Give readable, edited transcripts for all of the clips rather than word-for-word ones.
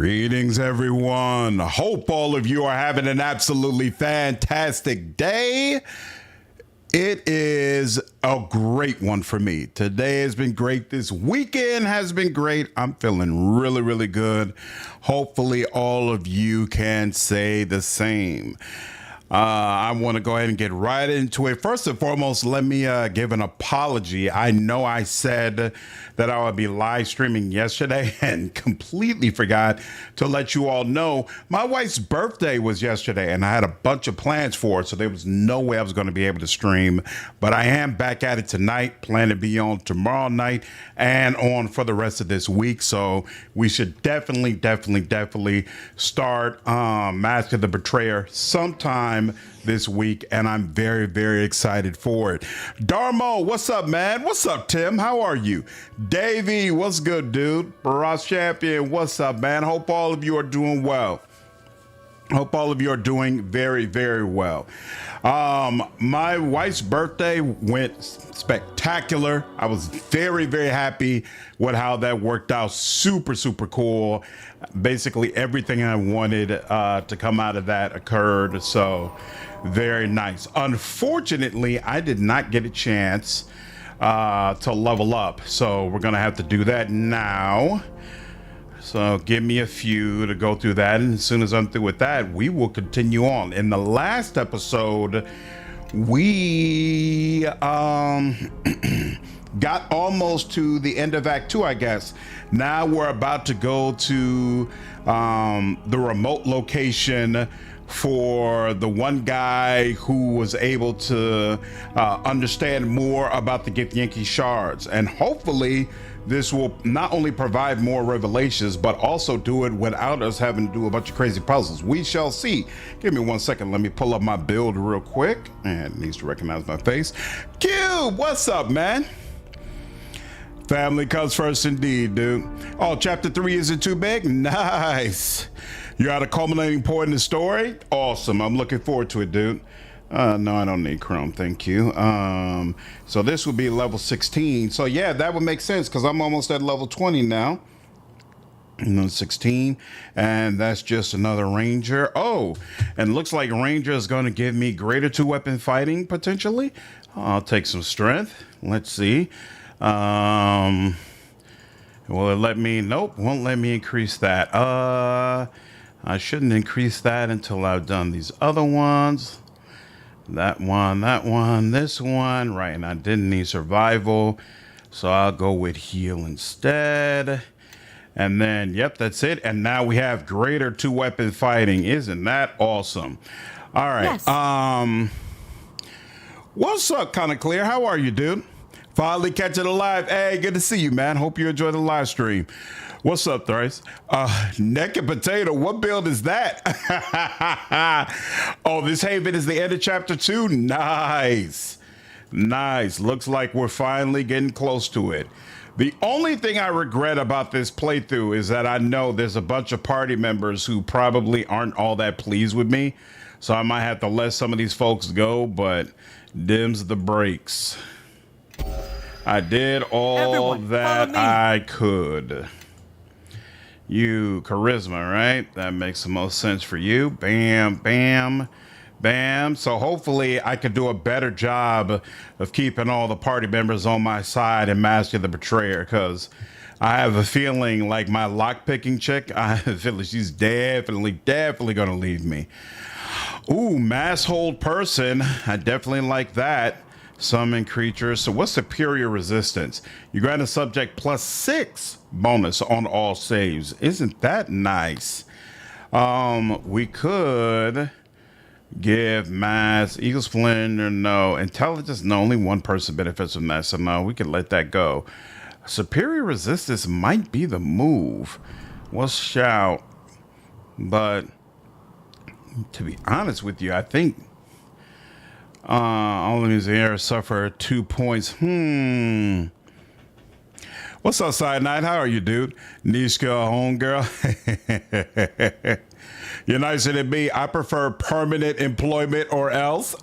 Greetings, everyone. Hope all of you are having an absolutely fantastic day. It is a great one for me. Today has been great. This weekend has been great. I'm feeling really, really good. Hopefully, all of you can say the same. I want to go ahead and get right into it. First and foremost, let me give an apology. I know I said that I would be live streaming yesterday and completely forgot to let you all know my wife's birthday was yesterday and I had a bunch of plans for it, so there was no way I was going to be able to stream. But I am back at it tonight, plan to be on tomorrow night and on for the rest of this week. So we should definitely start Mask of the Betrayer sometime this week, and I'm very, very excited for it. Darmo, what's up, man? What's up, Tim? How are you? Davey, what's good, dude? Barras Champion, what's up, man? Hope all of you are doing well. Hope all of you are doing very, very well. My wife's birthday went spectacular. I was very, very happy with how that worked out. Super, super cool. Basically everything I wanted to come out of that occurred. So very nice. Unfortunately, I did not get a chance to level up. So we're going to have to do that now. So give me a few to go through that, and as soon as I'm through with that, we will continue on. In the last episode, we got almost to the end of Act 2, I guess. Now we're about to go to the remote location for the one guy who was able to understand more about the Githyanki shards, and hopefully this will not only provide more revelations, but also do it without us having to do a bunch of crazy puzzles. We shall see. Give me 1 second. Let me pull up my build real quick. And it needs to recognize my face. Cube, what's up, man? Family comes first indeed, dude. Oh, chapter 3 isn't too big? Nice. You're at a culminating point in the story? Awesome. I'm looking forward to it, dude. No, I don't need Chrome, thank you. So this would be level 16. So yeah, that would make sense because I'm almost at level 20 now. 16, and that's just another ranger. Oh, and looks like ranger is going to give me greater 2-weapon fighting potentially. I'll take some strength. Let's see. Will it let me? Nope, won't let me increase that. I shouldn't increase that until I've done these other ones. That one, this one, right, and I didn't need survival, so I'll go with heal instead. And then, yep, that's it. And now we have greater 2-weapon fighting. Isn't that awesome? All right. Yes. What's up, Kinda Clear? How are you, dude? Finally catching it live. Hey, good to see you, man. Hope you enjoy the live stream. What's up, Thrice? Naked Potato, what build is that? Oh, this Haven is the end of chapter 2. Nice. Nice. Looks like we're finally getting close to it. The only thing I regret about this playthrough is that I know there's a bunch of party members who probably aren't all that pleased with me. So I might have to let some of these folks go, but dims the brakes. I did all that I could. You charisma, right? That makes the most sense for you. Bam, bam, bam. So hopefully I could do a better job of keeping all the party members on my side and Mask of the Betrayer, because I have a feeling like my lockpicking chick, I feel like she's definitely going to leave me. Ooh, mass hold person. I definitely like that. Summon creatures. So what's superior resistance? You grant a subject +6 bonus on all saves. Isn't that nice? We could give mass, eagle splendor, no. Intelligence, no. Only one person benefits from that, so no, we can let that go. Superior resistance might be the move. We'll shout. But to be honest with you, I think all enemies in the air suffer 2 points. What's up, Side Night? How are you, dude? Nishka, homegirl. You're nicer than me. I prefer permanent employment or else.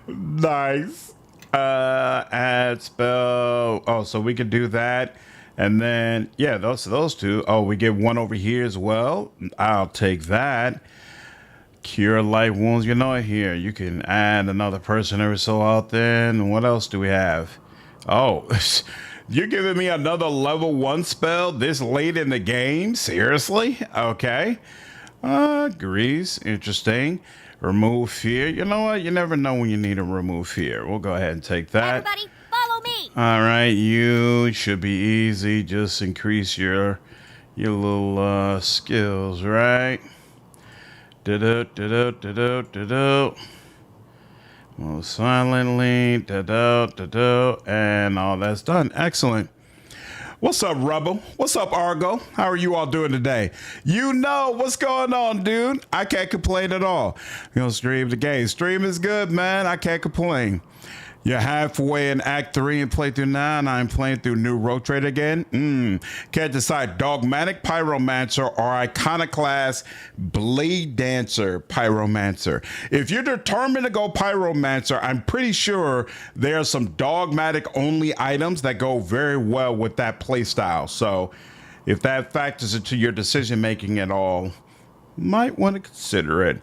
Nice. Add spell. Oh, so we could do that. And then, yeah, those two. Oh, we get one over here as well. I'll take that. Cure light wounds. You know, here you can add another person every so often. What else do we have? Oh, you're giving me another level 1 spell this late in the game? Seriously? Okay. Grease. Interesting. Remove fear. You know what? You never know when you need to remove fear. We'll go ahead and take that. Everybody, follow me. All right, you should be easy. Just increase your little skills, right? Da-do. Move silently. Da-do. And all that's done. Excellent. What's up, Rebel? What's up, Argo? How are you all doing today? You know what's going on, dude. I can't complain at all. You know, stream the game. Stream is good, man. I can't complain. You're halfway in Act 3 and playthrough 9. I'm playing through New Road Trade again. Can't decide Dogmatic Pyromancer or Iconoclast Blade Dancer Pyromancer. If you're determined to go Pyromancer, I'm pretty sure there are some Dogmatic only items that go very well with that playstyle. So if that factors into your decision making at all, might want to consider it.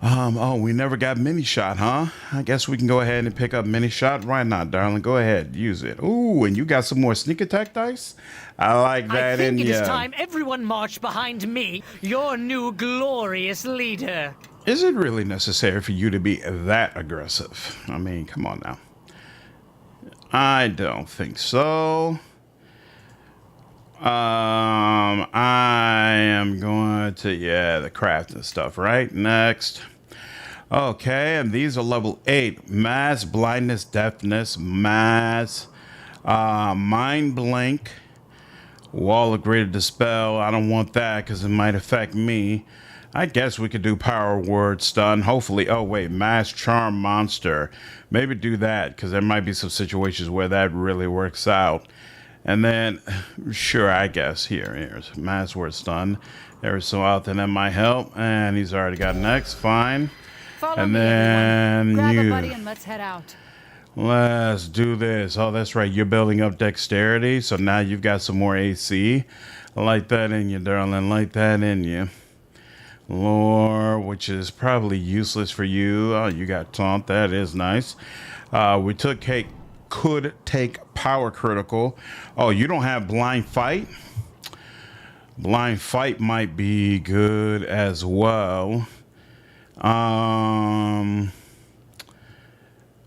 Oh, we never got mini shot, huh? I guess we can go ahead and pick up mini shot. Why not, darling? Go ahead, use it. Ooh, and you got some more sneak attack dice? I like that. I think it is time everyone marched behind me, your new glorious leader. Is it really necessary for you to be that aggressive? I mean, come on now. I don't think so. I am going to, the craft and stuff, right? Next. Okay, and these are level 8. Mass, blindness, deafness, mass, mind blink, wall of greater dispel. I don't want that because it might affect me. I guess we could do power word stun. Hopefully. Oh, wait, mass charm monster. Maybe do that because there might be some situations where that really works out. And then, sure, I guess here's mass word stun. Every so often that might help. And he's already got next. Fine. Follow and me, then everyone. Grab you. a buddy and let's head out. Let's do this. Oh, that's right. You're building up dexterity. So now you've got some more AC. Light that in you, darling. Light that in you. Lore, which is probably useless for you. Oh, you got taunt. That is nice. We could take power critical. Oh, you don't have blind fight? Blind fight might be good as well.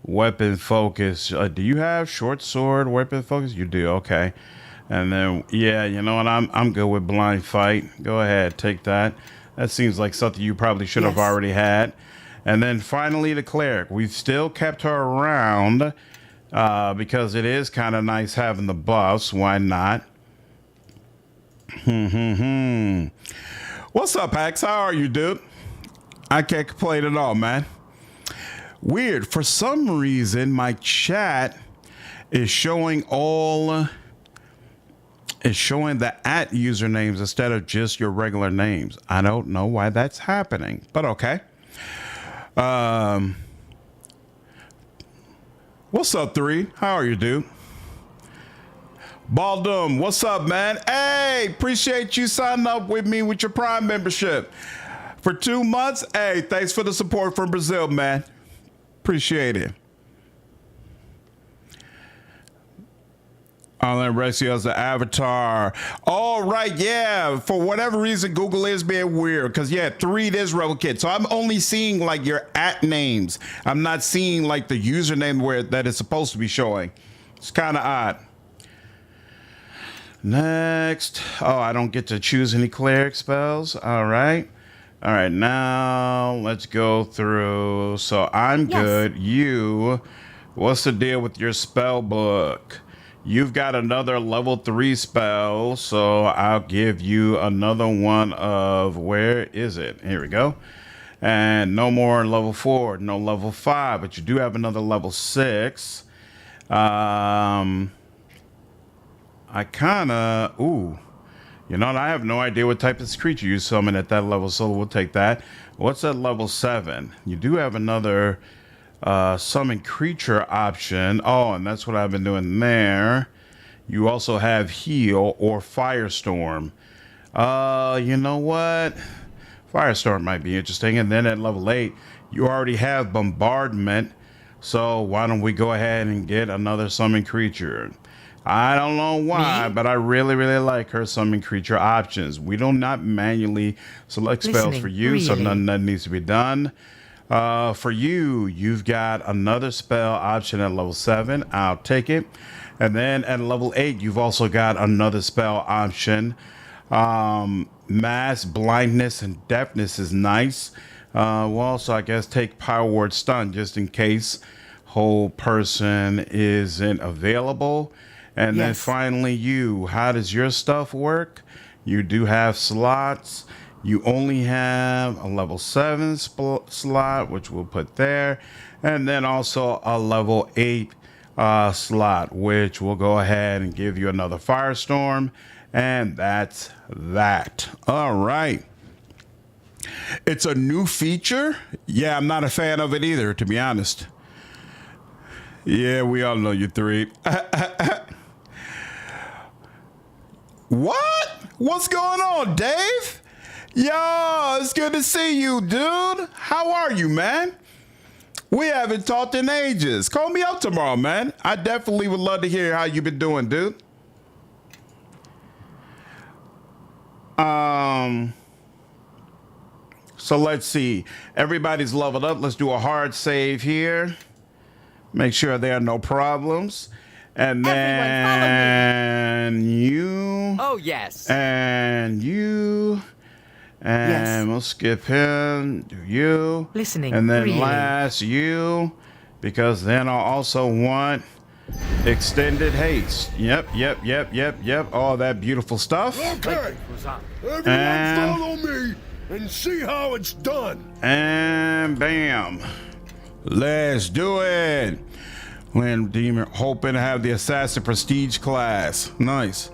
Weapon focus. Do you have short sword weapon focus? You do. Okay. And then, yeah, you know what? I'm good with blind fight. Go ahead. Take that. That seems like something you probably should have already had. And then finally, the cleric. We've still kept her around because it is kind of nice having the buffs. Why not? What's up, Axe? How are you, dude? I can't complain at all, man. Weird. For some reason, my chat is showing the @ usernames instead of just your regular names. I don't know why that's happening, but okay. What's up, 3? How are you, dude? Baldum, what's up, man? Hey, appreciate you signing up with me with your Prime membership for 2 months. Hey, thanks for the support from Brazil, man. Appreciate it. Online Rexy as the avatar. All right, yeah. For whatever reason, Google is being weird. Because, yeah, 3 it is Rebel Kid. So I'm only seeing, like, your @ names. I'm not seeing, like, the username where that is supposed to be showing. It's kind of odd. Next. Oh, I don't get to choose any cleric spells. All right. All right, now let's go through. So I'm good. You, what's the deal with your spell book? You've got another level 3 spell, so I'll give you another one of, where is it? Here we go. And no more level 4, no level 5, but you do have another level 6. I kind of, you know, I have no idea what type of creature you summon at that level, so we'll take that. What's at level 7? You do have another summon creature option. Oh, and that's what I've been doing there. You also have heal or firestorm. You know what? Firestorm might be interesting. And then at level 8, you already have bombardment. So why don't we go ahead and get another summon creature? I don't know why, but I really, really like her summon creature options. We do not manually select spells for you, so none that needs to be done. For you, you've got another spell option at level 7. I'll take it. And then at level 8, you've also got another spell option. Mass, blindness, and deafness is nice. We'll also, I guess, take power word stun just in case whole person isn't available. And then finally, how does your stuff work? You do have slots. You only have a level 7 slot, which we'll put there. And then also a level 8 slot, which we'll go ahead and give you another firestorm. And that's that. All right. It's a new feature. Yeah, I'm not a fan of it either, to be honest. Yeah, we all know you three. What? What's going on, Dave? Yo, it's good to see you, dude. How are you, man? We haven't talked in ages. Call me up tomorrow, man. I definitely would love to hear how you've been doing, dude. So let's see. Everybody's leveled up. Let's do a hard save here. Make sure there are no problems. And then you. Oh, yes. And you. And we'll skip him. Do you. Listening. And then really. last you. Because then I'll also want extended haste. Yep. All that beautiful stuff. Okay. Everyone follow me and see how it's done. And bam. Let's do it. Land Demon, hoping to have the Assassin Prestige class. Nice.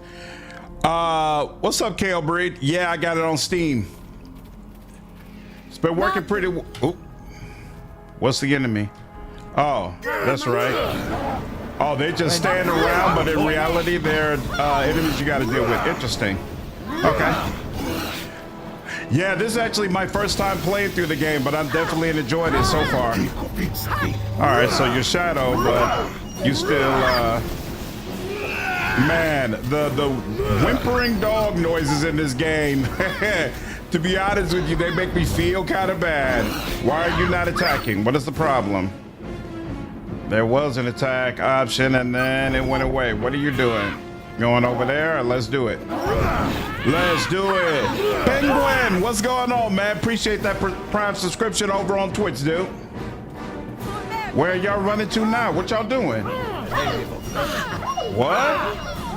What's up, Kale Breed? Yeah, I got it on Steam. It's been working pretty well. Oh. What's the enemy? Oh, that's right. Oh, they just stand around, but in reality, they're enemies you got to deal with. Interesting. Okay. Yeah, this is actually my first time playing through the game, but I'm definitely enjoying it so far. All right, so you're Shadow, but you still, man, the whimpering dog noises in this game, to be honest with you, they make me feel kind of bad. Why are you not attacking? What is the problem? There was an attack option, and then it went away. What are you doing? Going over there? Let's do it. Let's do it. Penguin, what's going on, man? Appreciate that Prime subscription over on Twitch, dude. Where are y'all running to now? What y'all doing? What?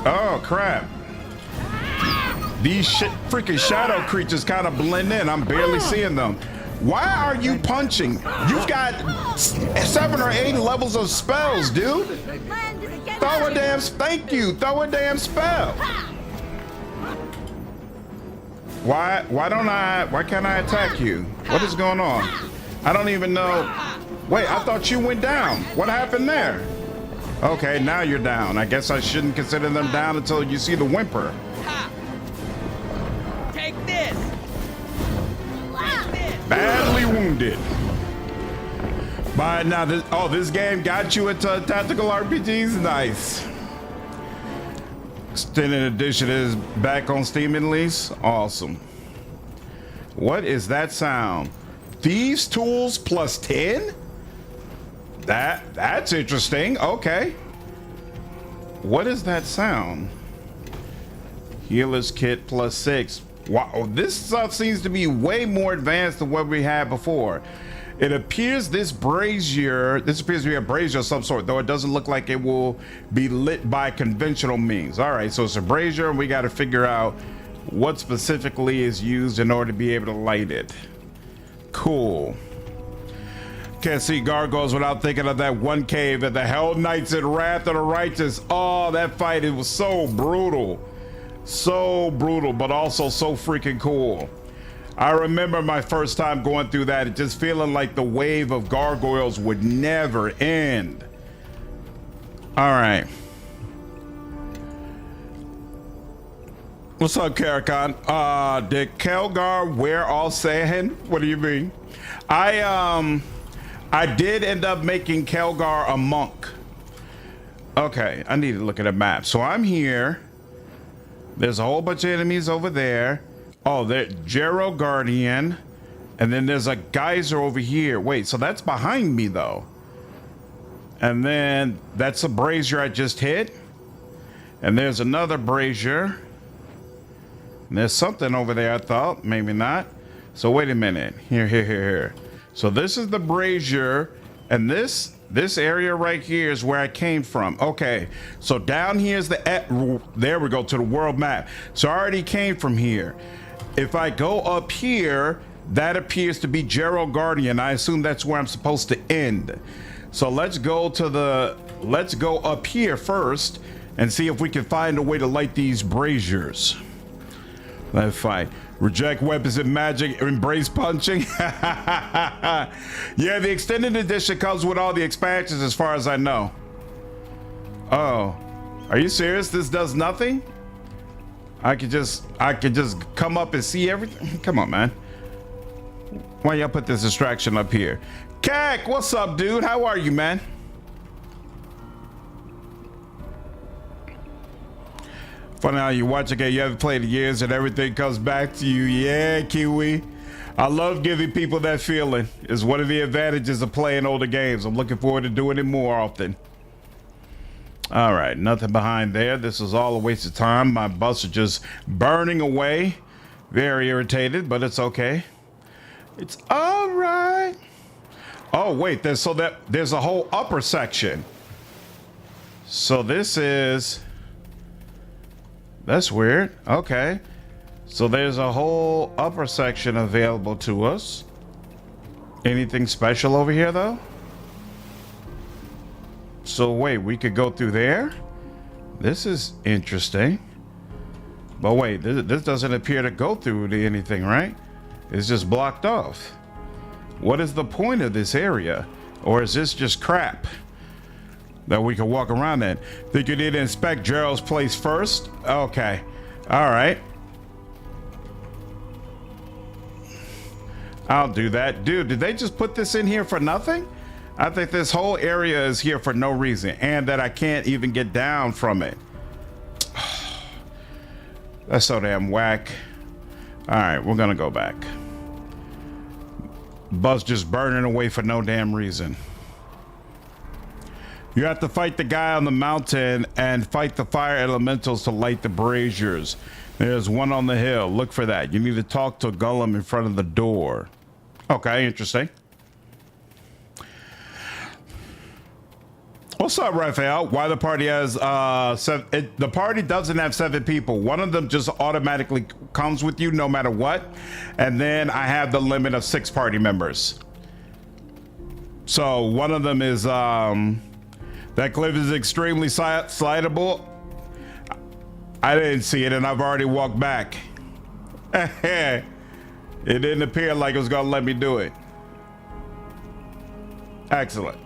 Oh, crap. These freaking shadow creatures kind of blend in. I'm barely seeing them. Why are you punching? You've got 7 or 8 levels of spells, dude. Throw a damn, thank you. Throw a damn spell. Why can't I attack you? What is going on? I don't even know. Wait, I thought you went down. What happened there? Okay, now you're down. I guess I shouldn't consider them down until you see the whimper. Take this. Badly wounded. But now, this game got you into tactical RPGs? Nice. Extended edition is back on Steam at least? Awesome. What is that sound? Thieves' tools plus 10? That's interesting. Okay. What is that sound? Healer's kit plus 6. Wow, this stuff seems to be way more advanced than what we had before. It appears this appears to be a brazier of some sort, though it doesn't look like it will be lit by conventional means. All right, so it's a brazier, and we got to figure out what specifically is used in order to be able to light it. Cool. Can't see gargoyles without thinking of that one cave at the Hell Knights in Wrath of the Righteous. Oh, that fight, it was so brutal. So brutal, but also so freaking cool. I remember my first time going through that, just feeling like the wave of gargoyles would never end. All right. What's up, Karakhan? Did Kelgar wear all sand? What do you mean? I did end up making Kelgar a monk. Okay, I need to look at a map. So I'm here. There's a whole bunch of enemies over there. Oh, there's Jerro Guardian. And then there's a geyser over here. Wait, so that's behind me though. And then that's a brazier I just hit. And there's another brazier. And there's something over there, I thought. Maybe not. So wait a minute. Here. So this is the brazier. And this area right here is where I came from. Okay. So down here is there we go, to the world map. So I already came from here. If I go up here, that appears to be Jerro Guardian. I assume that's where I'm supposed to end. So let's go up here first and see if we can find a way to light these braziers. Let's fight. Reject weapons and magic, embrace punching. Yeah, the extended edition comes with all the expansions as far as I know. Oh, are you serious? This does nothing? I could just come up and see everything. Come on, man. Why y'all put this distraction up here? Kak, what's up, dude? How are you, man? Funny how you watch a game you haven't played in years and everything comes back to you. Yeah, Kiwi. I love giving people that feeling. It's one of the advantages of playing older games. I'm looking forward to doing it more often. All right, nothing behind there. This is all a waste of time. My bus is just burning away. Very irritated, but it's okay. It's all right. Oh, wait, there's a whole upper section. So this is... That's weird. Okay. So there's a whole upper section available to us. Anything special over here, though? So wait, we could go through there? This is interesting. But wait, this doesn't appear to go through to anything, right? It's just blocked off. What is the point of this area? Or is this just crap that we can walk around in? Think you need to inspect Jerro's place first? Okay. All right. I'll do that. Dude, did they just put this in here for nothing? I think this whole area is here for no reason, and that I can't even get down from it. That's so damn whack. All right, we're gonna go back. Bus just burning away for no damn reason. You have to fight the guy on the mountain and fight the fire elementals to light the braziers. There's one on the hill. Look for that. You need to talk to a golem in front of the door. Okay, interesting. What's up, Raphael? Why the party has the party doesn't have 7 people. One of them just automatically comes with you no matter what. And then I have the limit of 6 party members. So one of them is that cliff is extremely slidable. I didn't see it and I've already walked back. It didn't appear like it was gonna let me do it. Excellent.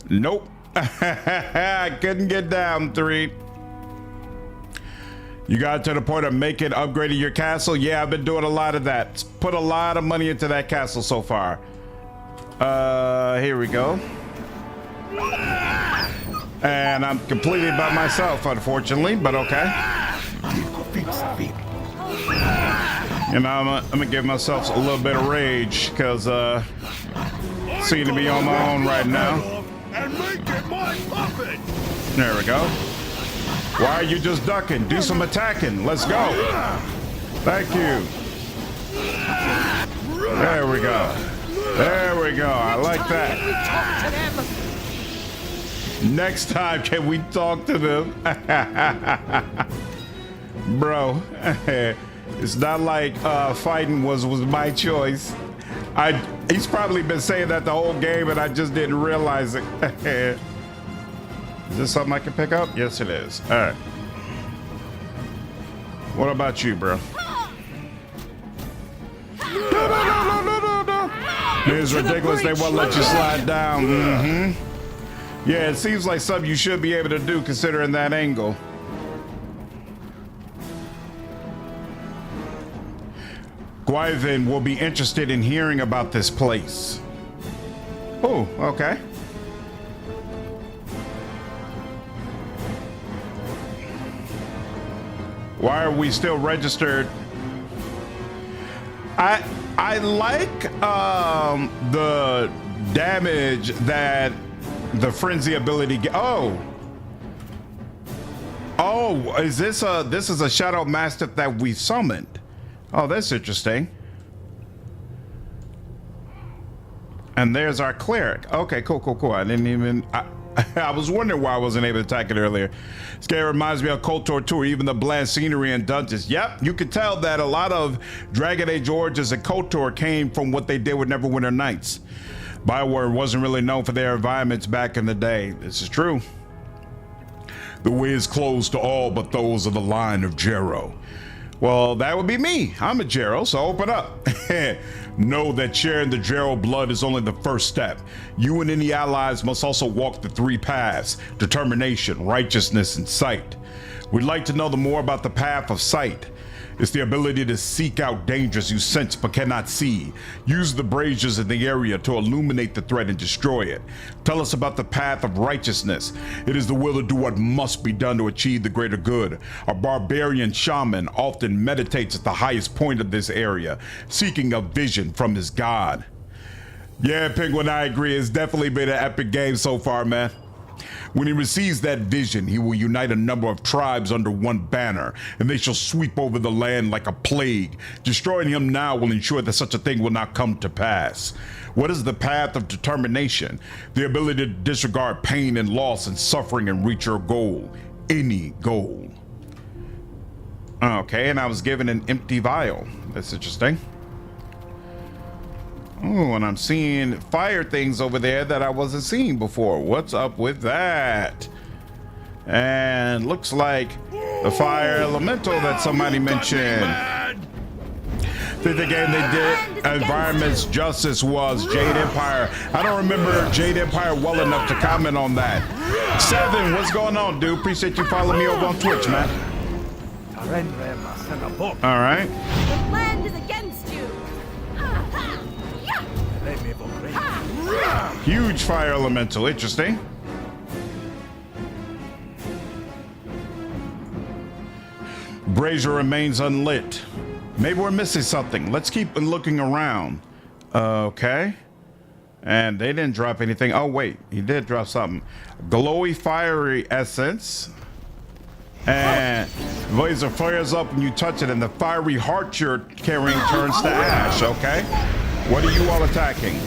Nope. I couldn't get down 3. You got to the point of making upgrading your castle? Yeah, I've been doing a lot of that. Put a lot of money into that castle so far. Here we go. And I'm completely by myself, unfortunately, but okay. You know, I'm gonna give myself a little bit of rage because seem to be on my own right now. And make it my puppet. There we go. Why are you just ducking? Do some attacking. Let's go. Thank you. There we go. There we go. I like that. Next time, can we talk to them? Bro, it's not like fighting was my choice. He's probably been saying that the whole game and I just didn't realize it. Is this something I can pick up? Yes, it is. All right. What about you, bro? No. It's ridiculous. They won't let you slide down. Mm-hmm. Yeah, it seems like something you should be able to do considering that angle. Guivin will be interested in hearing about this place. Oh, okay. Why are we still registered? I like the damage that the frenzy ability oh, is this is a shadow mastiff that we summoned? Oh, that's interesting. And there's our cleric. Okay, cool. I didn't even I was wondering why I wasn't able to attack it earlier. This game reminds me of KOTOR 2, even the bland scenery and dungeons. Yep, you could tell that a lot of Dragon Age Origins and KOTOR came from what they did with Neverwinter Nights. BioWare wasn't really known for their environments back in the day. This is true. The way is closed to all but those of the line of Jerro. Well, that would be me. I'm a Jerro, so open up. Know that sharing the Jerro blood is only the first step. You and any allies must also walk the 3 paths: determination, righteousness, and sight. We'd like to know the more about the path of sight. It's the ability to seek out dangers you sense but cannot see. Use the braziers in the area to illuminate the threat and destroy it. Tell us about the path of righteousness. It is the will to do what must be done to achieve the greater good. A barbarian shaman often meditates at the highest point of this area, seeking a vision from his god. Yeah, Penguin, I agree. It's definitely been an epic game so far, man. When he receives that vision, he will unite a number of tribes under one banner, and they shall sweep over the land like a plague. Destroying him now will ensure that such a thing will not come to pass. What is the path of determination? The ability to disregard pain and loss and suffering and reach your goal. Any goal. Okay, and I was given an empty vial. That's interesting. Oh, and I'm seeing fire things over there that I wasn't seeing before. What's up with that? And looks like the fire elemental that somebody mentioned. I think the game they did Environment's Justice was Jade Empire. I don't remember Jade Empire well enough to comment on that. Seven, what's going on, dude? Appreciate you following me over on Twitch, man. All right. The land is against you. Huge fire elemental, interesting. Brazier remains unlit. Maybe we're missing something. Let's keep looking around. Okay. And they didn't drop anything. Oh, wait, he did drop something. Glowy fiery essence. And Blazer fires up when you touch it, and the fiery heart you're carrying turns to ash. Okay. What are you all attacking?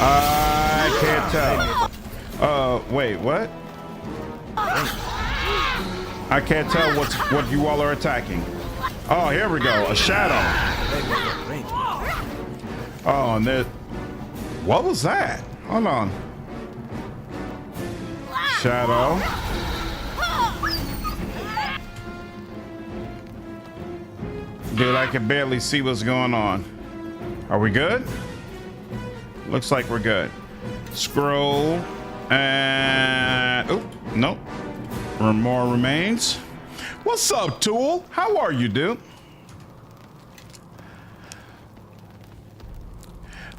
I can't tell. Wait, what? I can't tell what you all are attacking. Oh, here we go. A shadow. Oh, and there. What was that? Hold on. Shadow. Dude, I can barely see what's going on. Are we good? Looks like we're good. Scroll and oh, nope. More remains. What's up, Tool? How are you, dude?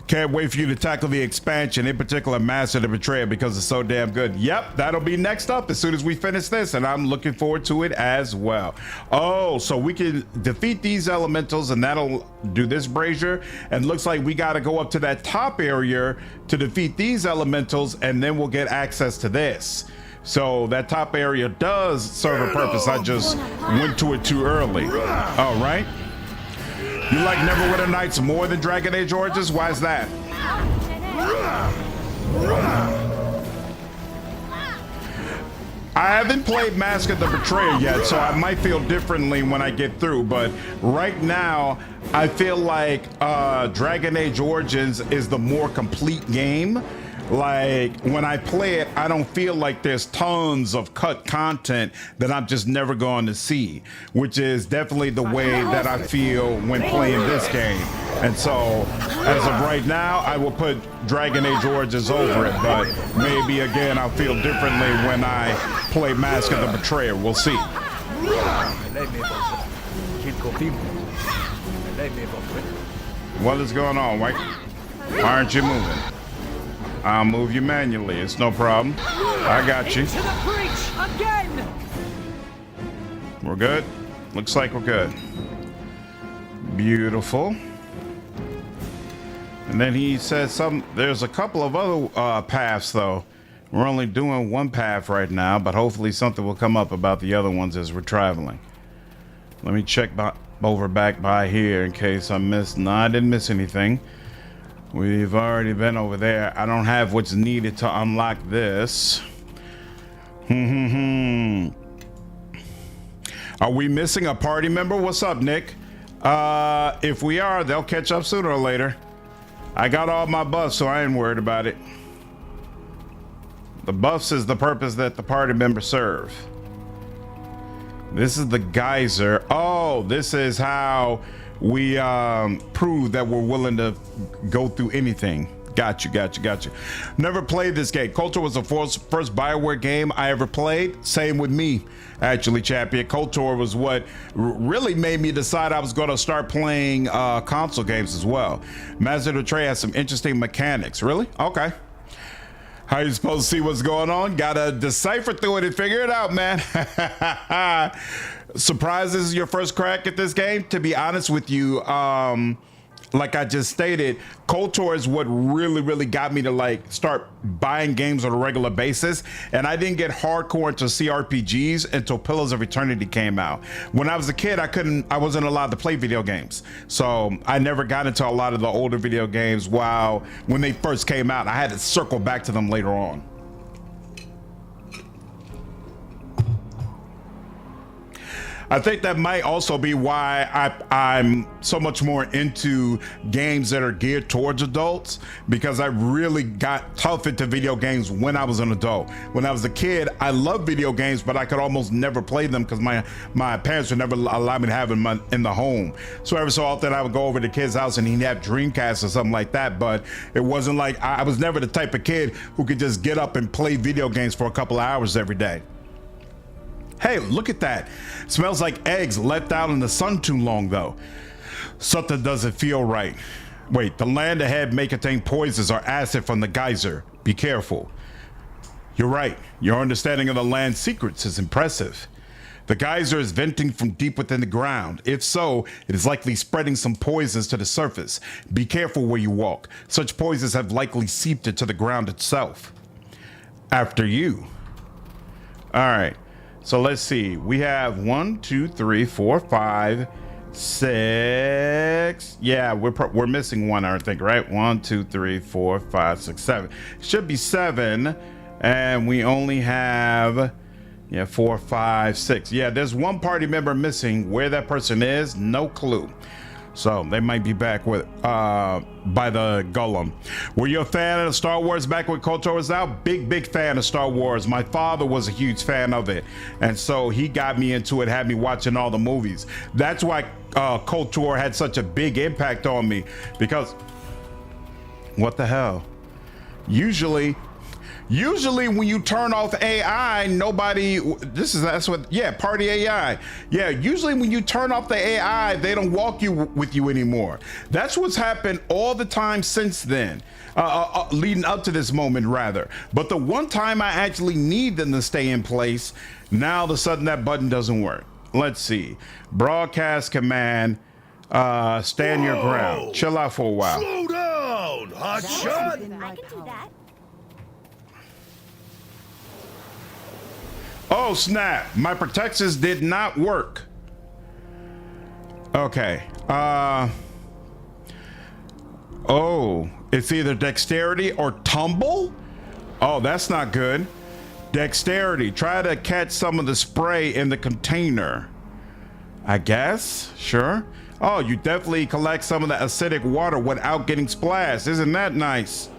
Can't wait for you to tackle the expansion, in particular Master the Betrayer, because it's so damn good. Yep, that'll be next up as soon as we finish this, and I'm looking forward to it as well. Oh, so we can defeat these elementals, and that'll do this brazier, and looks like we got to go up to that top area to defeat these elementals, and then we'll get access to this. So that top area does serve a purpose. I just went to it too early. All right. You like Neverwinter Nights more than Dragon Age Origins? Why is that? I haven't played Mask of the Betrayer yet, so I might feel differently when I get through, but right now I feel like Dragon Age Origins is the more complete game. Like when I play it, I don't feel like there's tons of cut content that I'm just never going to see, which is definitely the way that I feel when playing this game. And so as of right now, I will put Dragon Age Origins over it, but maybe again I'll feel differently when I play Mask of the Betrayer. We'll see. What is going on? Why aren't you moving? I'll move you manually. It's no problem. I got you. Into the breach again! We're good? Looks like we're good. Beautiful. And then he says there's a couple of other paths though. We're only doing one path right now, but hopefully something will come up about the other ones as we're traveling. Let me check over back by here in case I missed. No, I didn't miss anything. We've already been over there. I don't have what's needed to unlock this. Are we missing a party member? What's up, Nick? If we are, they'll catch up sooner or later. I got all my buffs, so I ain't worried about it. The buffs is the purpose that the party members serve. This is the geyser. Oh, this is how we prove that we're willing to go through anything. Got you. Never played this game. KOTOR was the first BioWare game I ever played. Same with me, actually, Champion. KOTOR was what really made me decide I was going to start playing console games as well. Master of the Tray has some interesting mechanics. Really? Okay. How you supposed to see what's going on? Gotta decipher through it and figure it out, man. Surprised this is your first crack at this game? To be honest with you, like I just stated, KOTOR is what really got me to like start buying games on a regular basis. And I didn't get hardcore into CRPGs until Pillars of Eternity came out. When I was a kid, I wasn't allowed to play video games. So I never got into a lot of the older video games when they first came out. I had to circle back to them later on. I think that might also be why I'm so much more into games that are geared towards adults, because I really got tough into video games when I was an adult. When I was a kid, I loved video games, but I could almost never play them because my parents would never allow me to have them in the home. So every so often I would go over to the kid's house and he'd have Dreamcast or something like that, but it wasn't like I was never the type of kid who could just get up and play video games for a couple of hours every day. Hey, look at that. Smells like eggs left out in the sun too long, though. Something doesn't feel right. Wait, the land ahead may contain poisons or acid from the geyser. Be careful. You're right. Your understanding of the land's secrets is impressive. The geyser is venting from deep within the ground. If so, it is likely spreading some poisons to the surface. Be careful where you walk. Such poisons have likely seeped into the ground itself. After you. All right. So let's see. We have 1, 2, 3, 4, 5, 6. Yeah, we're missing one, I think, right? 1, 2, 3, 4, 5, 6, 7. Should be 7, and we only have 4, 5, 6. Yeah, there's one party member missing. Where that person is, no clue. So they might be back with by the Golem. Were you a fan of Star Wars back when KOTOR was out? Big fan of Star Wars. My father was a huge fan of it, and so he got me into it, had me watching all the movies. That's why KOTOR had such a big impact on me, because what the hell? Usually when you turn off AI, party AI. Yeah, usually when you turn off the AI, they don't walk with you anymore. That's what's happened all the time since then, leading up to this moment rather. But the one time I actually need them to stay in place, now all of a sudden that button doesn't work. Let's see. Broadcast command, stand your ground. Chill out for a while. Slow down, hotshot. I can do that. Oh snap, my protections did not work. Okay, oh, it's either dexterity or tumble? Oh, that's not good. Dexterity, try to catch some of the spray in the container. I guess, sure. Oh, you definitely collect some of the acidic water without getting splashed. Isn't that nice?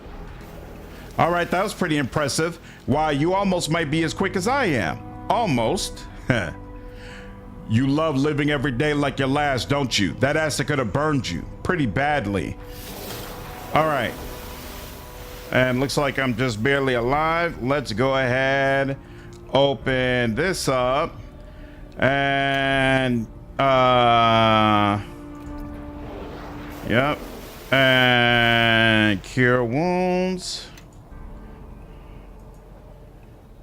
All right, that was pretty impressive. Wow, you almost might be as quick as I am. Almost. You love living every day like your last, don't you? That acid could have burned you pretty badly. All right. And looks like I'm just barely alive. Let's go ahead, open this up. And Yep. And cure wounds.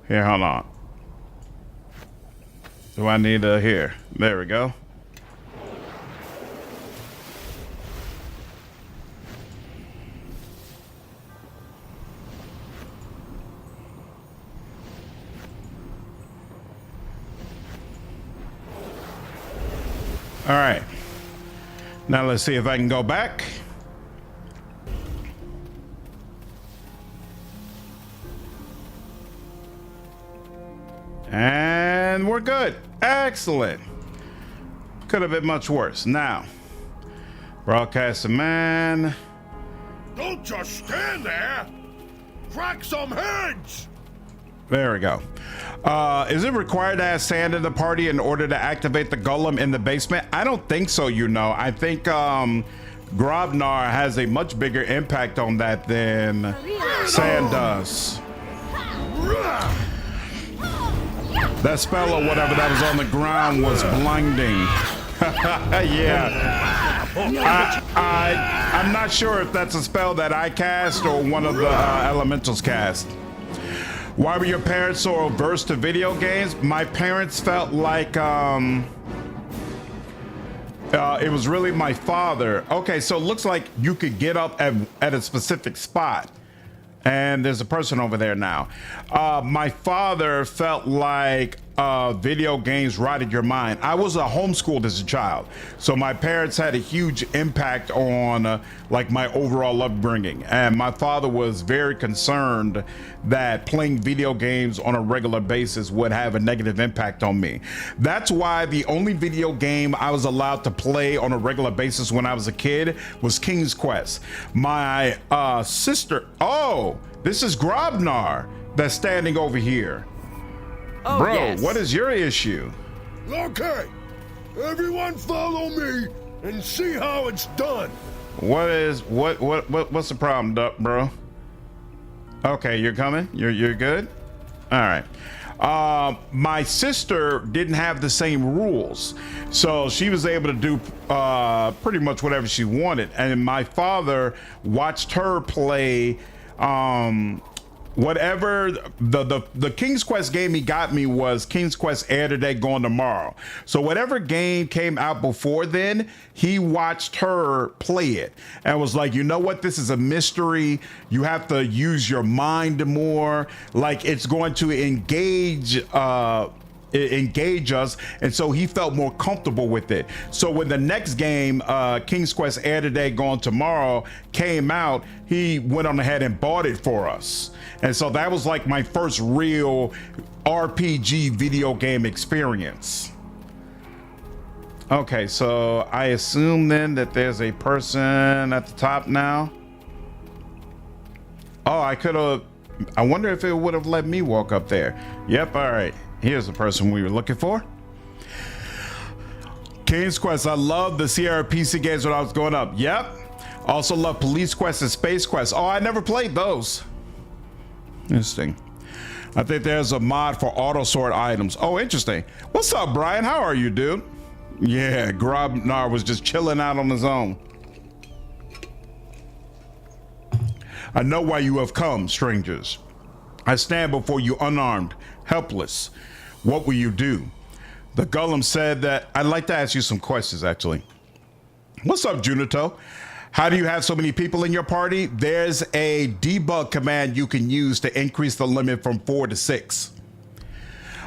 Here, hold on. Do I need to here? There we go. All right. Now let's see if I can go back. And we're good. Excellent. Could have been much worse. Now, broadcast man. Don't just stand there. Crack some heads. There we go. Is it required to have sand in the party in order to activate the golem in the basement? I don't think so, you know. I think Grobnar has a much bigger impact on that than sand does. That spell or whatever that was on the ground was blinding. Yeah. I'm not sure if that's a spell that I cast or one of the elementals cast. Why were your parents so averse to video games? My parents felt like it was really my father. Okay, so it looks like you could get up at a specific spot. And there's a person over there now. My father felt like video games rotted your mind. I was homeschooled as a child, so my parents had a huge impact on like my overall upbringing. And my father was very concerned that playing video games on a regular basis would have a negative impact on me. That's why the only video game I was allowed to play on a regular basis when I was a kid was King's Quest. My sister, oh, this is Grobnar that's standing over here. Oh, bro, yes. What is your issue? Okay, everyone follow me and see how it's done. What's the problem, bro? Okay, you're coming? You're good? All right. My sister didn't have the same rules, so she was able to do pretty much whatever she wanted. And my father watched her play whatever the King's Quest game he got me was King's Quest Air Today Gone Tomorrow. So whatever game came out before then, he watched her play it and was like, you know what, this is a mystery. You have to use your mind more. Like, it's going to engage us, and so he felt more comfortable with it. So when the next game, King's Quest Air Today Gone Tomorrow, came out, he went on ahead and bought it for us. And so that was like my first real RPG video game experience. Okay, so I assume then that there's a person at the top now. Oh, I wonder if it would have let me walk up there. Yep, all right. Here's the person we were looking for. King's Quest. I love the Sierra PC games when I was growing up. Yep. Also love Police Quest and Space Quest. Oh, I never played those. Interesting. I think there's a mod for auto sort items. Oh, interesting. What's up, Brian? How are you, dude? Yeah, Grobnar was just chilling out on his own. I know why you have come, strangers. I stand before you unarmed, helpless. What will you do? The golem said that I'd like to ask you some questions, actually. What's up, Junito? How do you have so many people in your party? There's a debug command you can use to increase the limit from 4 to 6.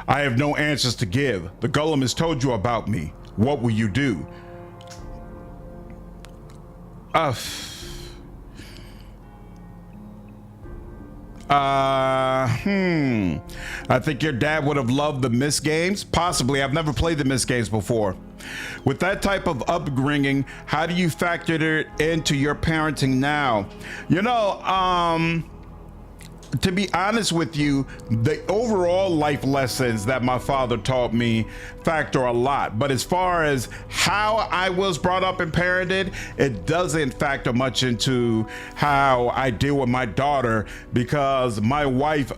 I have no answers to give. The golem has told you about me. What will you do? I think your dad would have loved the Myst games. Possibly. I've never played the Myst games before. With that type of upbringing, how do you factor it into your parenting now? You know, to be honest with you, the overall life lessons that my father taught me factor a lot. But as far as how I was brought up and parented, it doesn't factor much into how I deal with my daughter, because my wife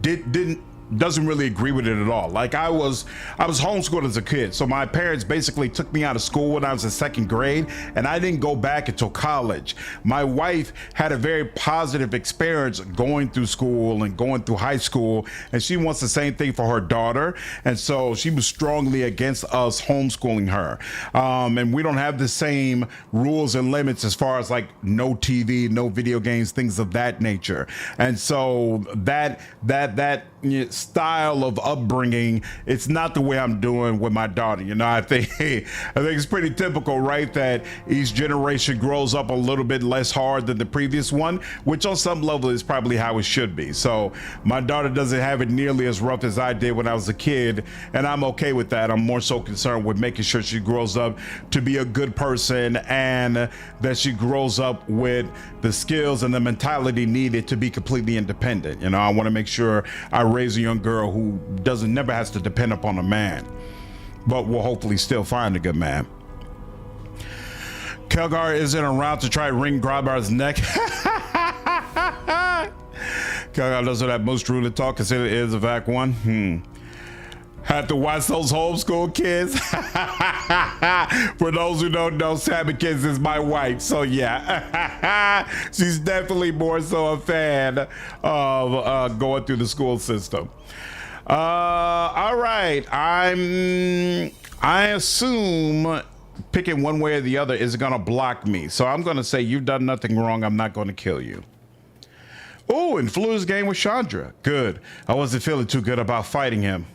didn't doesn't really agree with it at all. Like I was homeschooled as a kid, so my parents basically took me out of school when I was in 2nd grade, and I didn't go back until college. My wife had a very positive experience going through school and going through high school, and she wants the same thing for her daughter, and so she was strongly against us homeschooling her. And we don't have the same rules and limits as far as like no TV, no video games, things of that nature. And so that style of upbringing, it's not the way I'm doing with my daughter. You know, I think it's pretty typical, right, that each generation grows up a little bit less hard than the previous one, which on some level is probably how it should be. So my daughter doesn't have it nearly as rough as I did when I was a kid, and I'm okay with that. I'm more so concerned with making sure she grows up to be a good person, and that she grows up with the skills and the mentality needed to be completely independent. You know, I want to make sure I raise a young girl who never has to depend upon a man, but will hopefully still find a good man. Kelgar isn't around to try to wring Grabar's neck. Kelgar doesn't have most true to talk, consider it is a VAC 1. Have to watch those homeschool kids. For those who don't know, Sammy Kids is my wife, so yeah. She's definitely more so a fan of going through the school system. All right, I assume picking one way or the other is gonna block me, so I'm gonna say you've done nothing wrong. I'm not gonna kill you. Oh, influence game with Chandra. Good. I wasn't feeling too good about fighting him.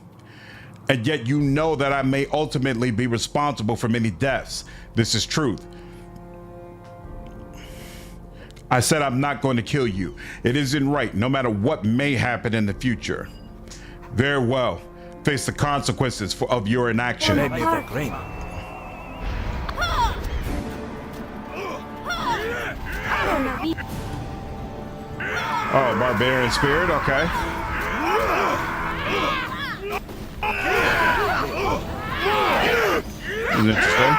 And yet you know that I may ultimately be responsible for many deaths. This is truth. I said I'm not going to kill you. It isn't right, no matter what may happen in the future. Very well. Face the consequences of your inaction. Oh, barbarian spirit, okay. That's interesting.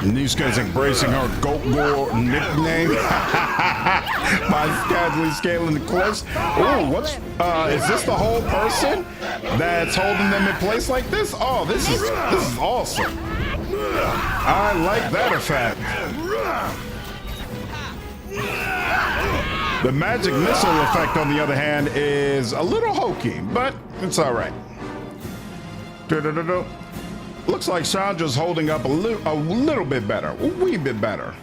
And these guys embracing her goat war nickname by casually scaling the cliffs. Oh, is this the whole person that's holding them in place like this? Oh, this is awesome. I like that effect. The magic missile effect, on the other hand, is a little hokey, but it's all right. Looks like Chandra's holding up a little bit better, a wee bit better.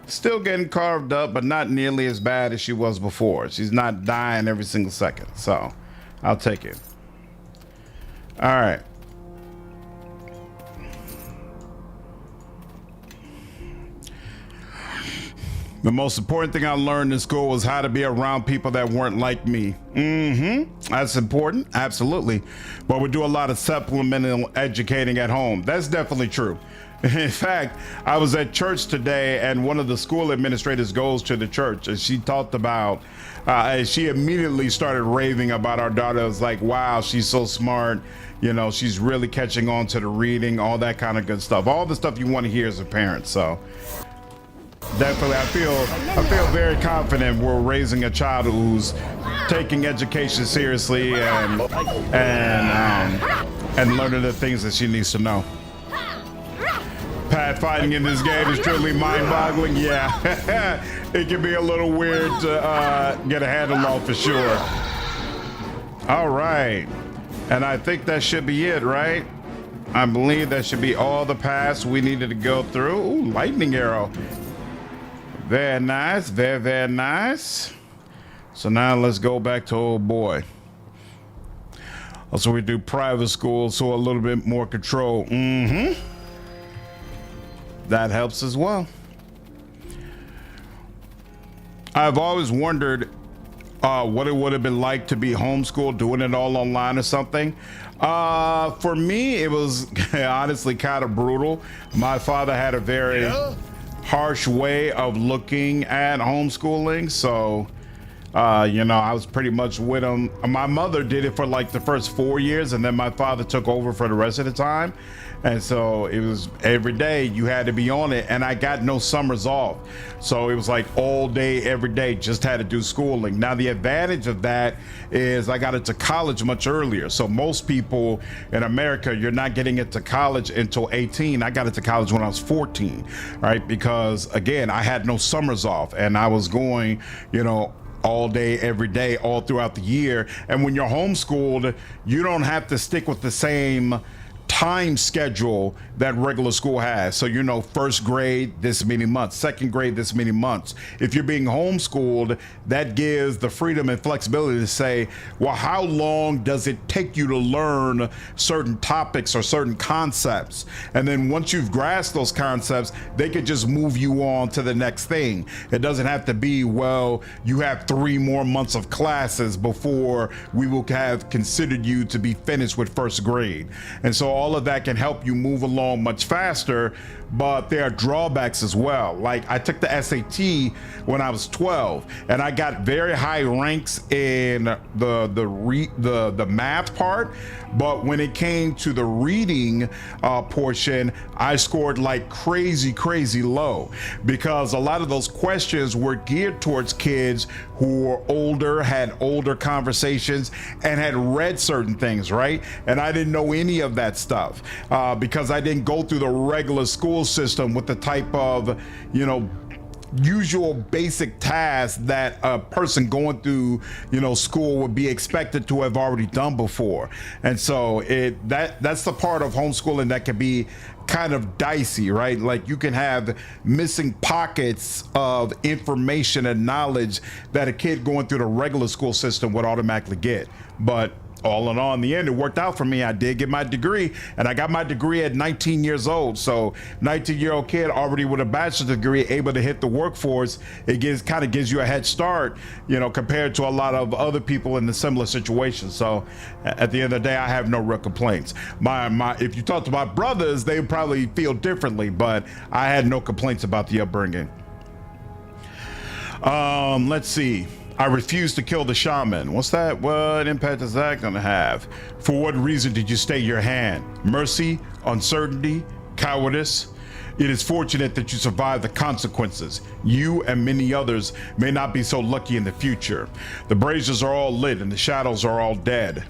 Still getting carved up, but not nearly as bad as she was before. She's not dying every single second, so I'll take it. All right. The most important thing I learned in school was how to be around people that weren't like me. That's important, absolutely. But we do a lot of supplemental educating at home. That's definitely true. In fact, I was at church today, and one of the school administrators goes to the church, and she talked about, she immediately started raving about our daughter. It was like, wow, she's so smart. You know, she's really catching on to the reading, all that kind of good stuff. All the stuff you want to hear as a parent, so. Definitely, I feel very confident we're raising a child who's taking education seriously and learning the things that she needs to know. Pathfinding in this game is truly mind-boggling. Yeah, it can be a little weird to get a handle on for sure. All right, and I think that should be it, right? I believe that should be all the paths we needed to go through. Ooh, lightning arrow. Very nice, very, very nice. So now let's go back to old boy. Also, we do private school, so a little bit more control. That helps as well. I've always wondered what it would have been like to be homeschooled, doing it all online or something. For me, it was honestly kind of brutal. My father had a very harsh way of looking at homeschooling, so You know, I was pretty much with him. My mother did it for like the first 4 years, and then my father took over for the rest of the time. And so it was every day you had to be on it, and I got no summers off. So it was like all day, every day, just had to do schooling. Now, the advantage of that is I got into college much earlier. So most people in America, you're not getting into college until 18. I got into college when I was 14, right? Because again, I had no summers off, and I was going, you know, all day, every day, all throughout the year. And when you're homeschooled, you don't have to stick with the same time schedule that regular school has. So, you know, first grade, this many months, second grade, this many months. If you're being homeschooled, that gives the freedom and flexibility to say, well, how long does it take you to learn certain topics or certain concepts? And then once you've grasped those concepts, they could just move you on to the next thing. It doesn't have to be, well, you have 3 more months of classes before we will have considered you to be finished with first grade. And so all of that can help you move along much faster, but there are drawbacks as well. Like, I took the SAT when I was 12, and I got very high ranks in the math part, but when it came to the reading portion, I scored like crazy low, because a lot of those questions were geared towards kids who were older, had older conversations, and had read certain things, right? And I didn't know any of that stuff because I didn't go through the regular school system with the type of, you know, usual basic tasks that a person going through, you know, school would be expected to have already done before. And so that's the part of homeschooling that can be kind of dicey, right? Like, you can have missing pockets of information and knowledge that a kid going through the regular school system would automatically get. But all in all, in the end, it worked out for me. I did get my degree, and I got my degree at 19 years old. So 19-year-old kid already with a bachelor's degree, able to hit the workforce. It kind of gives you a head start, you know, compared to a lot of other people in the similar situation. So at the end of the day, I have no real complaints. If you talk to my brothers, they would probably feel differently, but I had no complaints about the upbringing. Let's see. I refuse to kill the shaman. What's that? What impact is that going to have? For what reason did you stay your hand? Mercy, uncertainty, cowardice? It is fortunate that you survived the consequences. You and many others may not be so lucky in the future. The braziers are all lit and the shadows are all dead.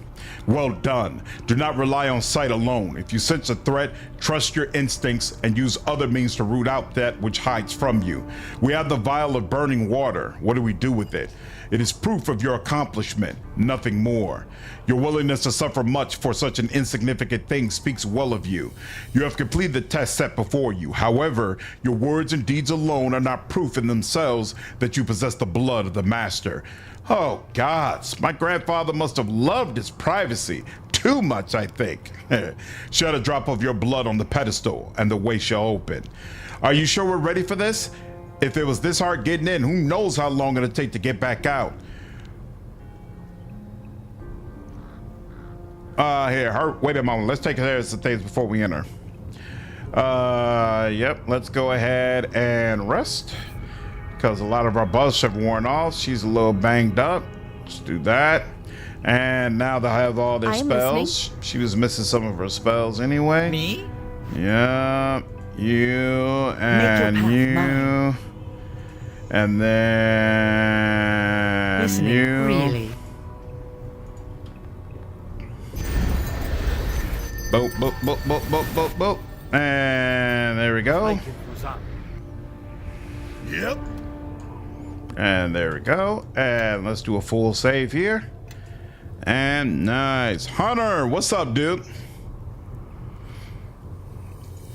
Well done. Do not rely on sight alone. If you sense a threat, trust your instincts and use other means to root out that which hides from you. We have the vial of burning water. What do we do with it? It is proof of your accomplishment, nothing more. Your willingness to suffer much for such an insignificant thing speaks well of you. You have completed the test set before you. However, your words and deeds alone are not proof in themselves that you possess the blood of the master. Oh, gods, my grandfather must have loved his privacy. Too much, I think. Shed a drop of your blood on the pedestal, and the way shall open. Are you sure we're ready for this? If it was this hard getting in, who knows how long it'll take to get back out. Wait a moment. Let's take care of some things before we enter. Yep, let's go ahead and rest, because a lot of our buffs have worn off. She's a little banged up. Let's do that. And now they have all their spells. Listening. She was missing some of her spells anyway. Me? Yeah, you and you. Mine. And then listening, you. Really? Boop, boop, boop, boop, boop, boop, boop. And there we go. Yep. And there we go. And let's do a full save here. And nice. Hunter, what's up, dude?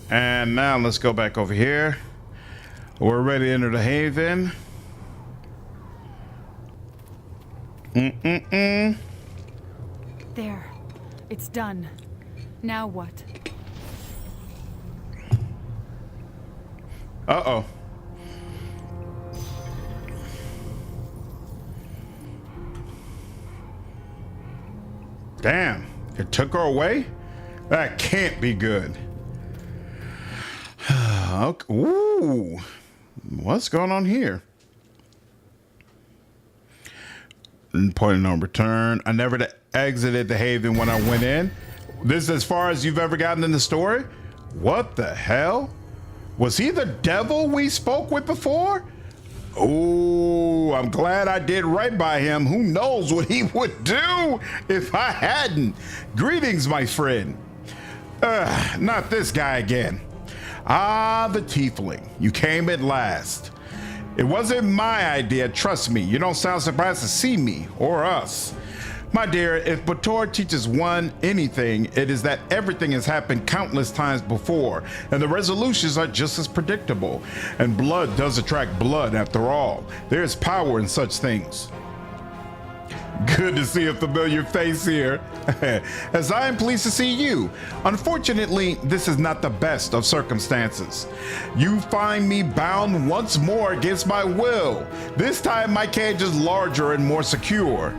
And now let's go back over here. We're ready to enter the haven. There. It's done. Now what? Uh-oh. Damn, it took her away? That can't be good. Okay. Ooh, what's going on here? Point of no return. I never exited the haven when I went in. This is as far as you've ever gotten in the story? What the hell? Was he the devil we spoke with before? Oh, I'm glad I did right by him. Who knows what he would do if I hadn't? Greetings, my friend. Not this guy again. Ah, the tiefling. You came at last. It wasn't my idea, trust me. You don't sound surprised to see me, or us. My dear, if Bator teaches one anything, it is that everything has happened countless times before, and the resolutions are just as predictable. And blood does attract blood after all. There is power in such things. Good to see a familiar face here. As I am pleased to see you. Unfortunately, this is not the best of circumstances. You find me bound once more against my will. This time my cage is larger and more secure.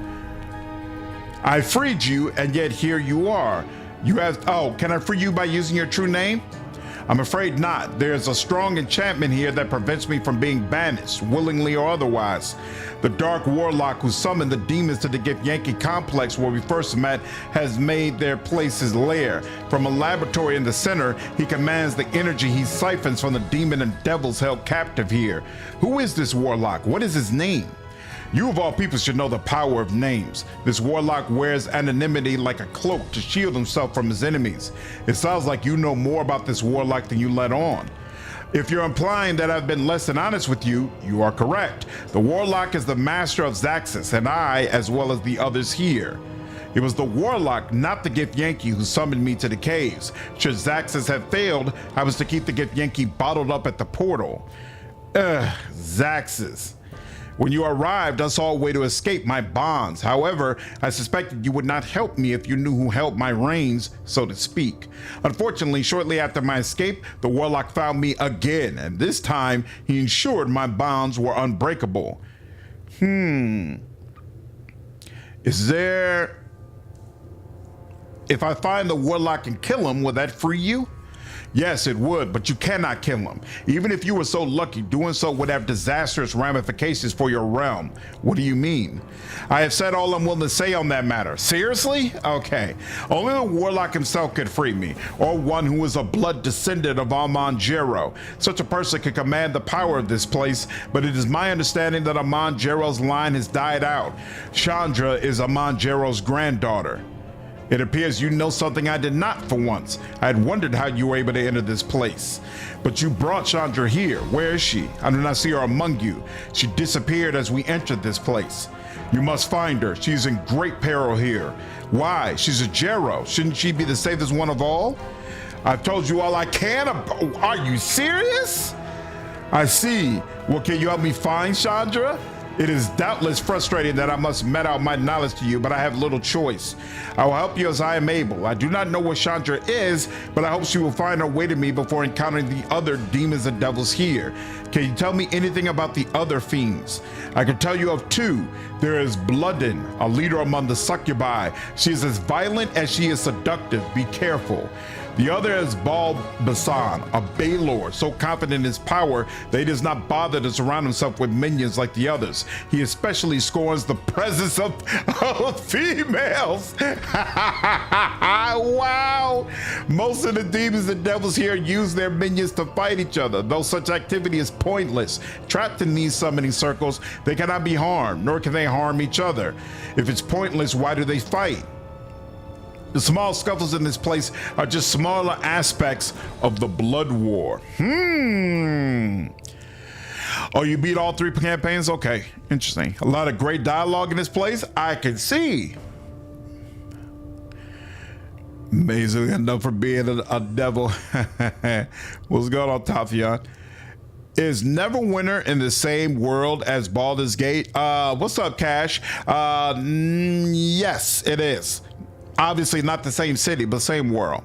I freed you, and yet here you are. You have, can I free you by using your true name? I'm afraid not. There's a strong enchantment here that prevents me from being banished, willingly or otherwise. The dark warlock who summoned the demons to the Githyanki complex where we first met has made their place his lair. From a laboratory in the center, he commands the energy he siphons from the demon and devils held captive here. Who is this warlock? What is his name? You of all people should know the power of names. This warlock wears anonymity like a cloak to shield himself from his enemies. It sounds like you know more about this warlock than you let on. If you're implying that I've been less than honest with you, you are correct. The warlock is the master of Zaxis, and I, as well as the others here. It was the warlock, not the Githyanki, who summoned me to the caves. Should Zaxis have failed, I was to keep the Githyanki bottled up at the portal. Zaxis. When you arrived, I saw a way to escape my bonds. However, I suspected you would not help me if you knew who held my reins, so to speak. Unfortunately, shortly after my escape, the warlock found me again, and this time he ensured my bonds were unbreakable. Is there... If I find the warlock and kill him, will that free you? Yes, it would, but you cannot kill him. Even if you were so lucky, doing so would have disastrous ramifications for your realm. What do you mean? I have said all I'm willing to say on that matter. Seriously? Okay. Only the warlock himself could free me, or one who is a blood descendant of Jerro. Such a person could command the power of this place, but it is my understanding that Jerro's line has died out. Chandra is Jerro's granddaughter. It appears you know something I did not for once. I had wondered how you were able to enter this place. But you brought Chandra here. Where is she? I do not see her among you. She disappeared as we entered this place. You must find her. She's in great peril here. Why? She's a Jerro. Shouldn't she be the safest one of all? I've told you all I can about. Are you serious? I see. Well, can you help me find Chandra? It is doubtless frustrating that I must met out my knowledge to you, but I have little choice. I will help you as I am able. I do not know where Chandra is, but I hope she will find her way to me before encountering the other demons and devils here. Can you tell me anything about the other fiends? I can tell you of two. There is Bloodin, a leader among the succubi. She is as violent as she is seductive. Be careful. The other is Basan, a Baylord, so confident in his power that he does not bother to surround himself with minions like the others. He especially scorns the presence of females. Wow! Most of the demons and devils here use their minions to fight each other, though such activity is pointless. Trapped in these summoning circles, they cannot be harmed, nor can they harm each other. If it's pointless, why do they fight? The small scuffles in this place are just smaller aspects of the blood war. Oh, you beat all 3 campaigns? Okay, interesting. A lot of great dialogue in this place. I can see. Amazing enough for being a devil. What's going on, Tafian? Is Neverwinter in the same world as Baldur's Gate? What's up, Cash? Yes, it is. Obviously not the same city, but same world.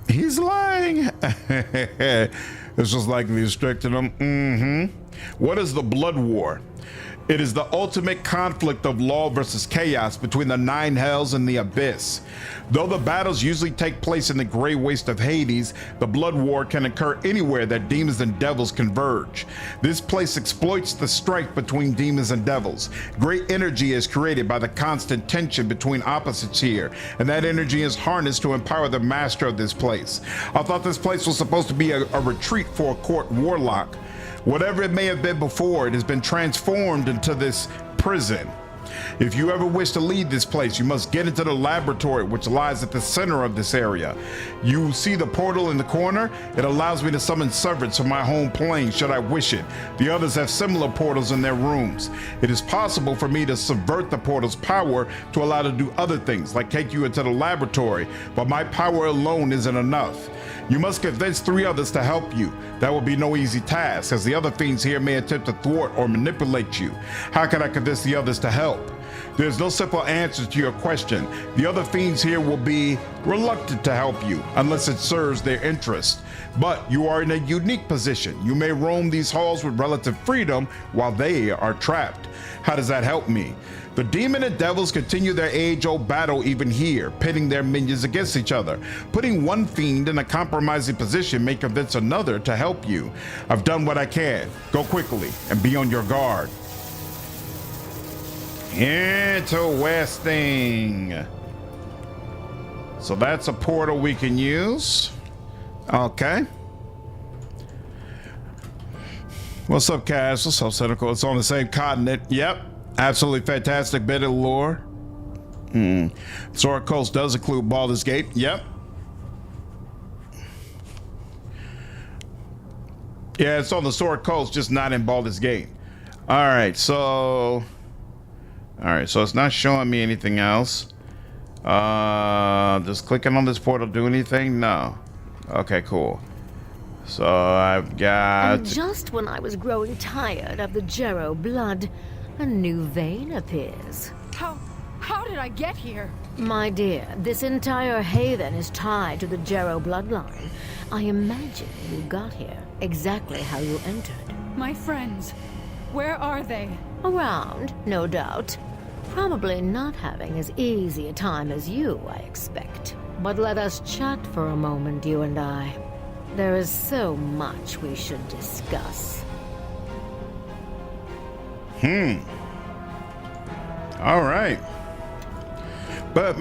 He's lying. It's just like we restricted him. What is the blood war? It is the ultimate conflict of law versus chaos between the nine hells and the abyss. Though the battles usually take place in the gray waste of Hades, the blood war can occur anywhere that demons and devils converge. This place exploits the strife between demons and devils. Great energy is created by the constant tension between opposites here, and that energy is harnessed to empower the master of this place. I thought this place was supposed to be a retreat for a court warlock. Whatever it may have been before, it has been transformed into this prison. If you ever wish to leave this place, you must get into the laboratory, which lies at the center of this area. You see the portal in the corner? It allows me to summon servants from my home plane should I wish it. The others have similar portals in their rooms. It is possible for me to subvert the portal's power to allow to do other things, like take you into the laboratory, but my power alone isn't enough. You must convince 3 others to help you. That will be no easy task, as the other fiends here may attempt to thwart or manipulate you. How can I convince the others to help? There's no simple answer to your question. The other fiends here will be reluctant to help you, unless it serves their interest. But you are in a unique position. You may roam these halls with relative freedom while they are trapped. How does that help me? The demon and devils continue their age-old battle even here, pitting their minions against each other. Putting one fiend in a compromising position may convince another to help you. I've done what I can. Go quickly and be on your guard. Interesting. So that's a portal we can use. Okay. What's up, Cass? What's up, Cynical? It's on the same continent. Yep. Absolutely fantastic bit of lore. Sword Coast does include Baldur's Gate. Yep. Yeah, it's on the Sword Coast, just not in Baldur's Gate. All right, so it's not showing me anything else. Does clicking on this portal do anything? No. Okay, cool. So I've got... And just when I was growing tired of the Jerro blood, a new vein appears. How did I get here? My dear, this entire haven is tied to the Jerro bloodline. I imagine you got here exactly how you entered. My friends, where are they? Around, no doubt. Probably not having as easy a time as you, I expect. But let us chat for a moment, you and I. There is so much we should discuss. All right. But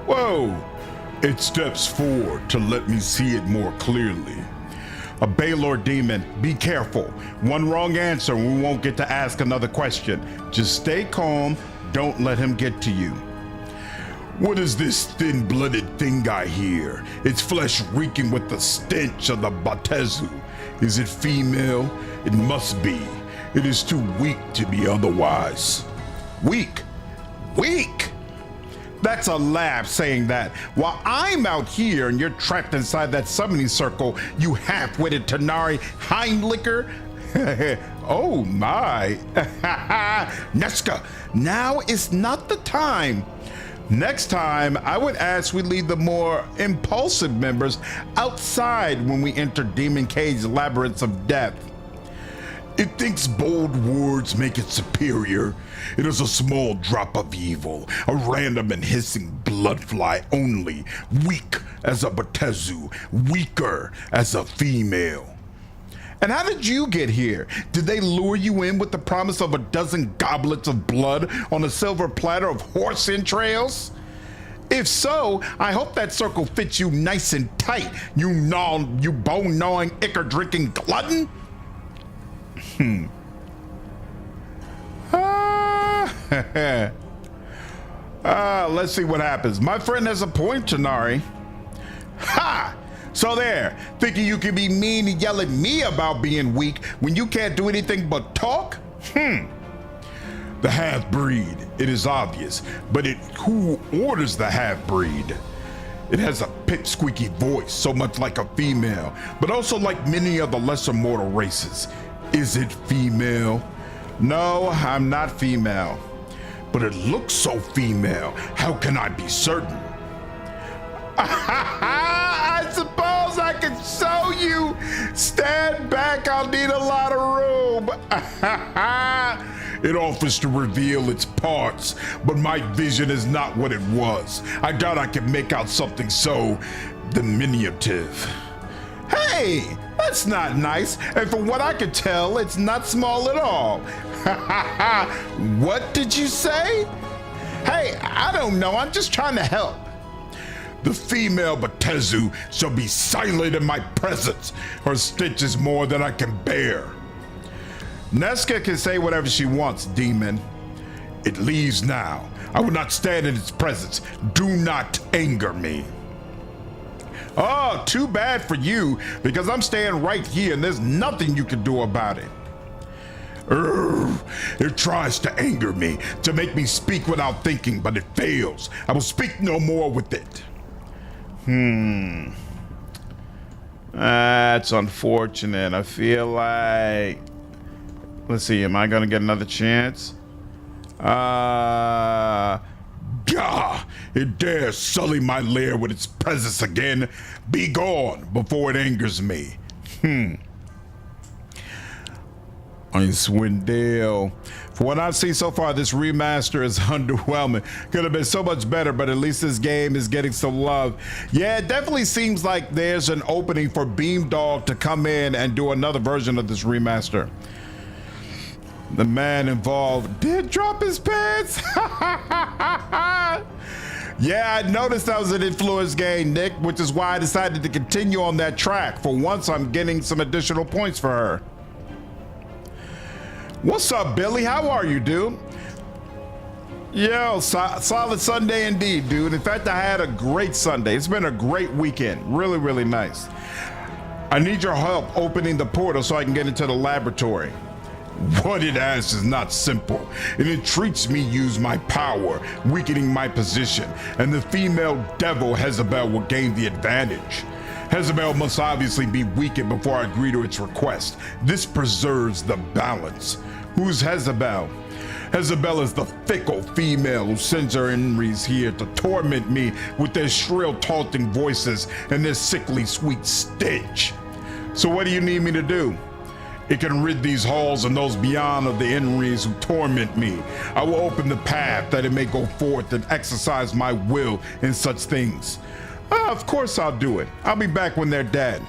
Whoa! It steps forward to let me see it more clearly. A Baylor demon, be careful. One wrong answer and we won't get to ask another question. Just stay calm, don't let him get to you. What is this thin-blooded thing I hear? Its flesh reeking with the stench of the Batezu. Is it female? It must be. It is too weak to be otherwise. Weak? Weak? That's a laugh saying that. While I'm out here and you're trapped inside that summoning circle, you half-witted Tanari Hindlicker. Oh my. Neska, now is not the time. Next time, I would ask we leave the more impulsive members outside when we enter Demon Cage's labyrinths of death. It thinks bold words make it superior. It is a small drop of evil, a random and hissing bloodfly only, weak as a Batezu, weaker as a female. And how did you get here? Did they lure you in with the promise of a dozen goblets of blood on a silver platter of horse entrails? If so, I hope that circle fits you nice and tight, you bone-gnawing, ichor-drinking glutton. Let's see what happens. My friend has a point, Tanari. Ha! So there, thinking you can be mean and yell at me about being weak when you can't do anything but talk? The half-breed, it is obvious, but who orders the half-breed? It has a pip-squeaky voice, so much like a female, but also like many of the lesser mortal races. Is it female? No, I'm not female, but it looks so female. How can I be certain? I suppose I can show you. Stand back, I'll need a lot of room. It offers to reveal its parts, but my vision is not what it was. I doubt I can make out something so diminutive. Hey, that's not nice. And from what I can tell, it's not small at all. What did you say? Hey, I don't know. I'm just trying to help. The female Batezu shall be silent in my presence. Her stench is more than I can bear. Neska can say whatever she wants, demon. It leaves now. I will not stand in its presence. Do not anger me. Oh, too bad for you, because I'm staying right here and there's nothing you can do about it. It tries to anger me, to make me speak without thinking, but it fails. I will speak no more with it. That's unfortunate. I feel like... Let's see, am I gonna get another chance? Gah! It dares sully my lair with its presence again. Be gone before it angers me. Icewind Dale. For what I've seen so far, this remaster is underwhelming. Could have been so much better, but at least this game is getting some love. Yeah, it definitely seems like there's an opening for Beamdog to come in and do another version of this remaster. The man involved did drop his pants. Yeah, I noticed that was an influence game, Nick, which is why I decided to continue on that track. For once, I'm getting some additional points for her. What's up, Billy? How are you, dude? Yo, solid Sunday indeed, dude. In fact, I had a great Sunday. It's been a great weekend. Really, really nice. I need your help opening the portal so I can get into the laboratory. What it asks is not simple. It entreats me use my power, weakening my position, and the female devil Jezebel will gain the advantage. Jezebel must obviously be weakened before I agree to its request. This preserves the balance. Who's Jezebel? Jezebel is the fickle female who sends her enemies here to torment me with their shrill taunting voices and their sickly sweet stench. So what do you need me to do? It can rid these halls and those beyond of the enemies who torment me. I will open the path that it may go forth and exercise my will in such things. Of course I'll do it. I'll be back when they're dead.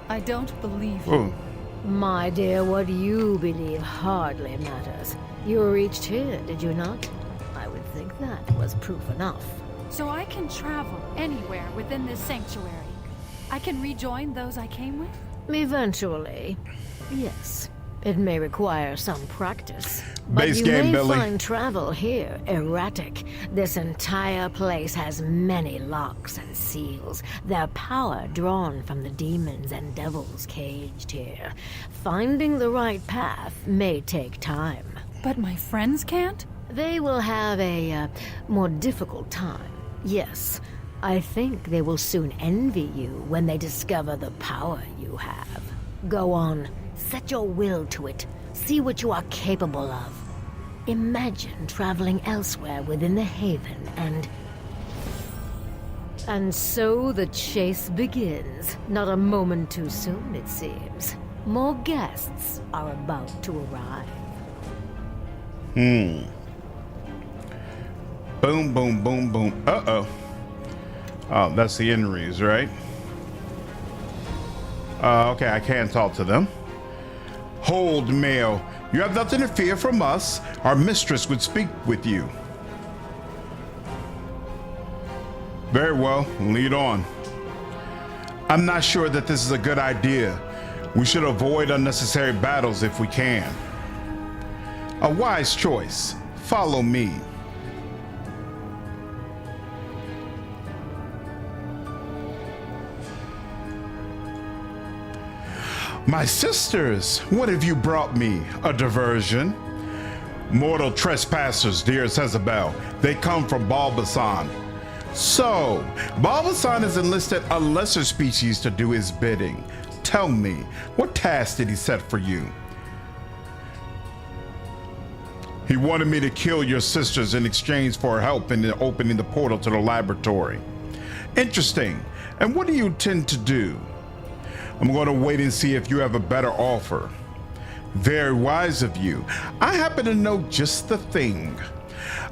I don't believe you. Oh. My dear, what you believe hardly matters. You reached here, did you not? I would think that was proof enough. So I can travel anywhere within this sanctuary. I can rejoin those I came with? Eventually, yes. It may require some practice. Base but game, you may Billy. find travel here erratic. This entire place has many locks and seals, their power drawn from the demons and devils caged here. Finding the right path may take time. But my friends can't? They will have a more difficult time. Yes, I think they will soon envy you when they discover the power you have. Go on, set your will to it. See what you are capable of. Imagine traveling elsewhere within the Haven and so the chase begins. Not a moment too soon, it seems. More guests are about to arrive. Boom, boom, boom, boom. Uh-oh. Oh, that's the Enries, right? Okay, I can't talk to them. Hold, male. You have nothing to fear from us. Our mistress would speak with you. Very well, lead on. I'm not sure that this is a good idea. We should avoid unnecessary battles if we can. A wise choice. Follow me. My sisters, what have you brought me? A diversion? Mortal trespassers, dearest Jezebel. They come from Balbasan. So, Balbasan has enlisted a lesser species to do his bidding. Tell me, what task did he set for you? He wanted me to kill your sisters in exchange for help in opening the portal to the laboratory. Interesting. And what do you intend to do? I'm going to wait and see if you have a better offer. Very wise of you. I happen to know just the thing.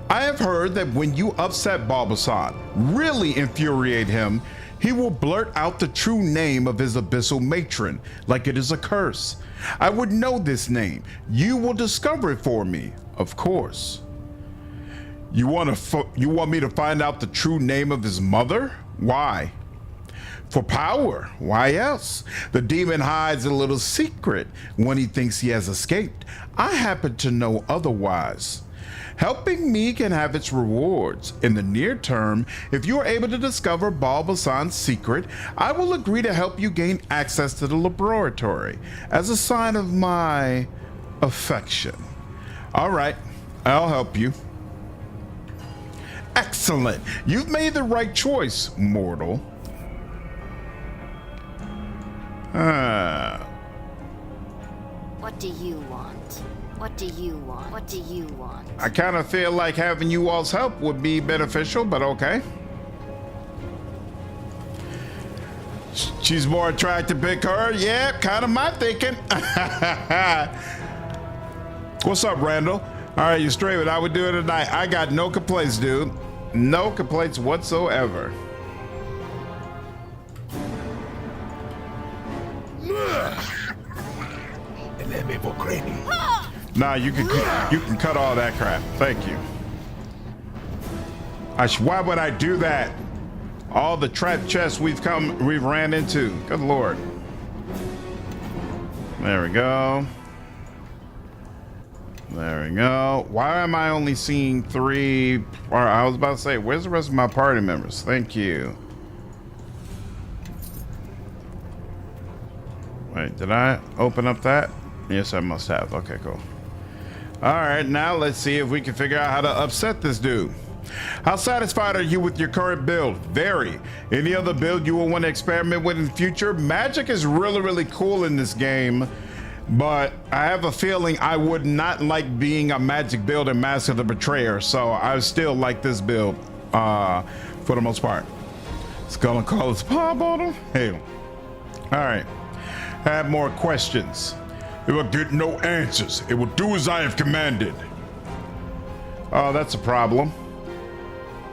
I have heard that when you upset Bulbasaur, really infuriate him, he will blurt out the true name of his abyssal matron, like it is a curse. I would know this name. You will discover it for me, of course. You want me to find out the true name of his mother? Why? For power. Why else? The demon hides a little secret when he thinks he has escaped. I happen to know otherwise. Helping me can have its rewards. In the near term, if you are able to discover Bulbasaur's secret, I will agree to help you gain access to the laboratory as a sign of my affection. All right, I'll help you. Excellent. You've made the right choice, mortal. What do you want? What do you want? What do you want? I kind of feel like having you all's help would be beneficial, but okay. She's more attractive, big her. Yeah, kind of my thinking. What's up, Randall? All right, you straight, but I would do it tonight. I got no complaints, dude. No complaints whatsoever. Nah, you can cut all that crap. Thank you. Why would I do that? All the trap chests we've ran into. Good Lord. There we go. There we go. Why am I only seeing 3? Or I was about to say, where's the rest of my party members? Thank you. Wait, did I open up that? Yes, I must have. Okay, cool. All right, now let's see if we can figure out how to upset this dude. How satisfied are you with your current build? Very. Any other build you will want to experiment with in the future? Magic is really, really cool in this game, but I have a feeling I would not like being a magic build in Mask of the Betrayer, so I still like this build for the most part. Skull and Colors pop on him. Hey. All right. I have more questions. It will get no answers. It will do as I have commanded. Oh, that's a problem.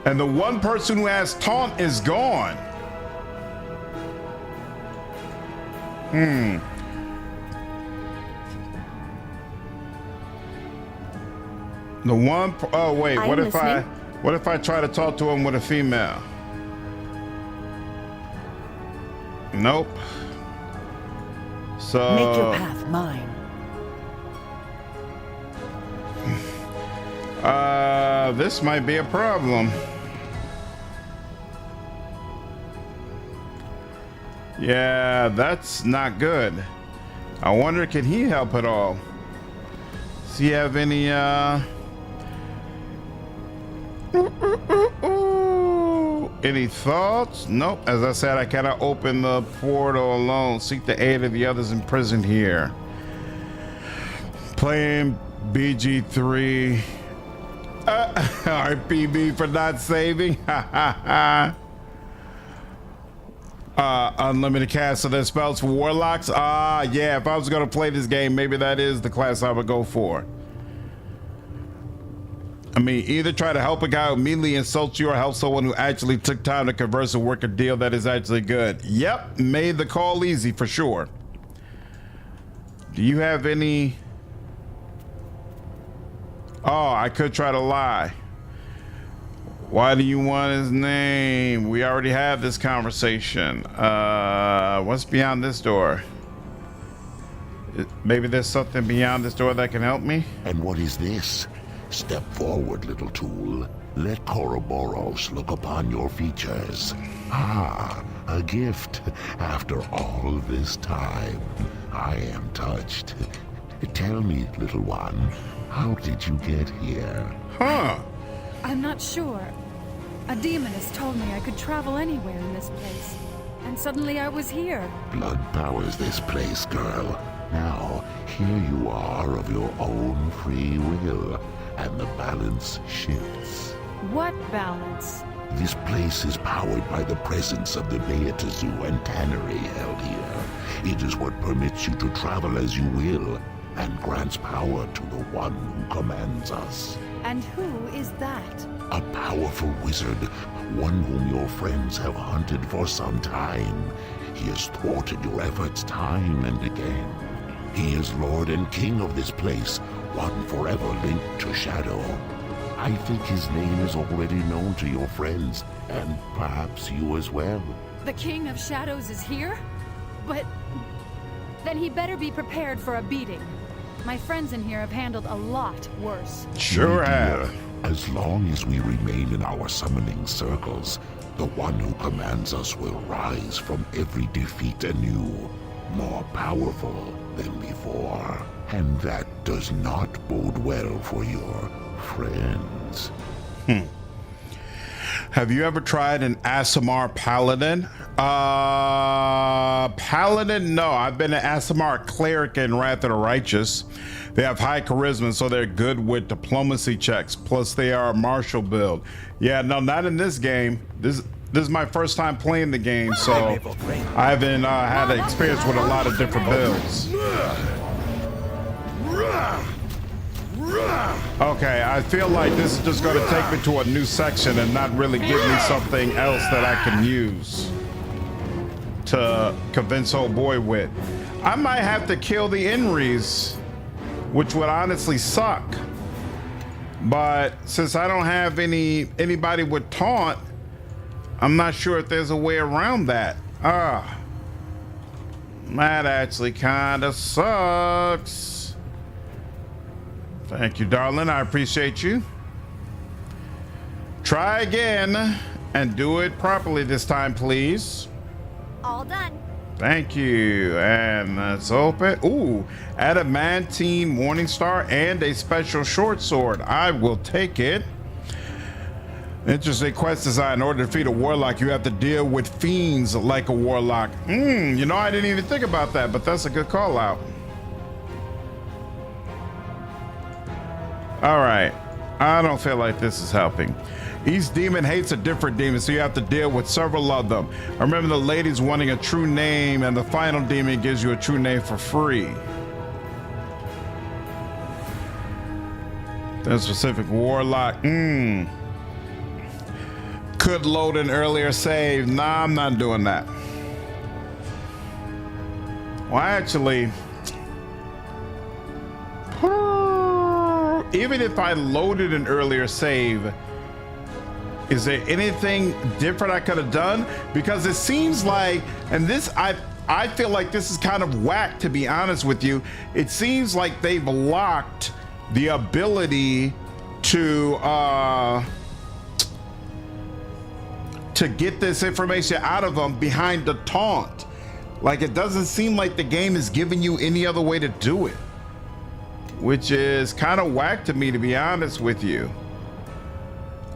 And the one person who has taunt is gone. The one, oh wait, what if I try to talk to him with a female? Nope. So make your path mine. This might be a problem. Yeah, that's not good. I wonder, can he help at all? Does he have any any thoughts? Nope. As I said, I cannot open the portal alone. Seek the aid of the others imprisoned here. Playing BG3. RPB for not saving. Unlimited cast of their spells for warlocks. Yeah, if I was gonna play this game, maybe that is the class I would go for. I mean, either try to help a guy who immediately insults you or help someone who actually took time to converse and work a deal that is actually good. Yep, made the call easy for sure. Do you have any? Oh, I could try to lie. Why do you want his name? We already had this conversation. What's beyond this door? Maybe there's something beyond this door that can help me? And what is this? Step forward, little tool. Let Koroboros look upon your features. Ah, a gift after all this time. I am touched. Tell me, little one, how did you get here? Huh? I'm not sure. A demoness told me I could travel anywhere in this place. and suddenly I was here. Blood powers this place, girl. Now, here you are of your own free will, and the balance shifts. What balance? This place is powered by the presence of the Beatazu and Tannery held here. It is what permits you to travel as you will, and grants power to the one who commands us. And who is that? A powerful wizard, one whom your friends have hunted for some time. He has thwarted your efforts time and again. He is Lord and King of this place, one forever linked to Shadow. I think his name is already known to your friends, and perhaps you as well. The King of Shadows is here? But then he better be prepared for a beating. My friends in here have handled a lot worse. Sure My have. dear, as long as we remain in our summoning circles, the one who commands us will rise from every defeat anew, more powerful than before. And that does not bode well for your friends. Have you ever tried an Aasimar Paladin? Paladin? No, I've been an Aasimar Cleric in Wrath of the Righteous. They have high charisma, so they're good with diplomacy checks. Plus, they are a martial build. Yeah, no, not in this game. This is my first time playing the game, so I haven't had an experience with a lot of different builds. Okay, I feel like this is just going to take me to a new section and not really give me something else that I can use to convince old boy with. I might have to kill the Inries, which would honestly suck. But since I don't have anybody with taunt, I'm not sure if there's a way around that. That actually kind of sucks. Thank you, darling. I appreciate you. Try again and do it properly this time, please. All done. Thank you. And let's open. Ooh, adamantine Morningstar and a special short sword. I will take it. Interesting quest design. In order to defeat a warlock, you have to deal with fiends like a warlock. You know, I didn't even think about that, but that's a good call out. All right, I don't feel like this is helping. Each demon hates a different demon, so you have to deal with several of them. Remember the lady's wanting a true name, and the final demon gives you a true name for free. That specific warlock, could load an earlier save. Nah, I'm not doing that. Well, actually, even if I loaded an earlier save, is there anything different I could have done? Because it seems like, and this, I feel like this is kind of whack, to be honest with you. It seems like they've locked the ability to get this information out of them behind the taunt. Like, it doesn't seem like the game is giving you any other way to do it, which is kind of whack to me, to be honest with you.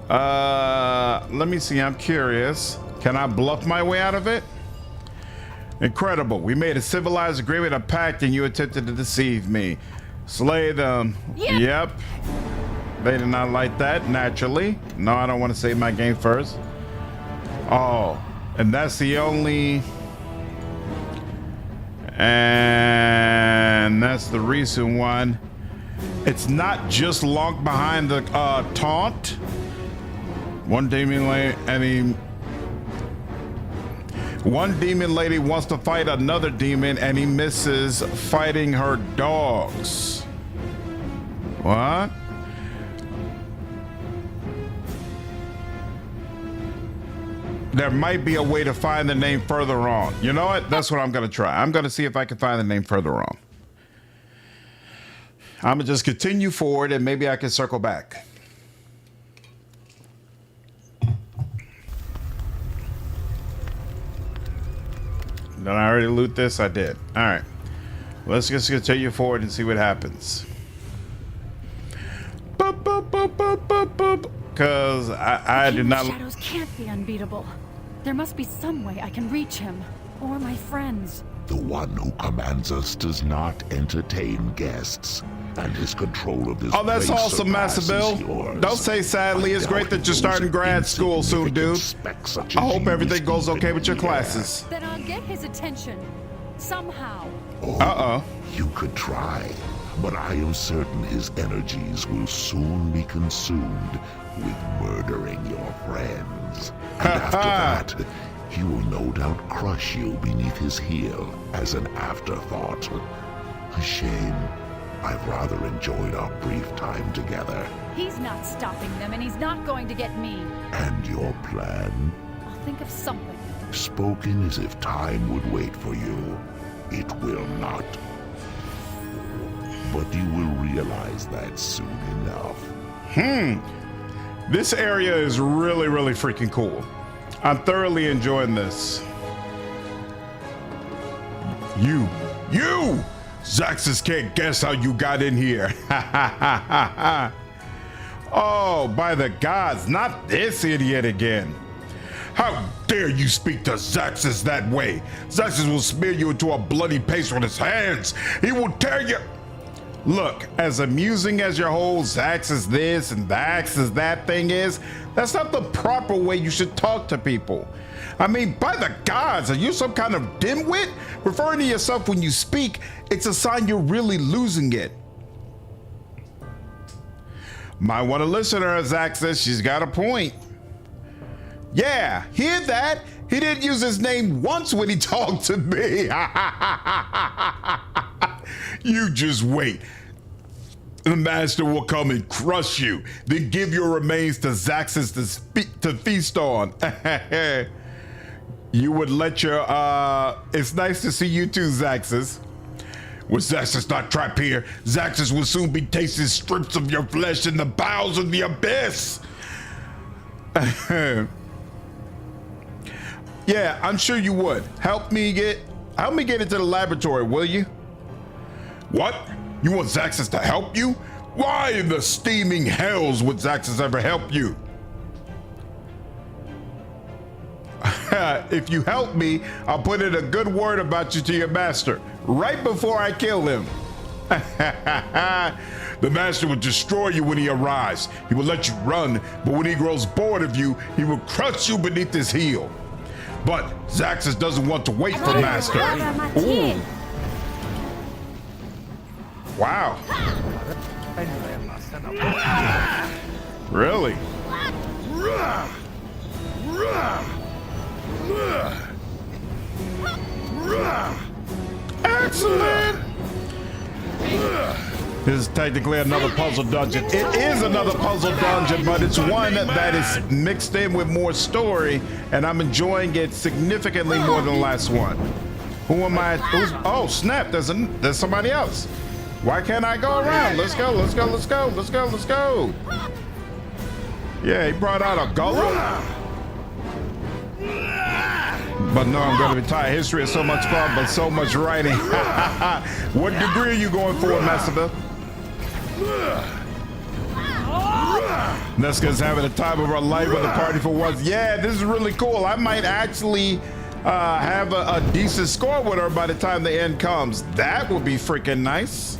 Let me see, I'm curious. Can I bluff my way out of it? Incredible. We made a civilized agreement, a pact, and you attempted to deceive me. Slay them. Yep. They did not like that, naturally. No, I don't want to save my game first. Oh, and that's the only... And that's the recent one. It's not just locked behind the taunt. One demon lady wants to fight another demon, and he misses fighting her dogs. What? There might be a way to find the name further on. You know what? That's what I'm going to try. I'm going to see if I can find the name further on. I'm going to just continue forward, and maybe I can circle back. Did I already loot this? I did. All right. Let's just continue forward and see what happens. Because I do not... Shadows can't be unbeatable. There must be some way I can reach him. Or my friends. The one who commands us does not entertain guests, and his control of this Oh, that's place awesome, Master surpasses Bill. yours. Don't say sadly. It's great that you're starting grad school soon, dude. I hope everything goes okay with your classes. Then I'll get his attention. Somehow. Uh-oh. You could try, but I am certain his energies will soon be consumed with murdering your friends. And after that, he will no doubt crush you beneath his heel as an afterthought. A shame. I've rather enjoyed our brief time together. He's not stopping them, and he's not going to get me. And your plan? I'll think of something. Spoken as if time would wait for you. It will not. But you will realize that soon enough. This area is really, really freaking cool. I'm thoroughly enjoying this. You! Zaxis can't guess how you got in here. Oh, by the gods, not this idiot again. How dare you speak to Zaxis that way? Zaxis will smear you into a bloody paste with his hands. He will tear you. Look, as amusing as your whole Zaxis this and Zaxis that thing is, that's not the proper way you should talk to people. I mean, by the gods, are you some kind of dimwit? Referring to yourself when you speak, it's a sign you're really losing it. Might want to listen to her, Zaxis. She's got a point. Yeah, hear that? He didn't use his name once when he talked to me. You just wait. The master will come and crush you, then give your remains to Zaxis to feast on. You would let your, it's nice to see you too, Zaxis. With Zaxis not trapped here, Zaxis will soon be tasting strips of your flesh in the bowels of the abyss. Yeah, I'm sure you would. Help me get into the laboratory, will you? What? You want Zaxis to help you? Why in the steaming hells would Zaxis ever help you? If you help me, I'll put in a good word about you to your master, right before I kill him. The master will destroy you when he arrives. He will let you run, but when he grows bored of you, he will crush you beneath his heel. But Zaxis doesn't want to wait for master. Ooh. Wow. Really? Excellent! This is technically another puzzle dungeon. It is another puzzle dungeon, but it's one that is mixed in with more story, and I'm enjoying it significantly more than the last one. Who am I? Oh, snap, there's somebody else. Why can't I go around? Let's go. Yeah, he brought out a golem. But no, I'm going to retire. History is so much fun, but so much writing. What degree are you going for, Master Bill? Neska's having the time of her life with a party for once. Yeah, this is really cool. I might actually have a decent score with her by the time the end comes. That would be freaking nice.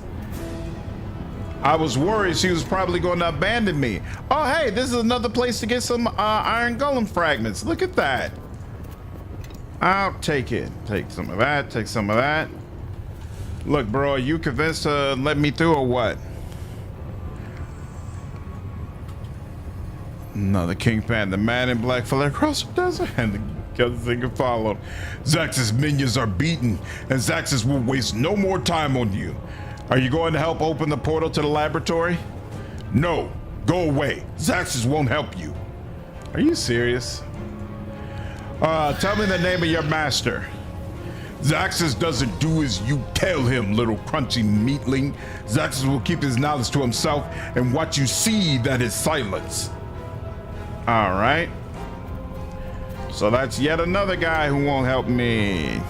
I was worried she was probably going to abandon me. Oh, hey, this is another place to get some iron golem fragments. Look at that. I'll take it. Take some of that. Take some of that. Look, bro, are you convinced to let me through or what? No, the Kingpan, the man in black fell across the desert, and the gunslinger followed. Zaxis' minions are beaten, and Zaxis will waste no more time on you. Are you going to help open the portal to the laboratory? No, go away. Zaxis won't help you. Are you serious? Tell me the name of your master. Zaxis doesn't do as you tell him, little crunchy meatling. Zaxis will keep his knowledge to himself, and what you see, that is silence. All right. So that's yet another guy who won't help me.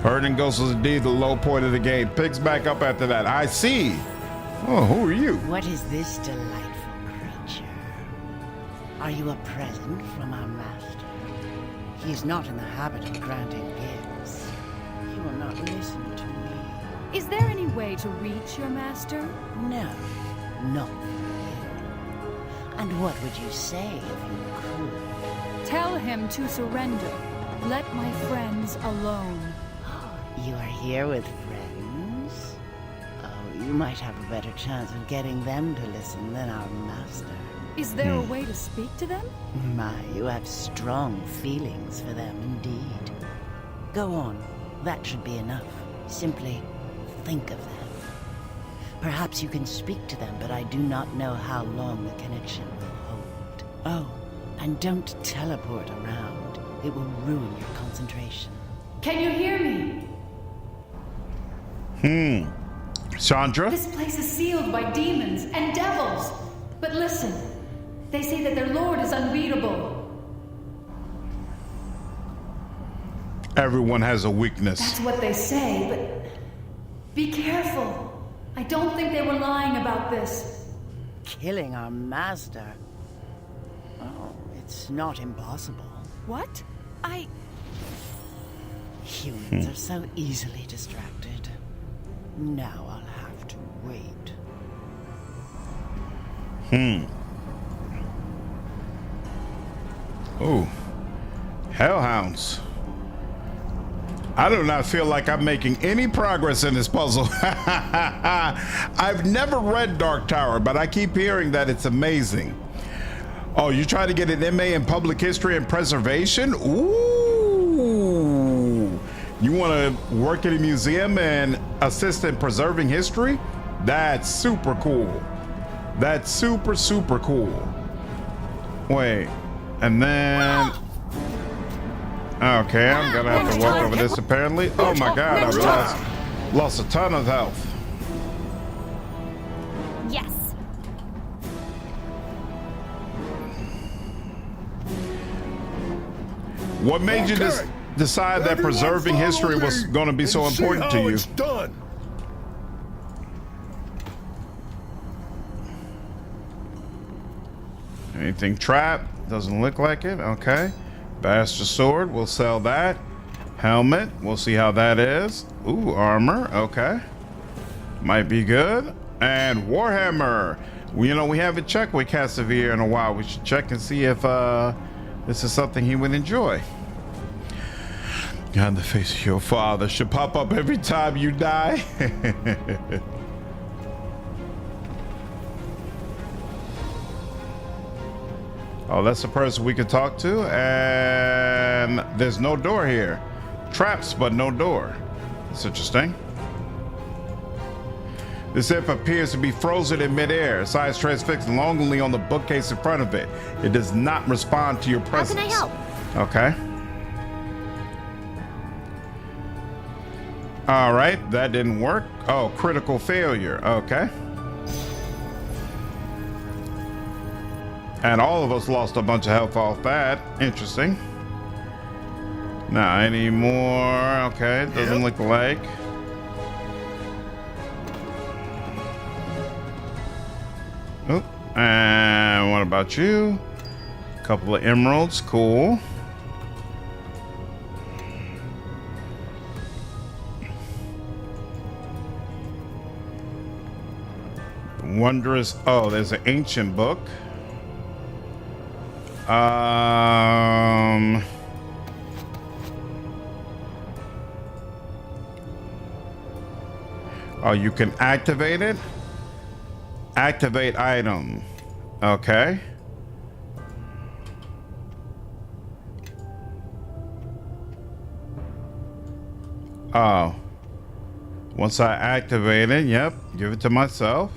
Herding ghosts is indeed the low point of the game. Picks back up after that. I see. Oh, who are you? What is this delightful creature? Are you a present from our master? He is not in the habit of granting gifts. He will not listen to me. Is there any way to reach your master? No, not for him. And what would you say if you could? Tell him to surrender. Let my friends alone. You are here with friends? Oh, you might have a better chance of getting them to listen than our master. Is there a way to speak to them? My, you have strong feelings for them indeed. Go on, that should be enough. Simply think of them. Perhaps you can speak to them, but I do not know how long the connection will hold. Oh, and don't teleport around. It will ruin your concentration. Can you hear me? Chandra? This place is sealed by demons and devils. But listen, they say that their lord is unbeatable. Everyone has a weakness. That's what they say, but be careful. I don't think they were lying about this. Killing our master? Oh, it's not impossible. What? Humans are so easily distracted. Now I'll have to wait. Ooh. Hellhounds. I do not feel like I'm making any progress in this puzzle. I've never read Dark Tower, but I keep hearing that it's amazing. Oh, you try to get an MA in Public History and Preservation? Ooh. You want to work at a museum and assist in preserving history? That's super cool. That's super, super cool. Wait, and then... Okay, I'm gonna have to work over this apparently. Oh my god, I've lost a ton of health. Yes. What made you decide that preserving history was gonna be so important to you? It's done. Anything trapped? Doesn't look like it. Okay. Bastard sword, we'll sell that. Helmet, we'll see how that is. Ooh, armor, okay. Might be good. And Warhammer. You know, we haven't checked with Casavir in a while. We should check and see if this is something he would enjoy. God, the face of your father should pop up every time you die. Oh, that's the person we could talk to, and there's no door here. Traps, but no door. That's interesting. This imp appears to be frozen in midair. Its eyes transfixed longingly on the bookcase in front of it. It does not respond to your presence. How can I help? Okay. All right, that didn't work. Oh, critical failure. Okay. And all of us lost a bunch of health off that. Interesting. Not anymore. Okay, doesn't look like. Oh, and what about you? A couple of emeralds, cool. Wondrous. Oh, there's an ancient book. Oh, you can activate it. Activate item. Okay. Oh. Once I activate it, yep, give it to myself.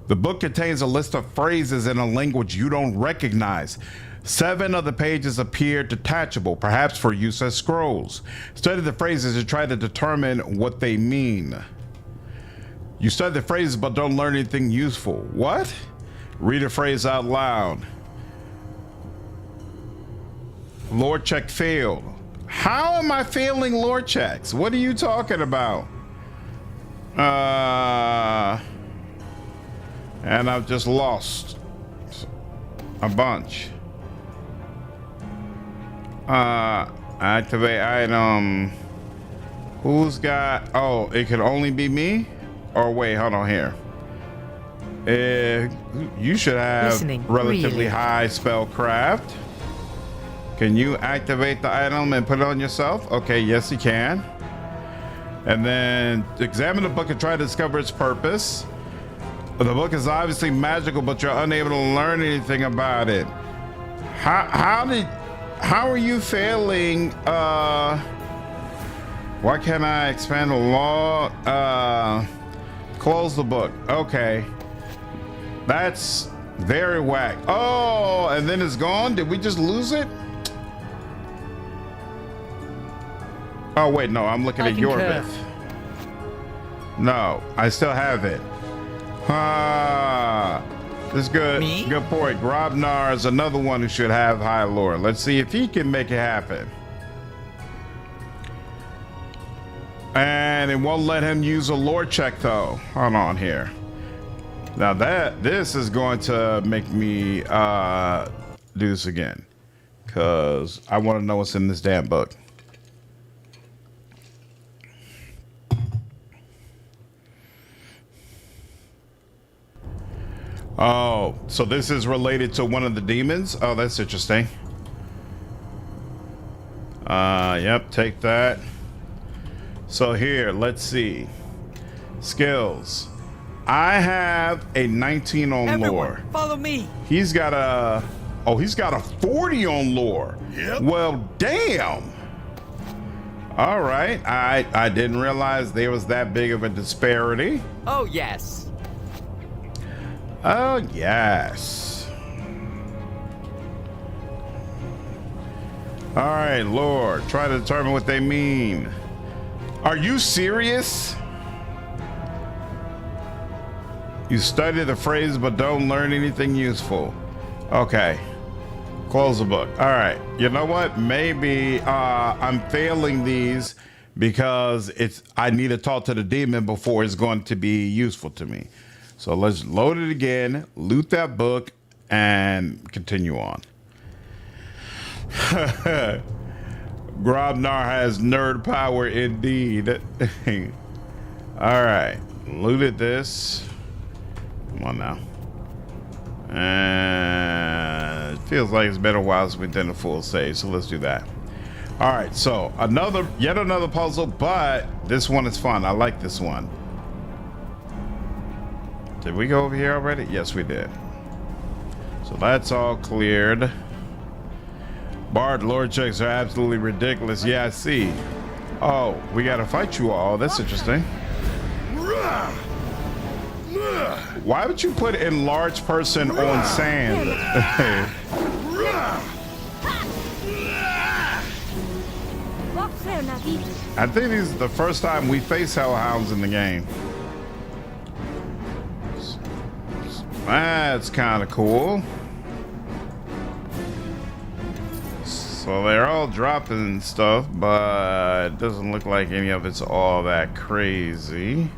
The book contains a list of phrases in a language you don't recognize. 7 of the pages appear detachable, perhaps for use as scrolls. Study the phrases and try to determine what they mean. You study the phrases but don't learn anything useful. What? Read a phrase out loud. Lore check failed. How am I failing lore checks? What are you talking about? And I've just lost a bunch. Activate item. Who's got? Oh, it can only be me. Or wait, hold on here. You should have Listening, relatively really. high spellcraft. Can you activate the item and put it on yourself? Okay, yes, you can. And then examine the book and try to discover its purpose. The book is obviously magical, but you're unable to learn anything about it. How are you failing? Why can't I expand the law? Close the book. Okay. That's very whack. Oh, and then it's gone? Did we just lose it? Oh, wait, no, I'm looking at your bit. No, I still have it. This is good. Me? Good point. Grobnar is another one who should have high lore. Let's see if he can make it happen. And it won't let him use a lore check though. Hold on here. Now this is going to make me do this again, because I want to know what's in this damn book. Oh, so this is related to one of the demons? Oh, that's interesting. Yep, take that. So here, let's see. Skills. I have a 19 on lore. Follow me. He's got a 40 on lore. Yep. Well, damn. All right. I didn't realize there was that big of a disparity. Oh, yes. Oh, yes. All right, Lord. Try to determine what they mean. Are you serious? You study the phrase but don't learn anything useful. Okay. Close the book. All right. You know what? Maybe I'm failing these because I need to talk to the demon before it's going to be useful to me. So let's load it again, loot that book, and continue on. Grobnar has nerd power indeed. All right, looted this. Come on now. And it feels like it's been a while since we've done a full save, so let's do that. All right, so yet another puzzle, but this one is fun. I like this one. Did we go over here already? Yes, we did. So that's all cleared. Bard lore checks are absolutely ridiculous. Yeah, I see. Oh, we gotta fight you all. That's interesting. Why would you put enlarged person on sand? I think this is the first time we face hellhounds in the game. That's kind of cool. So they're all dropping stuff, but it doesn't look like any of it's all that crazy.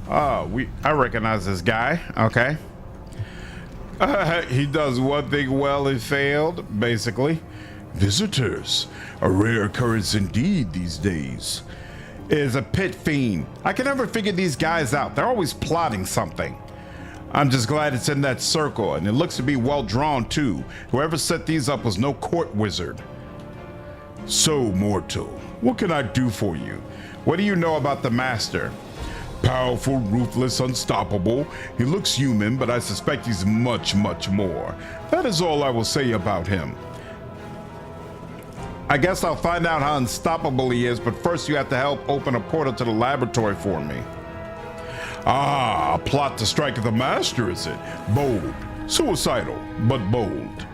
Oh, I recognize this guy. Okay. He does one thing well and failed, basically. Visitors, a rare occurrence indeed these days. Is a pit fiend. I can never figure these guys out. They're always plotting something. I'm just glad it's in that circle, and it looks to be well drawn too. Whoever set these up was no court wizard. So, mortal, what can I do for you? What do you know about the master? Powerful, ruthless, unstoppable. He looks human, but I suspect he's much, much more. That is all I will say about him. I guess I'll find out how unstoppable he is, but first you have to help open a portal to the laboratory for me. Ah, a plot to strike the master, is it? Bold. Suicidal, but bold.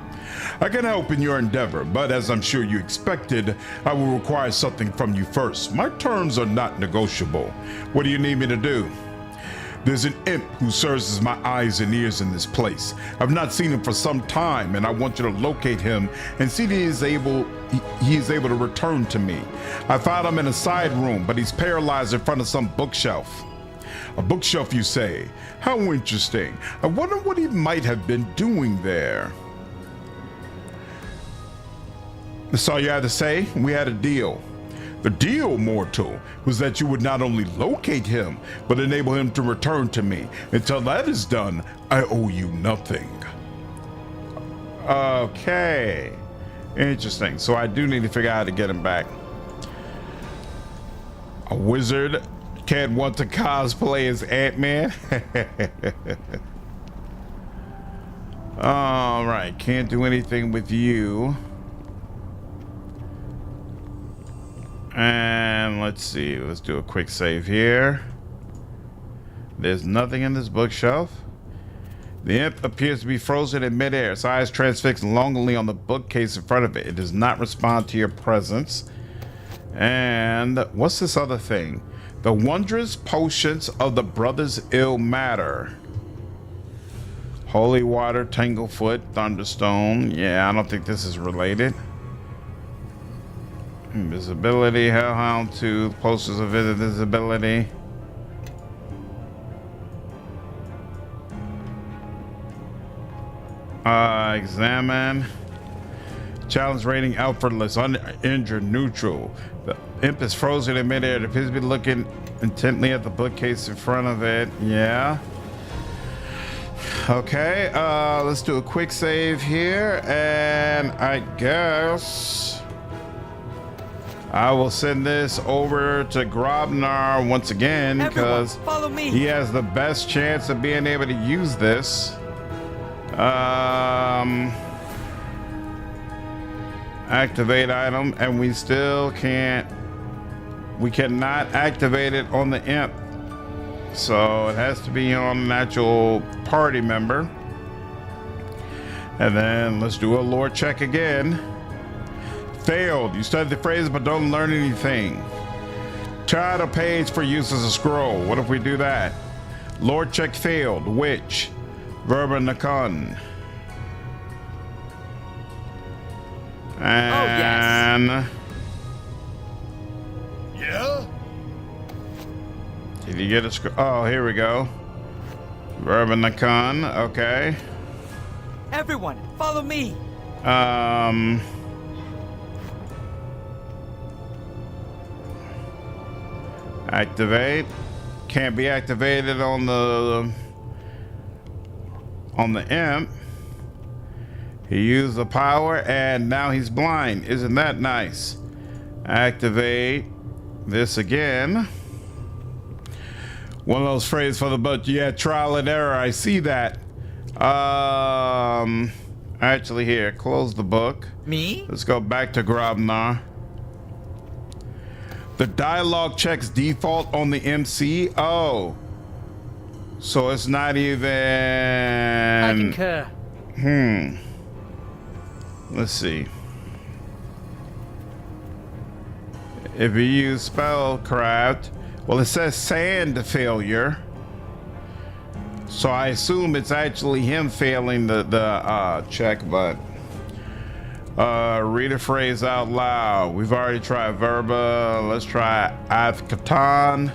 I can help in your endeavor, but as I'm sure you expected, I will require something from you first. My terms are not negotiable. What do you need me to do? There's an imp who serves as my eyes and ears in this place. I've not seen him for some time, and I want you to locate him and see that he is able to return to me. I found him in a side room, but he's paralyzed in front of some bookshelf. A bookshelf, you say? How interesting. I wonder what he might have been doing there. That's all you had to say? We had a deal. The deal, mortal, was that you would not only locate him, but enable him to return to me. Until that is done, I owe you nothing. Okay. Interesting. So I do need to figure out how to get him back. A wizard can't want to cosplay as Ant-Man? All right. Can't do anything with you. And let's see. Let's do a quick save here. There's nothing in this bookshelf. The imp appears to be frozen in midair. Its eyes transfixed longingly on the bookcase in front of it. It does not respond to your presence. And what's this other thing? The wondrous potions of the brothers ill matter. Holy water, Tanglefoot, Thunderstone. Yeah, I don't think this is related. Invisibility, Hellhound Tooth, posters of invisibility. Examine. Challenge rating effortless, uninjured, neutral. The imp is frozen in midair. It appears to be looking intently at the bookcase in front of it. Yeah. Okay, let's do a quick save here, and I guess I will send this over to Grobnar once again because he has the best chance of being able to use this. Activate item, and we still can't. We cannot activate it on the imp, so it has to be on an actual party member. And then let's do a lore check again. Failed. You studied the phrase but don't learn anything. Try out a page for use as a scroll. What if we do that? Lore check failed. Which? Verba Nakun. And Yeah? did you get a scroll? Oh, here we go. Verba Nakun. Okay. Everyone, follow me. Activate. Can't be activated on the imp. He used the power and now he's blind. Isn't that nice? Activate this again. One of those phrases for the book. Yeah, trial and error. I see that. Actually here, close the book. Me? Let's go back to Grobnar. The dialogue checks default on the MC. Oh. So it's not even... I concur. Let's see. If you use spellcraft, well, it says sand failure. So I assume it's actually him failing the check, but read a phrase out loud. We've already tried verba. Let's try Athkatan.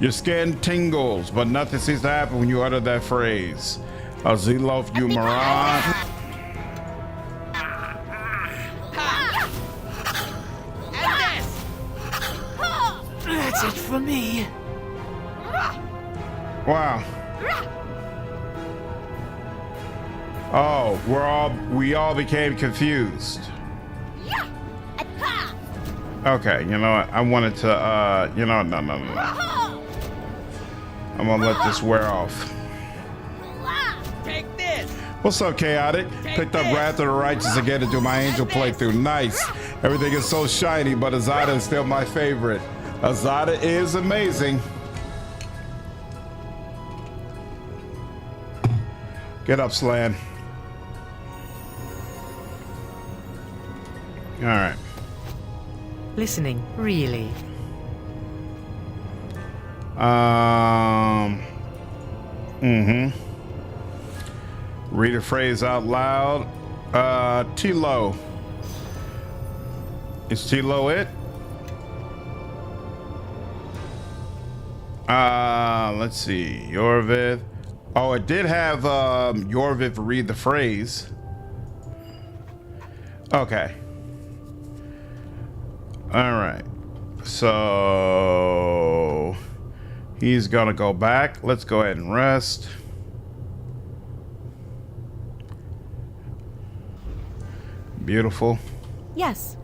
Your skin tingles, but nothing seems to happen when you utter that phrase. Azilof Umaran. That's it for me. Wow. Oh, we all became confused. Okay, you know what? I wanted to, you know, no. I'm gonna let this wear off. Take this. What's up, Chaotic? Picked up Wrath of the Righteous again to do my Angel playthrough. Nice. Everything is so shiny, but Azada is still my favorite. Azada is amazing. Get up, Slan. All right. Listening, really. Read a phrase out loud. Tilo. Is Tilo it? Let's see. Yorvith. Oh, it did have Yorvith read the phrase. Okay. All right. So he's gonna go back. Let's go ahead and rest. Beautiful. Yes.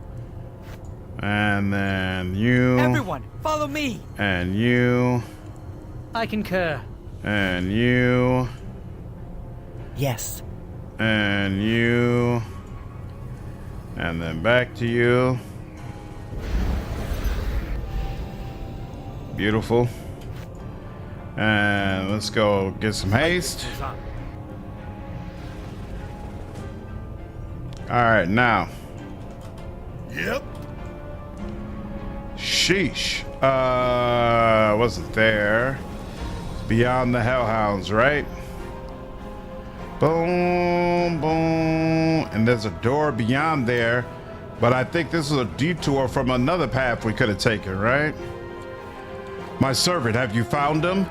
And then you. Everyone, follow me. And you. I concur. And you. Yes. And you. And then back to you. Beautiful. And let's go get some haste. All right, now. Yep. Sheesh. Wasn't there. It's beyond the Hellhounds, right? Boom, boom. And there's a door beyond there. But I think this is a detour from another path we could have taken, right? My servant, have you found him?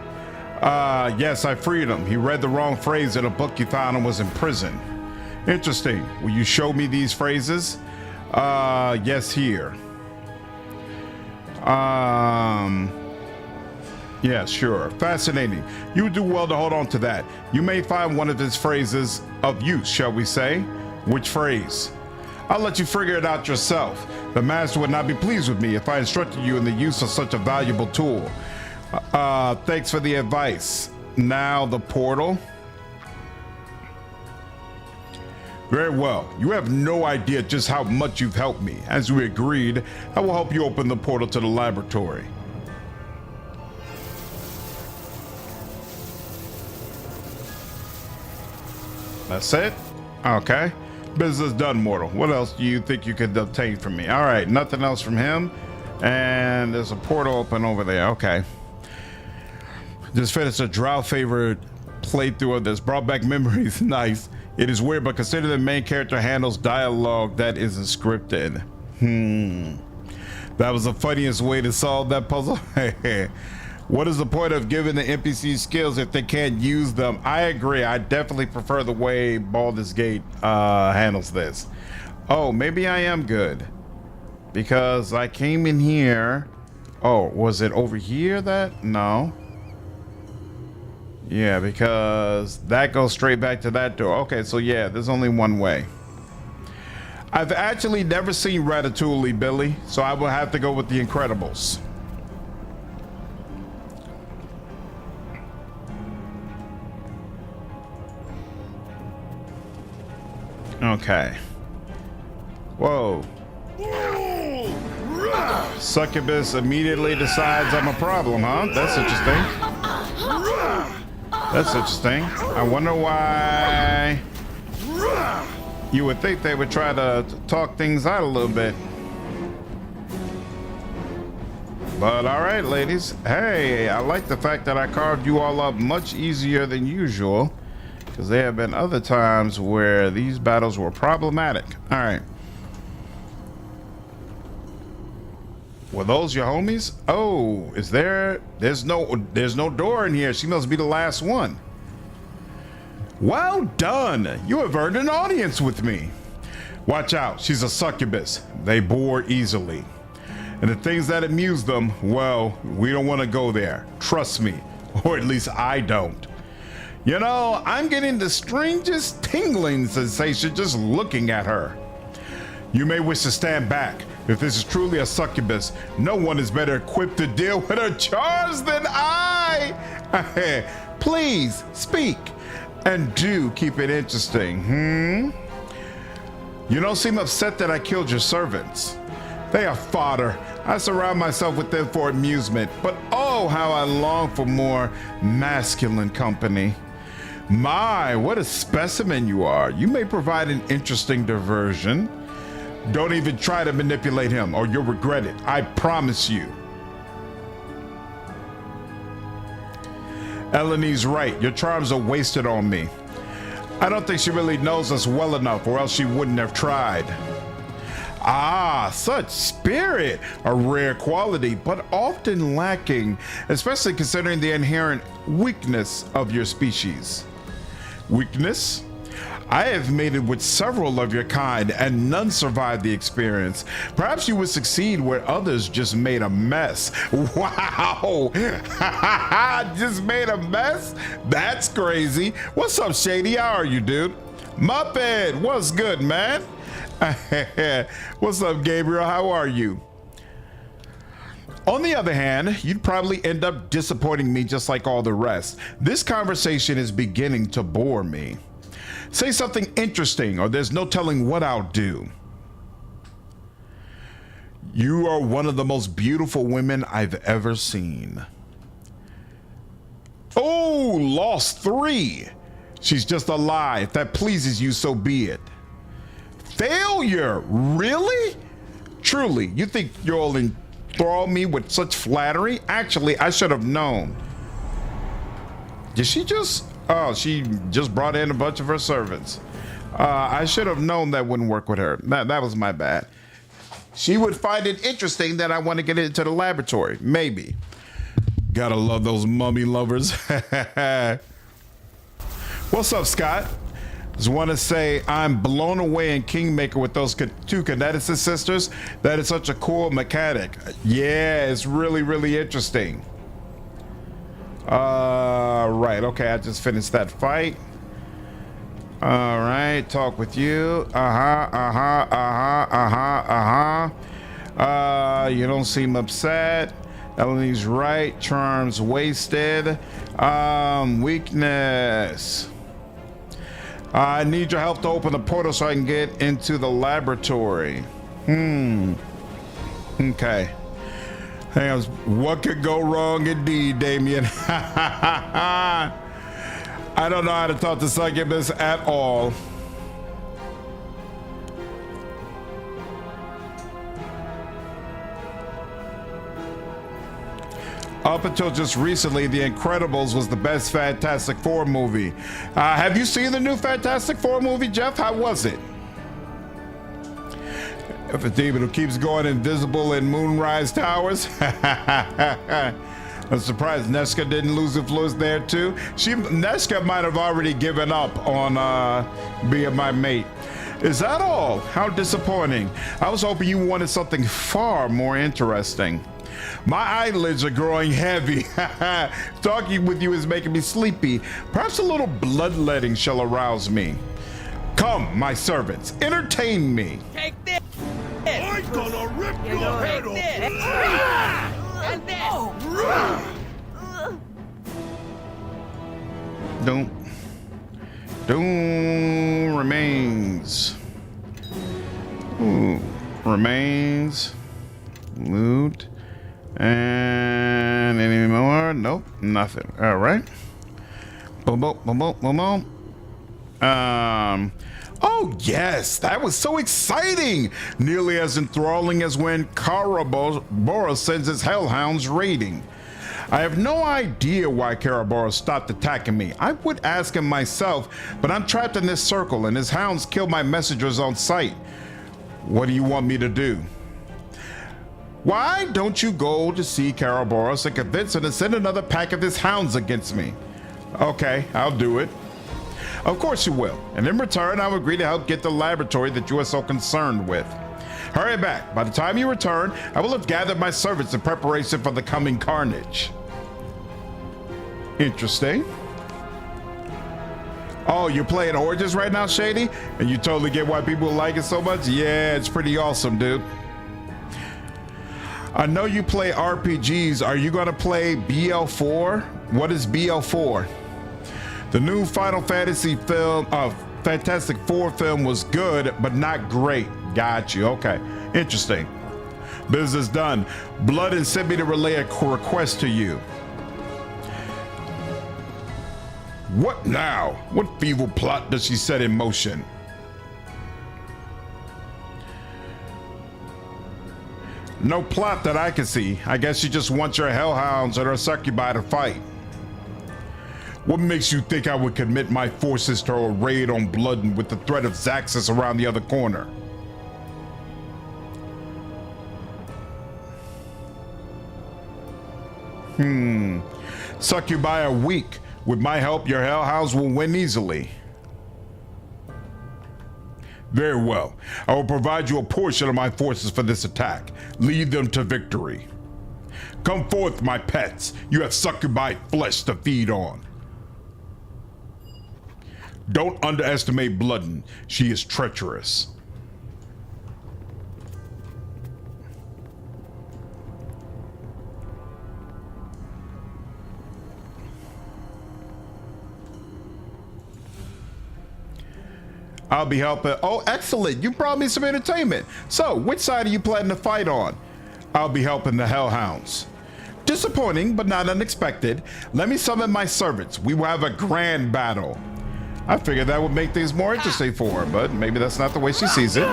Yes, I freed him. He read the wrong phrase in a book you found and was in prison. Interesting. Will you show me these phrases? Yes, here. Yeah, sure. Fascinating. You would do well to hold on to that. You may find one of his phrases of use, shall we say? Which phrase? I'll let you figure it out yourself. The master would not be pleased with me if I instructed you in the use of such a valuable tool. Thanks for the advice. Now the portal. Very well. You have no idea just how much you've helped me. As we agreed, I will help you open the portal to the laboratory. That's it? Okay. Business done, mortal. What else do you think you could obtain from me? All right, nothing else from him. And there's a portal open over there. Okay. Just finished a drought-favored playthrough of this. Brought back memories. Nice. It is weird, but consider the main character handles dialogue that isn't scripted. That was the funniest way to solve that puzzle. What is the point of giving the NPCs skills if they can't use them? I agree. I definitely prefer the way Baldur's Gate handles this. Oh, maybe I am good. Because I came in here. Oh, was it over here that? No. Yeah, because that goes straight back to that door. Okay, so yeah, there's only one way. I've actually never seen Ratatouille, Billy, so I will have to go with The Incredibles. Okay. Whoa. Succubus immediately decides I'm a problem, huh? That's interesting. That's interesting. I wonder why. You would think they would try to talk things out a little bit. But all right, ladies. Hey, I like the fact that I carved you all up much easier than usual. Because there have been other times where these battles were problematic. All right. Were those your homies? Oh, is there? There's no door in here. She must be the last one. Well done. You have earned an audience with me. Watch out. She's a succubus. They bore easily. And the things that amuse them, well, we don't want to go there. Trust me. Or at least I don't. You know, I'm getting the strangest tingling sensation just looking at her. You may wish to stand back. If this is truly a succubus, no one is better equipped to deal with her charms than I. Please speak, and do keep it interesting. You don't seem upset that I killed your servants. They are fodder. I surround myself with them for amusement, but oh, how I long for more masculine company. My, what a specimen you are. You may provide an interesting diversion. Don't even try to manipulate him or you'll regret it. I promise you. Eleni's right. Your charms are wasted on me. I don't think she really knows us well enough or else she wouldn't have tried. Ah, such spirit, a rare quality, but often lacking, especially considering the inherent weakness of your species. Weakness? I have mated with several of your kind, and none survived the experience. Perhaps you would succeed where others just made a mess. Wow! Just made a mess? That's crazy. What's up, Shady? How are you, dude? Muppet, what's good, man? What's up, Gabriel? How are you? On the other hand, you'd probably end up disappointing me just like all the rest. This conversation is beginning to bore me. Say something interesting, or there's no telling what I'll do. You are one of the most beautiful women I've ever seen. Oh, lost 3. She's just a lie. If that pleases you, so be it. Failure? Really? Truly, you think you'll enthrall me with such flattery? Actually, I should have known. Did she just... Oh, she just brought in a bunch of her servants. I should have known that wouldn't work with her. That was my bad. She would find it interesting that I want to get into the laboratory. Maybe. Gotta love those mummy lovers. What's up, Scott? Just want to say I'm blown away in Kingmaker with those 2 Kineticist sisters. That is such a cool mechanic. Yeah, it's really, really interesting. Right, okay, I just finished that fight. All right, talk with you. You don't seem upset. Eleni's right, charms wasted. Weakness. I need your help to open the portal so I can get into the laboratory. Okay. Hang on. What could go wrong indeed, Damien? I don't know how to talk to succubus at all. Up until just recently, The Incredibles was the best Fantastic Four movie. Have you seen the new Fantastic Four movie, Jeff? How was it? If a demon who keeps going invisible in Moonrise Towers. I'm surprised Neska didn't lose influence there too. Neska might have already given up on being my mate. Is that all? How disappointing. I was hoping you wanted something far more interesting. My eyelids are growing heavy. Talking with you is making me sleepy. Perhaps a little bloodletting shall arouse me. Come, my servants, entertain me. Take this! I'm gonna rip your head off! And this! Doom remains. Ooh, remains. Loot. And any more? Nope, nothing. All right. Boom, boom, boom, boom, boom, boom. Oh yes, that was so exciting! Nearly as enthralling as when Karaboros sends his hellhounds raiding. I have no idea why Karaboros stopped attacking me. I would ask him myself, but I'm trapped in this circle and his hounds kill my messengers on sight. What do you want me to do? Why don't you go to see Karaboros and convince him to send another pack of his hounds against me? Okay, I'll do it. Of course you will, and in return I'll agree to help get the laboratory that you are so concerned with. Hurry back. By the time you return, I will have gathered my servants in preparation for the coming carnage. Interesting. Oh, you're playing Origins right now, Shady? And you totally get why people like it so much? Yeah, it's pretty awesome, dude. I know you play RPGs. Are you gonna play BL4? What is BL4? The new Final Fantasy film, Fantastic Four film was good, but not great. Got you, okay. Interesting. Business done. Blood and sent me to relay a request to you. What now? What feeble plot does she set in motion? No plot that I can see. I guess she just wants your hellhounds and her succubi to fight. What makes you think I would commit my forces to a raid on Blood with the threat of Zaxis around the other corner? Succubi are weak. With my help, your hellhounds will win easily. Very well. I will provide you a portion of my forces for this attack. Lead them to victory. Come forth, my pets. You have succubi flesh to feed on. Don't underestimate Bloodden. She is treacherous. I'll be helping. Oh, excellent. You brought me some entertainment. So, which side are you planning to fight on? I'll be helping the Hellhounds. Disappointing, but not unexpected. Let me summon my servants. We will have a grand battle. I figured that would make things more interesting for her, but maybe that's not the way she sees it.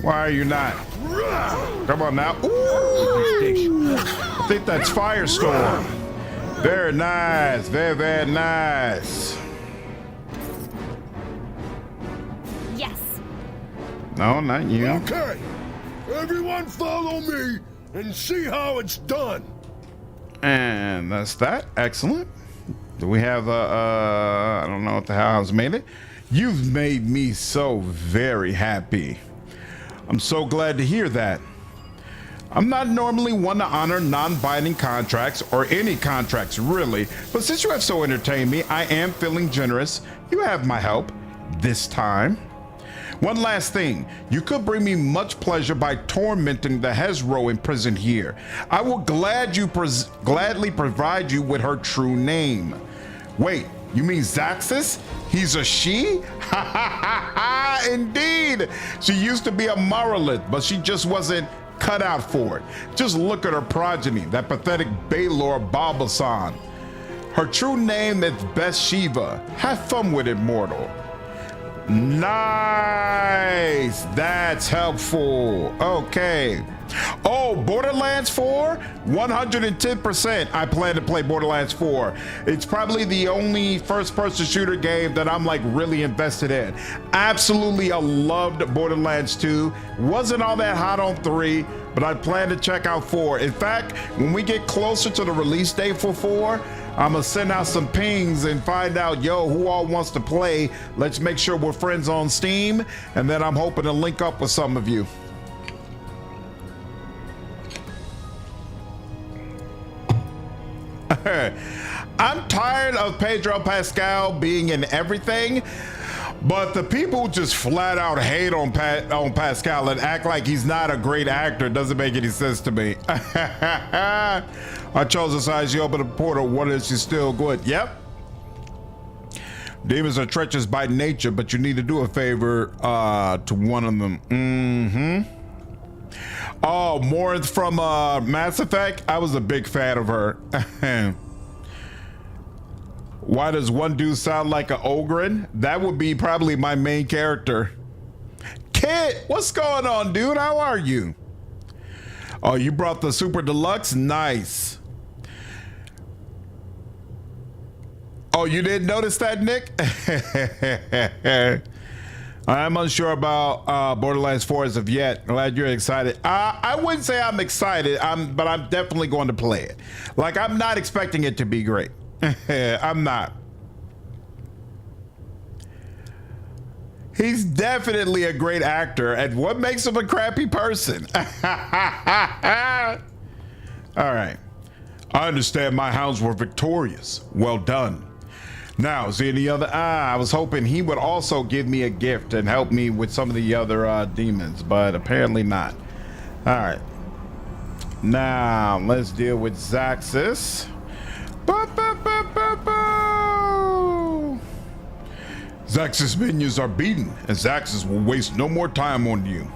Why are you not? Come on now. Ooh. I think that's Firestorm. Very nice. Very, very nice. Yes. No, not you. Okay, everyone follow me and see how it's done. And that's that. Excellent. Do we have I don't know what the hell has made it. You've made me so very happy. I'm so glad to hear that. I'm not normally one to honor non-binding contracts or any contracts really, but since you have so entertained me, I am feeling generous. You have my help this time. One last thing, you could bring me much pleasure by tormenting the Hezro imprisoned here. I will gladly provide you with her true name. Wait, you mean Zaxis? He's a she? Ha ha ha ha! Indeed! She used to be a monolith, but she just wasn't cut out for it. Just look at her progeny, that pathetic Baylor Babasan. Her true name is Bathsheba. Have fun with it, mortal. Nice! That's helpful. Okay. Oh, Borderlands 4? 110% I plan to play Borderlands 4. It's probably the only first-person shooter game that I'm like really invested in. Absolutely, I loved Borderlands 2. Wasn't all that hot on 3, but I plan to check out 4. In fact, when we get closer to the release date for 4, I'm gonna send out some pings and find out, yo, who all wants to play. Let's make sure we're friends on Steam, and then I'm hoping to link up with some of you. I'm tired of Pedro Pascal being in everything, but the people just flat out hate on Pascal and act like he's not a great actor. Doesn't make any sense to me. I chose the size you open the portal. What is she still good? Yep. Demons are treacherous by nature, but you need to do a favor to one of them. Oh, more from Mass Effect? I was a big fan of her. Why does one dude sound like an Ogren? That would be probably my main character. Kit, what's going on, dude? How are you? Oh, you brought the Super Deluxe? Nice. Oh, you didn't notice that, Nick? I'm unsure about Borderlands 4 as of yet. Glad you're excited. I wouldn't say I'm excited, but I'm definitely going to play it. Like, I'm not expecting it to be great. I'm not. He's definitely a great actor, and what makes him a crappy person? All right. I understand my hounds were victorious. Well done. Now, is there any other? I was hoping he would also give me a gift and help me with some of the other demons, but apparently not. All right. Now, let's deal with Zaxis. Zaxis minions are beaten, and Zaxis will waste no more time on you.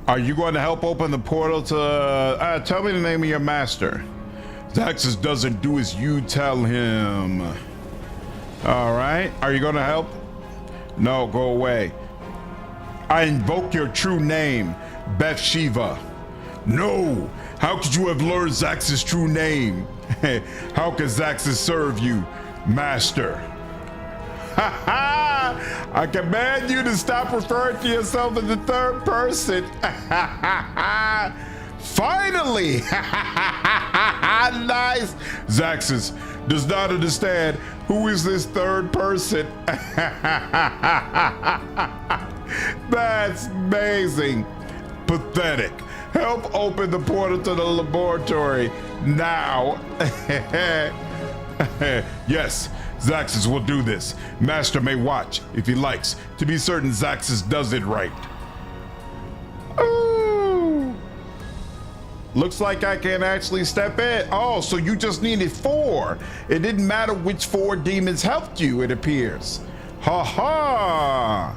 Are you going to help open the portal to... tell me the name of your master. Zaxis doesn't do as you tell him. All right. Are you going to help? No, go away. I invoke your true name, Bathsheba. No. How could you have learned Zaxis' true name? How could Zaxis serve you, master? Ha ha! I command you to stop referring to yourself in the third person. Finally! Nice! Zaxis does not understand who is this third person. That's amazing. Pathetic. Help open the portal to the laboratory now. Yes, Zaxis will do this. Master may watch if he likes, to be certain Zaxis does it right. Ooh. Looks like I can actually step in. Oh, so you just needed 4. It didn't matter which 4 demons helped you, it appears. Ha ha!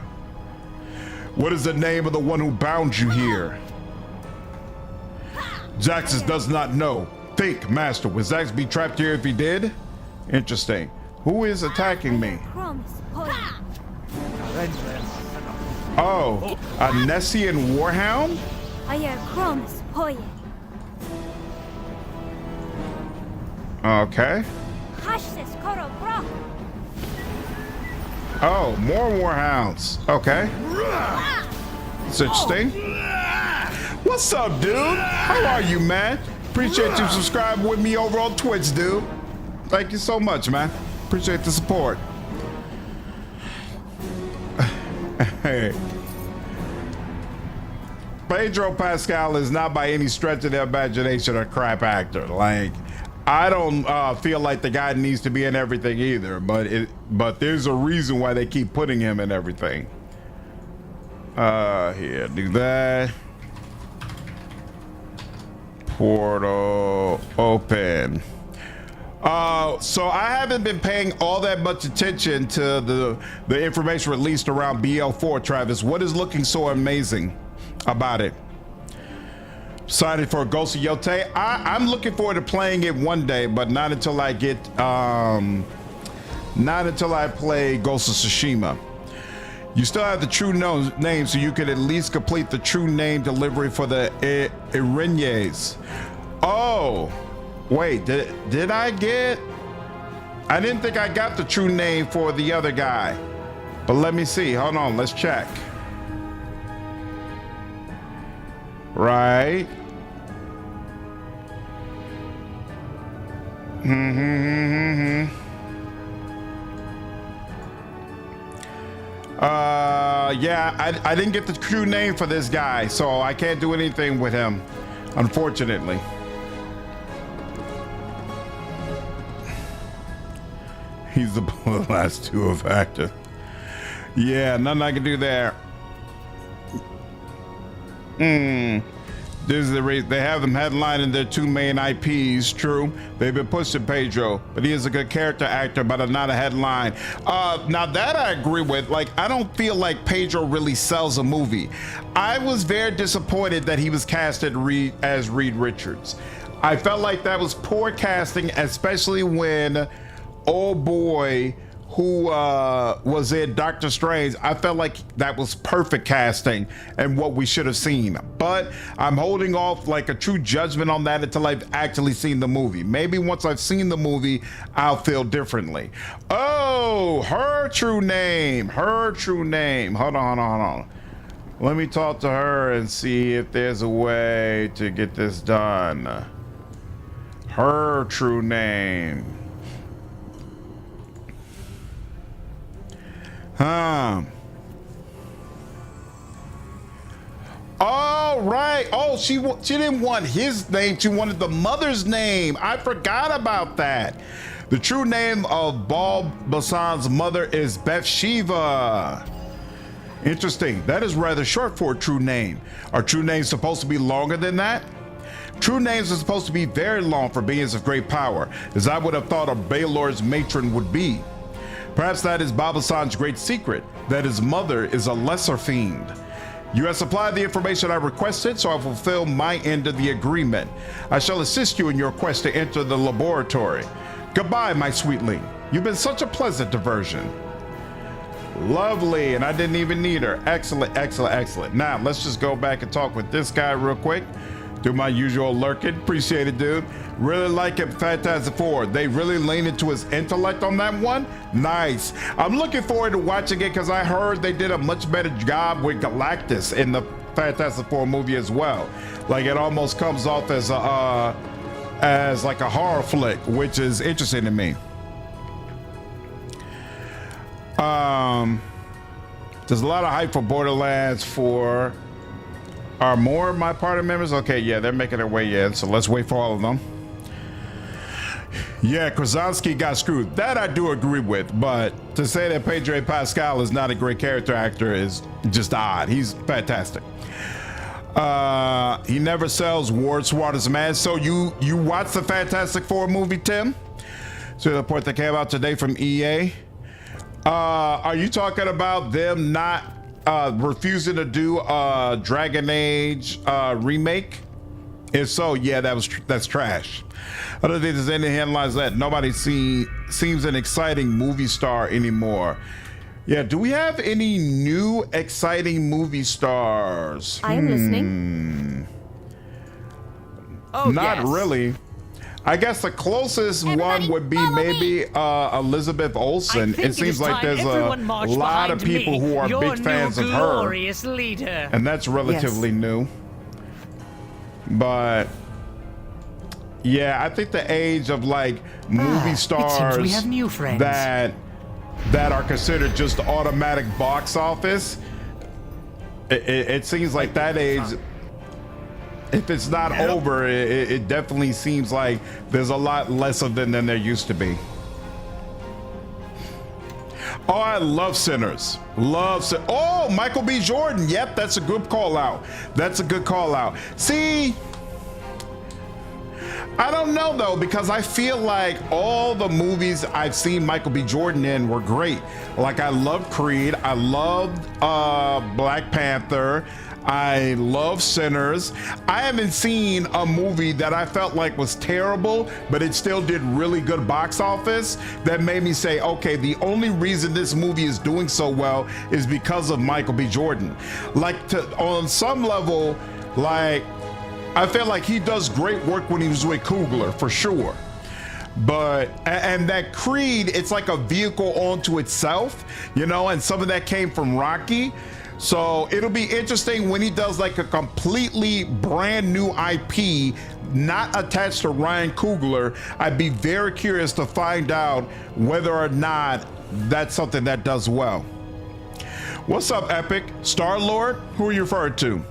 What is the name of the one who bound you here? Zaxis does not know. Think, Master, would Zaxis be trapped here if he did? Interesting. Who is attacking me? Oh, a Nessian Warhound? Okay. Oh, more Warhounds. Okay. It's interesting. What's up, dude? How are you, man? Appreciate you subscribing with me over on Twitch, dude. Thank you so much, man. Appreciate the support. Hey. Pedro Pascal is not by any stretch of the imagination a crap actor. Like, I don't feel like the guy needs to be in everything either, but there's a reason why they keep putting him in everything. Here, do that. Portal open. So I haven't been paying all that much attention to the information released around BL4, Travis. What is looking so amazing about it? Excited for Ghost of Yotei. I'm looking forward to playing it one day, but not until I get not until I play Ghost of Tsushima. You still have the true name, so you could at least complete the true name delivery for the Irenyes. Oh, wait, did I get? I didn't think I got the true name for the other guy, but let me see. Hold on, let's check. Right. Yeah, I didn't get the true name for this guy, so I can't do anything with him, unfortunately. He's the last 2 of actor. Yeah, nothing I can do there. This is the reason they have them headlining their 2 main IPs. True, they've been pushing Pedro, but he is a good character actor, but not a headline. Now that I agree with. Like, I don't feel like Pedro really sells a movie. I was very disappointed that he was casted as Reed Richards. I felt like that was poor casting, especially when old boy who was in Doctor Strange, I felt like that was perfect casting and what we should have seen. But I'm holding off like a true judgment on that until I've actually seen the movie. Maybe once I've seen the movie, I'll feel differently. Oh, her true name. Hold on. Let me talk to her and see if there's a way to get this done. Her true name. All right. Oh, she didn't want his name. She wanted the mother's name. I forgot about that. The true name of Baal Basan's mother is Bathsheba. Interesting. That is rather short for a true name. Are true names supposed to be longer than that? True names are supposed to be very long for beings of great power, as I would have thought a Baelor's matron would be. Perhaps that is Babasan's great secret, that his mother is a lesser fiend. You have supplied the information I requested, so I fulfill my end of the agreement. I shall assist you in your quest to enter the laboratory. Goodbye, my sweetling. You've been such a pleasant diversion. Lovely, and I didn't even need her. Excellent. Now, let's just go back and talk with this guy real quick. Do my usual lurking. Appreciate it, dude. Really like it, Fantastic Four. They really lean into his intellect on that one. Nice. I'm looking forward to watching it because I heard they did a much better job with Galactus in the Fantastic Four movie as well. Like it almost comes off as like a horror flick, which is interesting to me. There's a lot of hype for Borderlands 4. Are more of my party members? Okay, yeah, they're making their way in, so let's wait for all of them. Yeah, Krasinski got screwed. That I do agree with, but to say that Pedro Pascal is not a great character actor is just odd. He's fantastic. He never sells Ward Swatters man. So you watched the Fantastic Four movie, Tim? So the report that came out today from EA. Are you talking about them not refusing to do a Dragon Age remake? If so, yeah, that's trash. I don't think there's any headlines that nobody seems an exciting movie star anymore. Yeah, do we have any new exciting movie stars? I am listening. Oh, Not yes. really. I guess the closest Everybody one would be follow maybe Elizabeth Olsen. It seems like there's a lot of people who are big fans of her, glorious leader. and that's relatively new. But yeah, I think the age of like movie It stars seems we have new friends. that are considered just automatic box office. It seems like that age. If it's not over, it definitely seems like there's a lot less of them than there used to be. Oh, I love Sinners. Oh, Michael B. Jordan. Yep, that's a good call out. That's a good call out. See, I don't know though, because I feel like all the movies I've seen Michael B. Jordan in were great. Like I loved Creed. I loved Black Panther. I love Sinners. I haven't seen a movie that I felt like was terrible, but it still did really good box office that made me say, okay, the only reason this movie is doing so well is because of Michael B. Jordan. Like on some level, like I feel like he does great work when he was with Coogler for sure. But and that Creed, it's like a vehicle onto itself, you know, and some of that came from Rocky. So it'll be interesting when he does like a completely brand new IP, not attached to Ryan Coogler. I'd be very curious to find out whether or not that's something that does well. What's up, Epic? Star-Lord? Who are you referring to?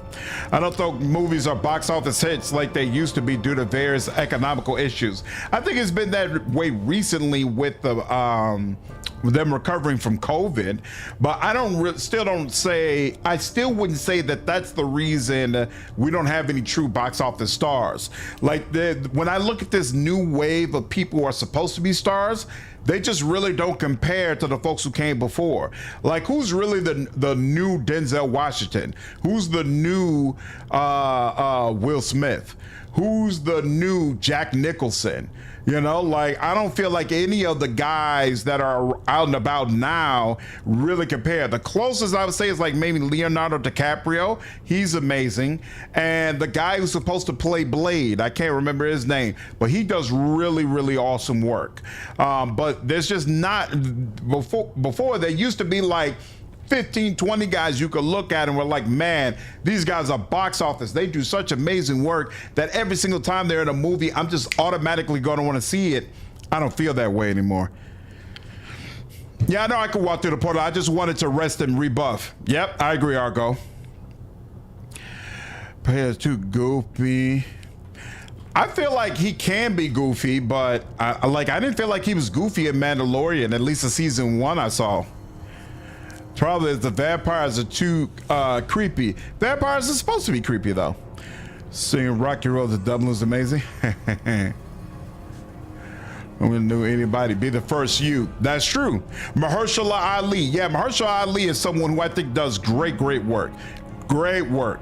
I don't think movies are box office hits like they used to be due to various economical issues. I think it's been that way recently with the them recovering from COVID, but I still wouldn't say that that's the reason we don't have any true box office stars. Like when I look at this new wave of people who are supposed to be stars, they just really don't compare to the folks who came before. Like who's really the new Denzel Washington? Who's the new Will Smith? Who's the new Jack Nicholson? You know, like I don't feel like any of the guys that are out and about now really compare. The closest I would say is like maybe Leonardo DiCaprio. He's amazing. And the guy who's supposed to play Blade, I can't remember his name, but he does really, really awesome work. But there's just not, before there used to be like 15, 20 guys you could look at and we're like, man, these guys are box office. They do such amazing work that every single time they're in a movie, I'm just automatically going to want to see it. I don't feel that way anymore. Yeah, I know I could walk through the portal. I just wanted to rest and rebuff. Yep, I agree, Argo. It's too goofy. I feel like he can be goofy, but I didn't feel like he was goofy in Mandalorian, at least the season 1 I saw. Probably the vampires are too creepy. Vampires are supposed to be creepy though. Singing Rocky Road to Dublin is amazing. I wouldn't know anybody. Be the first you. That's true. Mahershala Ali. Yeah, Mahershala Ali is someone who I think does great work. Great work.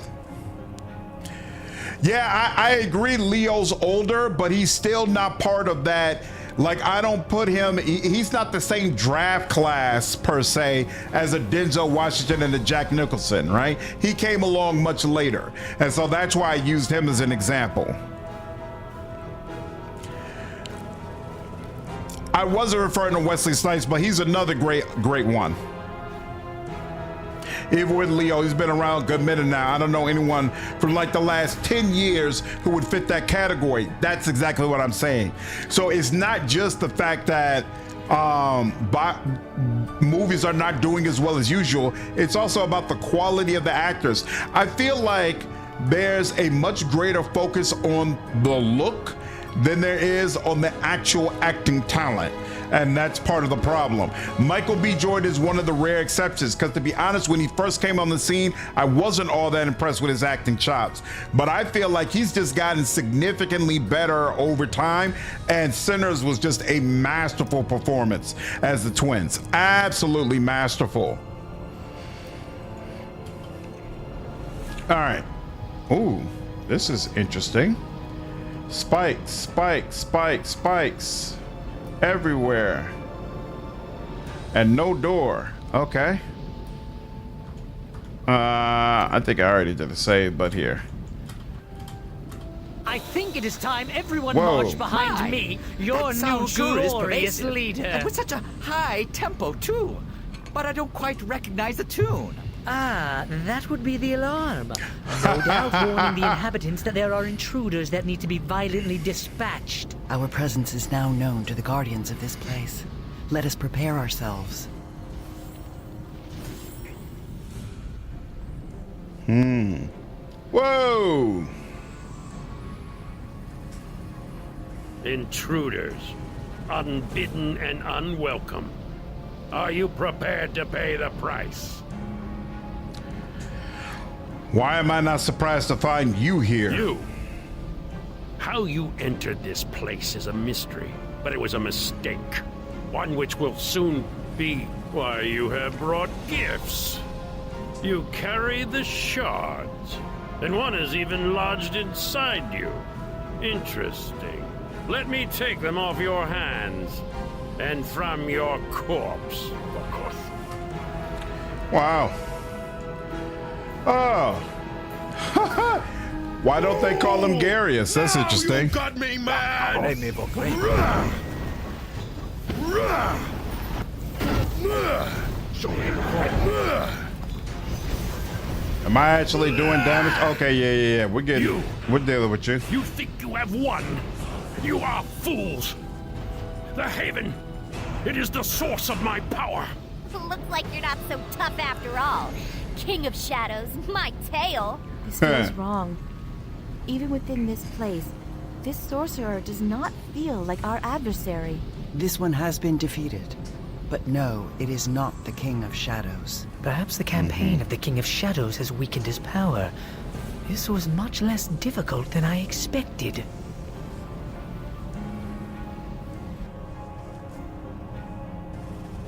Yeah, I agree Leo's older, but he's still not part of that. Like, I don't put him, he's not the same draft class per se as a Denzel Washington and a Jack Nicholson, right? He came along much later. And so that's why I used him as an example. I wasn't referring to Wesley Snipes, but he's another great one. Even with Leo, he's been around a good minute now. I don't know anyone from like the last 10 years who would fit that category. That's exactly what I'm saying. So it's not just the fact that movies are not doing as well as usual. It's also about the quality of the actors. I feel like there's a much greater focus on the look than there is on the actual acting talent. And that's part of the problem. Michael B. Jordan is one of the rare exceptions, because to be honest, when he first came on the scene, I wasn't all that impressed with his acting chops. But I feel like he's just gotten significantly better over time, and Sinners was just a masterful performance as the twins. Absolutely masterful. All right. Ooh, this is interesting. Spikes, spikes, spikes, spikes. Everywhere. And no door. Okay. I think I already did the save, but here. I think it is time everyone Whoa. marched behind me, your new glorious leader. And with such a high tempo, too. But I don't quite recognize the tune. Ah, that would be the alarm. No doubt warning the inhabitants that there are intruders that need to be violently dispatched. Our presence is now known to the guardians of this place. Let us prepare ourselves. Whoa! Intruders, unbidden and unwelcome. Are you prepared to pay the price? Why am I not surprised to find you here? You. How you entered this place is a mystery, but it was a mistake. One which will soon be why you have brought gifts. You carry the shards, and one is even lodged inside you. Interesting. Let me take them off your hands, and from your corpse, of course. Wow. Oh. Why don't they call him Garius? That's interesting. You got me mad. Am I actually doing damage? Okay, yeah. We're dealing with you. You think you have won? You are fools. The Haven, it is the source of my power. Looks like you're not so tough after all. King of Shadows, my tail. This feels wrong. Even within this place, this sorcerer does not feel like our adversary. This one has been defeated. But no, it is not the King of Shadows. Perhaps the campaign of the King of Shadows has weakened his power. This was much less difficult than I expected.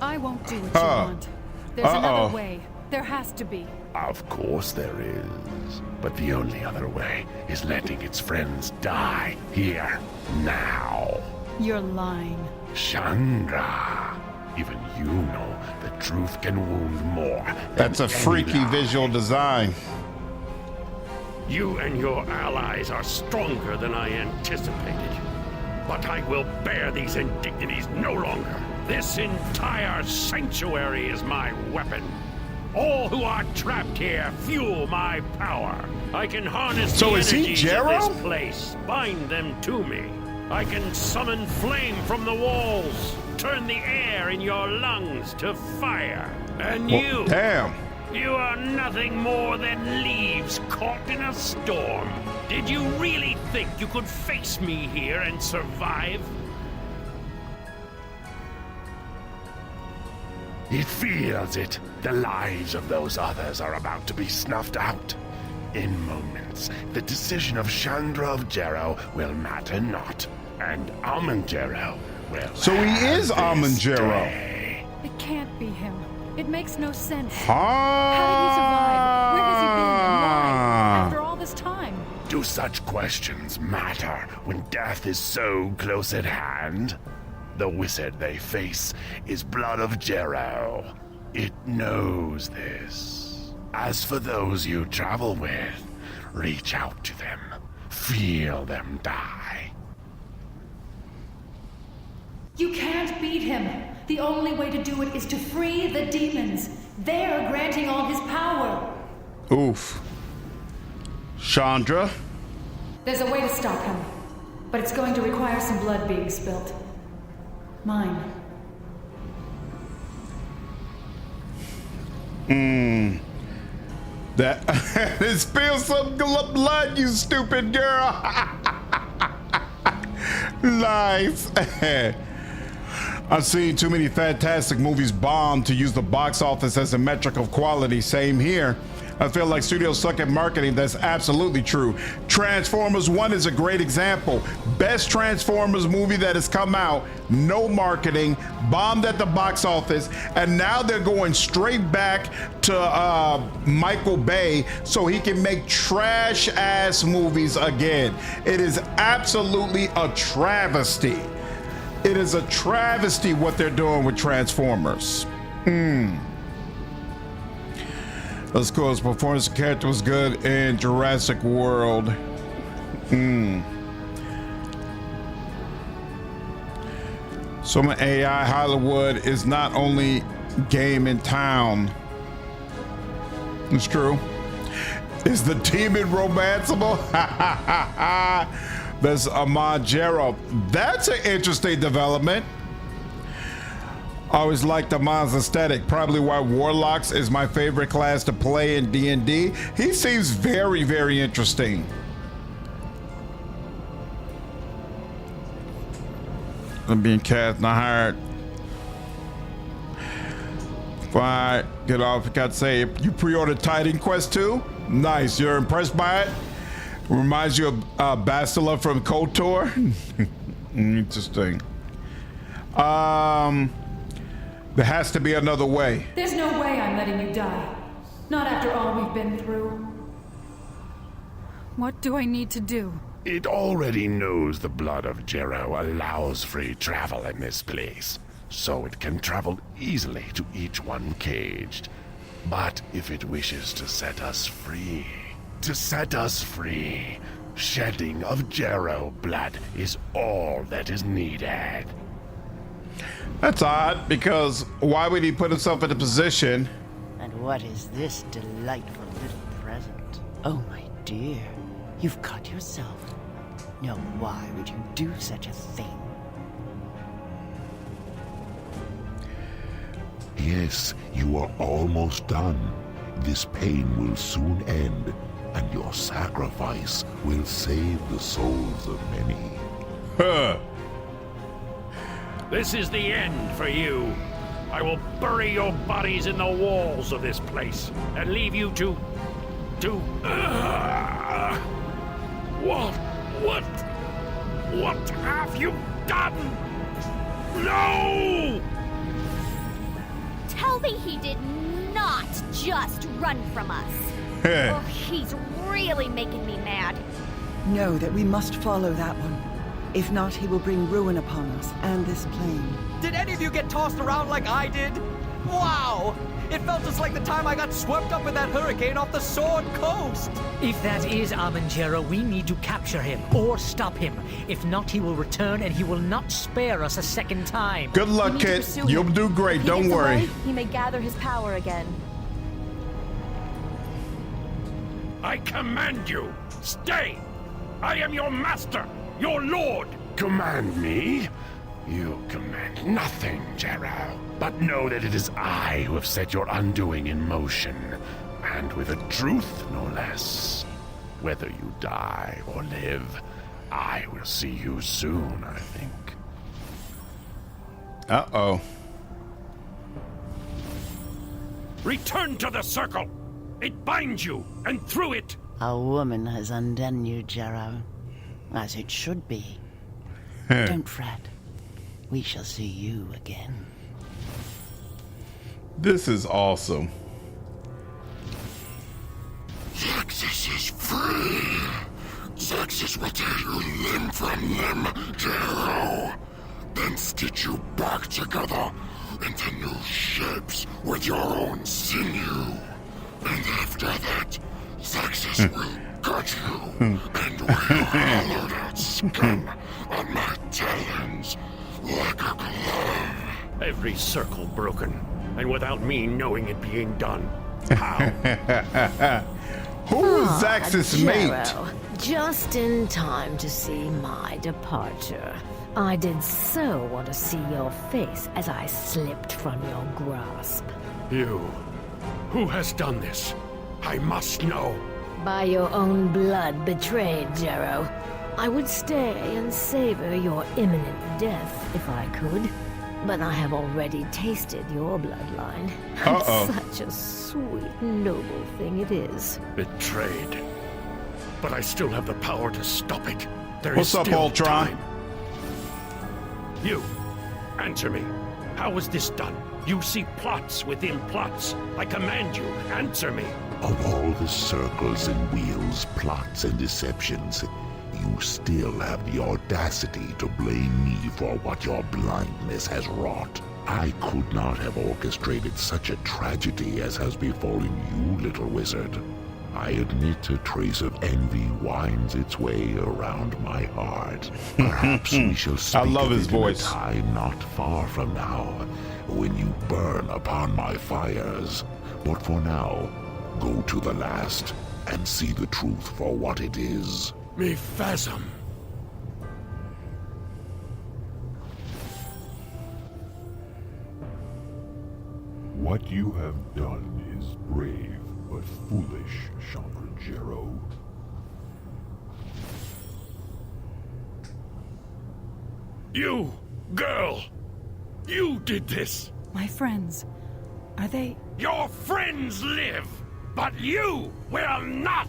I won't do what you want. There's another way. There has to be. Of course there is. But the only other way is letting its friends die here, now. You're lying. Chandra, even you know the truth can wound more. That's a freaky visual design. You and your allies are stronger than I anticipated. But I will bear these indignities no longer. This entire sanctuary is my weapon. All who are trapped here fuel my power. I can harness the energies of this place, bind them to me. I can summon flame from the walls, turn the air in your lungs to fire. And you... Damn. You are nothing more than leaves caught in a storm. Did you really think you could face me here and survive? It feels it. The lives of those others are about to be snuffed out. In moments, the decision of Chandra of Jerro will matter not, and Jerro will. So he is Jerro. It can't be him. It makes no sense. Ah. How did he survive? Where has he been and why? After all this time. Do such questions matter when death is so close at hand? The wizard they face is blood of Jerro. It knows this. As for those you travel with, reach out to them. Feel them die. You can't beat him. The only way to do it is to free the demons. They're granting all his power. Oof. Chandra? There's a way to stop him, but it's going to require some blood being spilt. Mine. That it spills some blood, you stupid girl. Nice. I've seen too many fantastic movies bomb to use the box office as a metric of quality. Same here. I feel like studios suck at marketing. That's absolutely true. Transformers 1 is a great example. Best Transformers movie that has come out, no marketing, bombed at the box office, and now they're going straight back to Michael Bay so he can make trash ass movies again. It is absolutely a travesty. It is a travesty what they're doing with Transformers. That's cool. His performance of character was good in Jurassic World. Some AI Hollywood is not only game in town. It's true. Is the demon romanceable? That's Ahmad Jerro. That's an interesting development. I always liked Ahmad's aesthetic, probably why Warlocks is my favorite class to play in D&D. He seems very, very interesting. I'm being cast in the heart. Fine, get off. I got to say, you pre-ordered Titan Quest 2? Nice, you're impressed by it? Reminds you of Bastila from KOTOR? Interesting. There has to be another way. There's no way I'm letting you die. Not after all we've been through. What do I need to do? It already knows the blood of Jerro allows free travel in this place, so it can travel easily to each one caged. But if it wishes to set us free, shedding of Jerro blood is all that is needed. That's odd, because why would he put himself in a position? And what is this delightful little present? Oh, my dear, you've cut yourself. Now, why would you do such a thing? Yes, you are almost done. This pain will soon end, and your sacrifice will save the souls of many. Huh. This is the end for you. I will bury your bodies in the walls of this place and leave you to... What have you done? No! Tell me he did not just run from us. Oh, he's really making me mad. Know that we must follow that one. If not, he will bring ruin upon us and this plane. Did any of you get tossed around like I did? Wow! It felt just like the time I got swept up in that hurricane off the Sword Coast! If that is Jerro, we need to capture him or stop him. If not, he will return and he will not spare us a second time. Good luck, kid. You'll do great. Don't worry. He may gather his power again. I command you, stay! I am your master, your lord! Command me? You command nothing, Jerro. But know that it is I who have set your undoing in motion. And with a truth, no less. Whether you die or live, I will see you soon, I think. Uh-oh. Return to the circle! It binds you, and through it... A woman has undone you, Jerro. As it should be. Don't fret. We shall see you again. This is awesome. Zaxis is free. Zaxis will tear you limb from limb, Jerro. Then stitch you back together into new shapes with your own sinew. And after that, Zaxis will cut you and wear hollowed out skin on my talons like a glove. Every circle broken, and without me knowing it being done. How? Who is Zaxis' mate? Jerro, just in time to see my departure. I did so want to see your face as I slipped from your grasp. You. Who has done this? I must know. By your own blood betrayed, Jerro. I would stay and savor your imminent death if I could. But I have already tasted your bloodline. And such a sweet, noble thing it is. Betrayed. But I still have the power to stop it. There What's is up, still Ultron? time. You, answer me. How was this done? You see plots within plots. I command you, answer me. Of all the circles and wheels, plots and deceptions, you still have the audacity to blame me for what your blindness has wrought. I could not have orchestrated such a tragedy as has befallen you, little wizard. I admit a trace of envy winds its way around my heart. Perhaps we shall speak I love of his it in a voice. time not far from now, when you burn upon my fires. But for now, go to the last and see the truth for what it is. Me phasm. What you have done is brave, but foolish, Chandra Jerro. You, girl! You did this! My friends, are they... Your friends live, but you will not!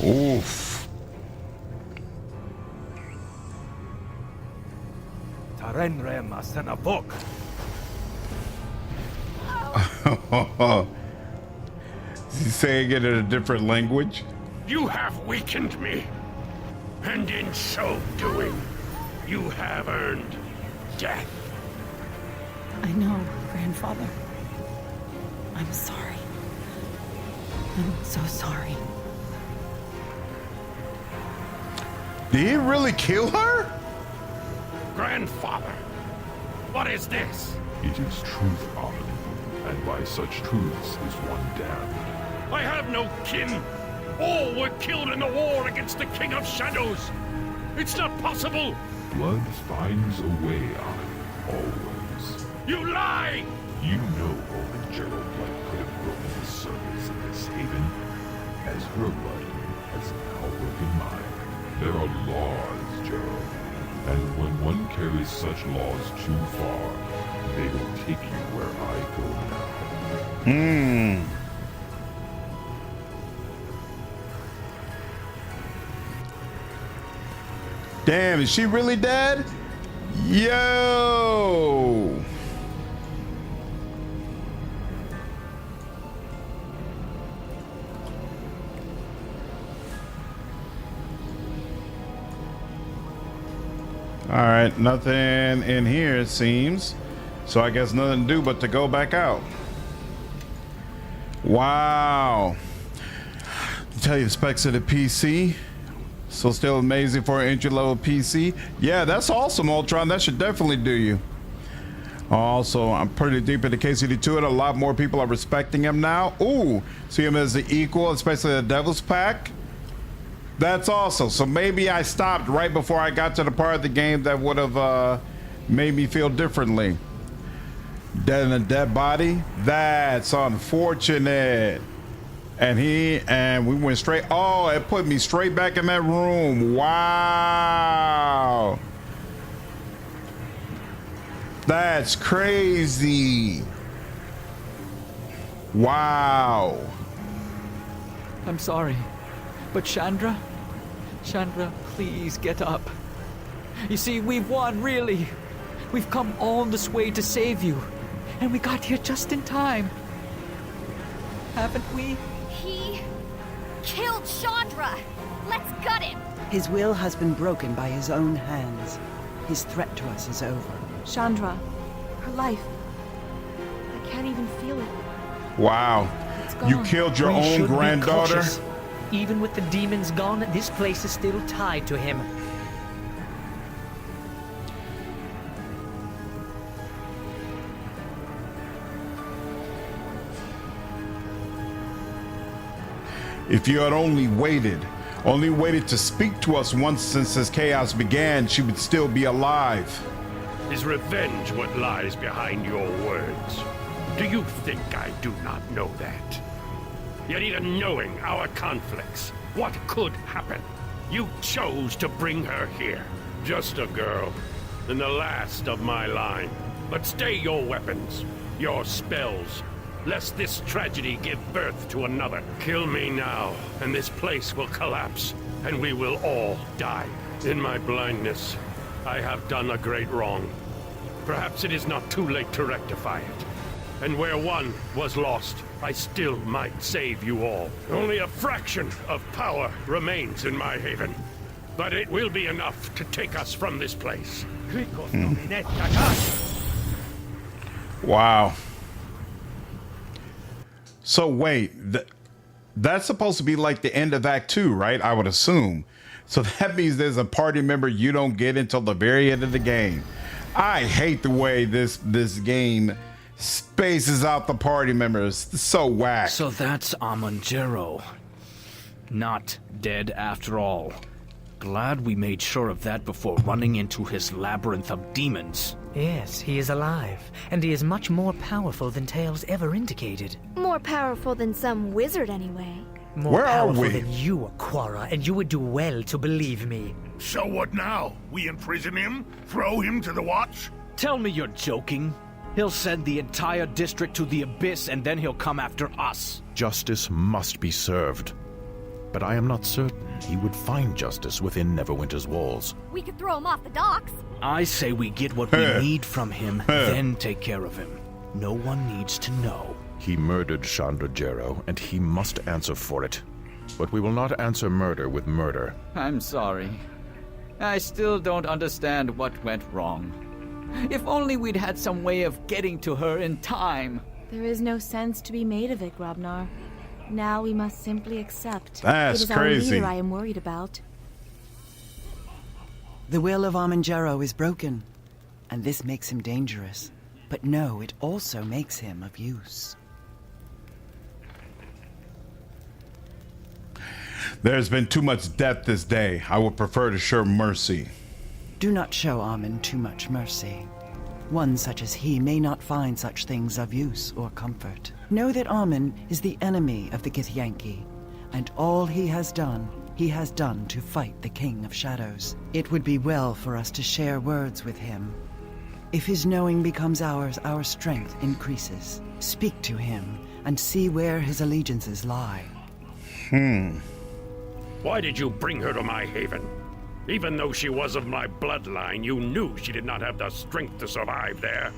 Oof. Is he saying it in a different language? You have weakened me, and in so doing, you have earned death. I know, Grandfather. I'm sorry. I'm so sorry. Did he really kill her? Grandfather, what is this? It is truth, Amen, and by such truths is one damned. I have no kin. All were killed in the war against the King of Shadows. It's not possible. Blood finds a way, Amen, always. You lie! You know only Jerro blood could have broken the surface of this haven, as her blood has now broken mine. There are laws, Jerro, and when one carries such laws too far, they will take you where I go now. Damn, is she really dead? Yo! All right, nothing in here, it seems. So I guess nothing to do but to go back out. Wow. Tell you the specs of the PC. So still amazing for an entry-level PC. Yeah, that's awesome, Ultron. That should definitely do you. Also, I'm pretty deep into KCD2 and a lot more people are respecting him now. Ooh, see him as the equal, especially the Devil's Pack. That's awesome. So maybe I stopped right before I got to the part of the game that would have made me feel differently. Dead in a dead body? That's unfortunate. And we went straight. Oh, it put me straight back in that room. Wow. That's crazy. Wow. I'm sorry, but Chandra, please get up. You see, we've won, really. We've come all this way to save you, and we got here just in time. Haven't we? He killed Chandra. Let's gut him. His will has been broken by his own hands. His threat to us is over. Chandra, her life. I can't even feel it. Wow. You killed your We own should be granddaughter? cautious. Even with the demons gone, this place is still tied to him. If you had only waited to speak to us once since this chaos began, she would still be alive. Is revenge what lies behind your words? Do you think I do not know that? Yet even knowing our conflicts, what could happen? You chose to bring her here. Just a girl, and the last of my line. But stay your weapons, your spells, lest this tragedy give birth to another. Kill me now, and this place will collapse, and we will all die. In my blindness, I have done a great wrong. Perhaps it is not too late to rectify it. And where one was lost, I still might save you all. Only a fraction of power remains in my haven. But it will be enough to take us from this place. Wow. So wait, that's supposed to be like the end of Act 2, right? I would assume. So that means there's a party member you don't get until the very end of the game. I hate the way this game spaces out the party members. It's so whack. So that's Jerro. Not dead after all. Glad we made sure of that before running into his labyrinth of demons. Yes, he is alive, and he is much more powerful than Tales ever indicated. More powerful than some wizard, anyway. More Where are powerful we? than you, Aquara, and you would do well to believe me. So what now? We imprison him? Throw him to the watch? Tell me you're joking. He'll send the entire district to the abyss and then he'll come after us. Justice must be served. But I am not certain he would find justice within Neverwinter's walls. We could throw him off the docks. I say we get what we need from him, then take care of him. No one needs to know. He murdered Chandra Jerro, and he must answer for it. But we will not answer murder with murder. I'm sorry. I still don't understand what went wrong. If only we'd had some way of getting to her in time. There is no sense to be made of it, Grobnar. Now we must simply accept. That's it is crazy. Our leader I am worried about. The will of Jerro is broken, and this makes him dangerous. But no, it also makes him of use. There's been too much death this day. I would prefer to show mercy. Do not show Amun too much mercy. One such as he may not find such things of use or comfort. Know that Amun is the enemy of the Githyanki, and all he has done to fight the King of Shadows. It would be well for us to share words with him. If his knowing becomes ours, our strength increases. Speak to him and see where his allegiances lie. Why did you bring her to my haven? Even though she was of my bloodline, you knew she did not have the strength to survive there.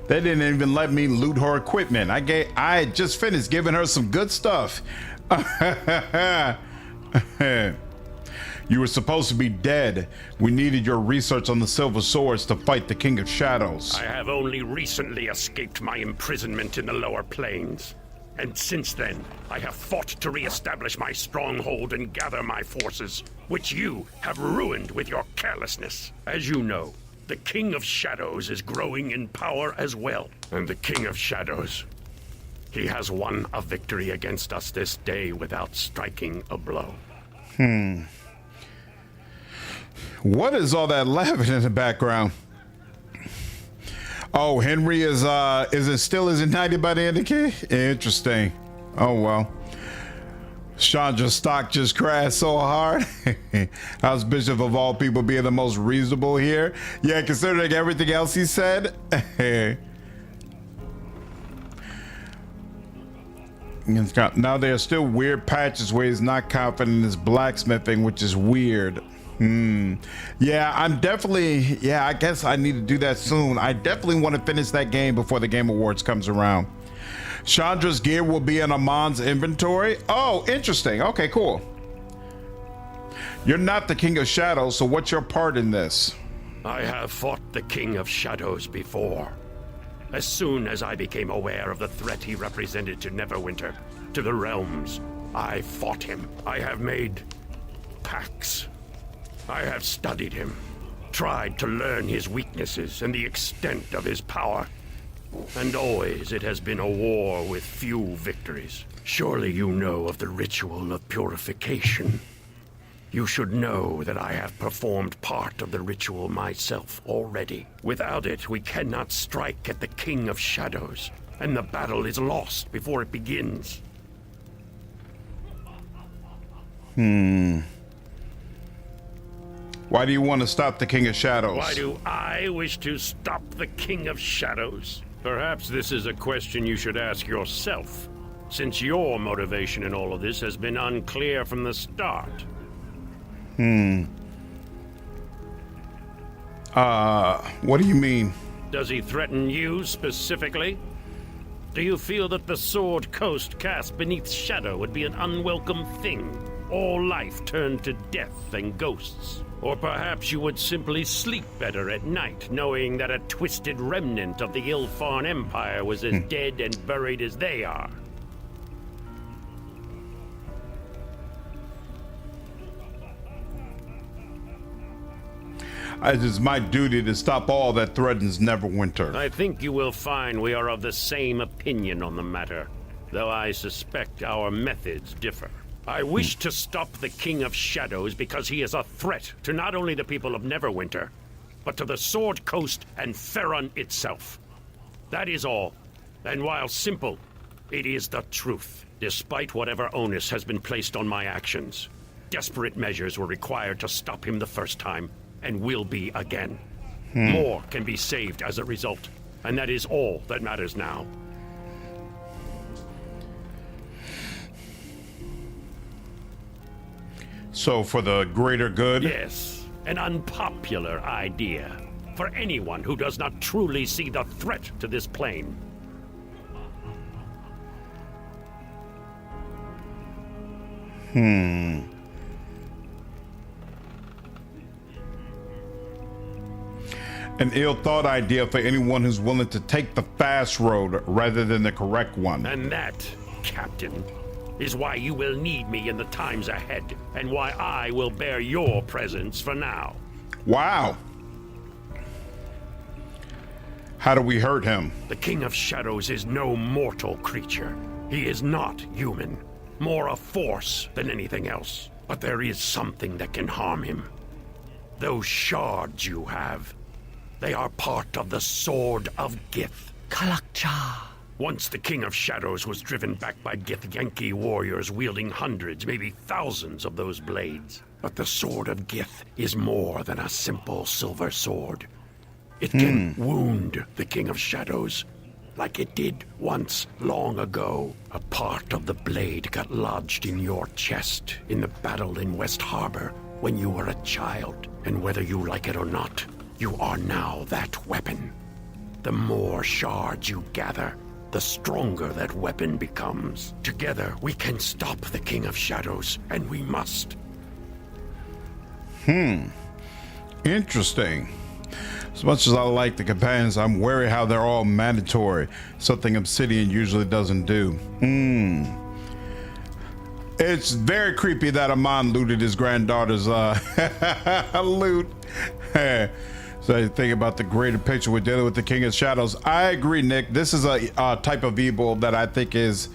They didn't even let me loot her equipment. I had just finished giving her some good stuff. You were supposed to be dead. We needed your research on the Silver Swords to fight the King of Shadows. I have only recently escaped my imprisonment in the lower planes. And since then, I have fought to re-establish my stronghold and gather my forces, which you have ruined with your carelessness. As you know, the King of Shadows is growing in power as well. And the King of Shadows, he has won a victory against us this day without striking a blow. What is all that laughing in the background? Oh, Henry is it still as ignited by the end of the kid? Interesting. Oh well. Chandra's stock just crashed so hard. How's Bishop of all people being the most reasonable here? Yeah, considering everything else he said. Now there are still weird patches where he's not confident in his blacksmithing, which is weird. Yeah, I guess I need to do that soon. I definitely want to finish that game before the Game Awards comes around. Chandra's gear will be in Amon's inventory. Oh, interesting. Okay, cool. You're not the King of Shadows, so what's your part in this? I have fought the King of Shadows before. As soon as I became aware of the threat he represented to Neverwinter, to the realms, I fought him. I have made pacts. I have studied him, tried to learn his weaknesses and the extent of his power. And always it has been a war with few victories. Surely you know of the ritual of purification. You should know that I have performed part of the ritual myself already. Without it, we cannot strike at the King of Shadows, and the battle is lost before it begins. Why do you want to stop the King of Shadows? Why do I wish to stop the King of Shadows? Perhaps this is a question you should ask yourself, since your motivation in all of this has been unclear from the start. What do you mean? Does he threaten you specifically? Do you feel that the Sword Coast cast beneath shadow would be an unwelcome thing? All life turned to death and ghosts? Or perhaps you would simply sleep better at night, knowing that a twisted remnant of the Ilfarn Empire was as dead and buried as they are? It is my duty to stop all that threatens Neverwinter. I think you will find we are of the same opinion on the matter, though I suspect our methods differ. I wish to stop the King of Shadows because he is a threat to not only the people of Neverwinter, but to the Sword Coast and Ferron itself. That is all, and while simple, it is the truth. Despite whatever onus has been placed on my actions, desperate measures were required to stop him the first time, and will be again. More can be saved as a result, and that is all that matters now. So for the greater good? Yes, an unpopular idea for anyone who does not truly see the threat to this plane. An ill-thought idea for anyone who's willing to take the fast road rather than the correct one. And that, Captain, is why you will need me in the times ahead, and why I will bear your presence for now. Wow. How do we hurt him? The King of Shadows is no mortal creature. He is not human. More a force than anything else. But there is something that can harm him. Those shards you have. They are part of the Sword of Gith. Kalakcha. Once the King of Shadows was driven back by Githyanki warriors wielding hundreds, maybe thousands of those blades. But the Sword of Gith is more than a simple silver sword. It can wound the King of Shadows, like it did once long ago. A part of the blade got lodged in your chest in the battle in West Harbor when you were a child. And whether you like it or not, you are now that weapon. The more shards you gather, the stronger that weapon becomes. Together, we can stop the King of Shadows, and we must. Interesting. As much as I like the companions, I'm wary how they're all mandatory, something Obsidian usually doesn't do. It's very creepy that Amon looted his granddaughter's loot. So you think about the greater picture we're dealing with the King of Shadows. I agree, Nick. This is a type of evil that I think is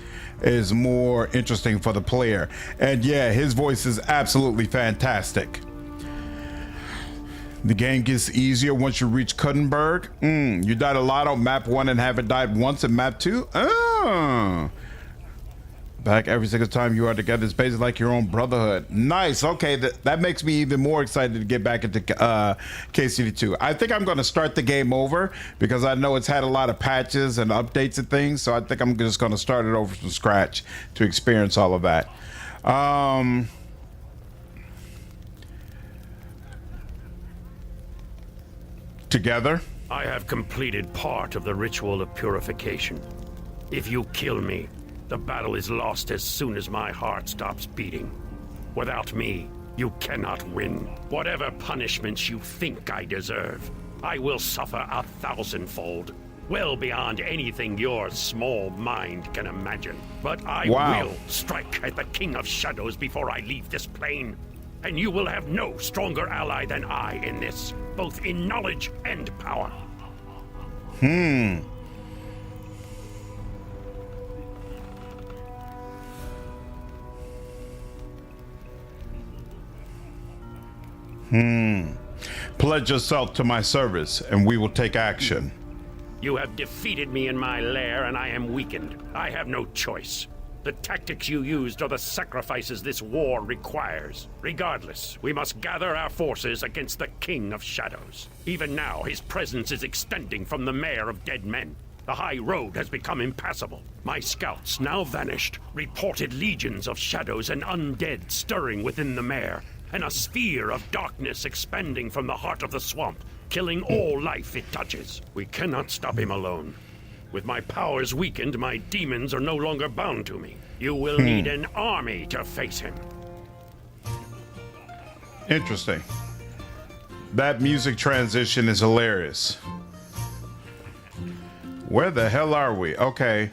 more interesting for the player. And yeah, his voice is absolutely fantastic. The game gets easier once you reach Kuttenberg. You died a lot on map 1 and haven't died once in map 2. Back every single time you are together. It's basically like your own brotherhood. Nice. Okay, that makes me even more excited to get back into KCD2. I think I'm going to start the game over because I know it's had a lot of patches and updates and things. So I think I'm just going to start it over from scratch to experience all of that. Together? I have completed part of the ritual of purification. If you kill me, the battle is lost as soon as my heart stops beating. Without me, you cannot win. Whatever punishments you think I deserve, I will suffer 1,000-fold, well beyond anything your small mind can imagine. But I will strike at the King of Shadows before I leave this plane. And you will have no stronger ally than I in this, both in knowledge and power. Pledge yourself to my service, and we will take action. You have defeated me in my lair, and I am weakened. I have no choice. The tactics you used are the sacrifices this war requires. Regardless, we must gather our forces against the King of Shadows. Even now, his presence is extending from the Mare of Dead Men. The high road has become impassable. My scouts, now vanished, reported legions of shadows and undead stirring within the Mare, and a sphere of darkness expanding from the heart of the swamp, killing all life it touches. We cannot stop him alone. With my powers weakened, my demons are no longer bound to me. You will need an army to face him. Interesting. That music transition is hilarious. Where the hell are we? Okay.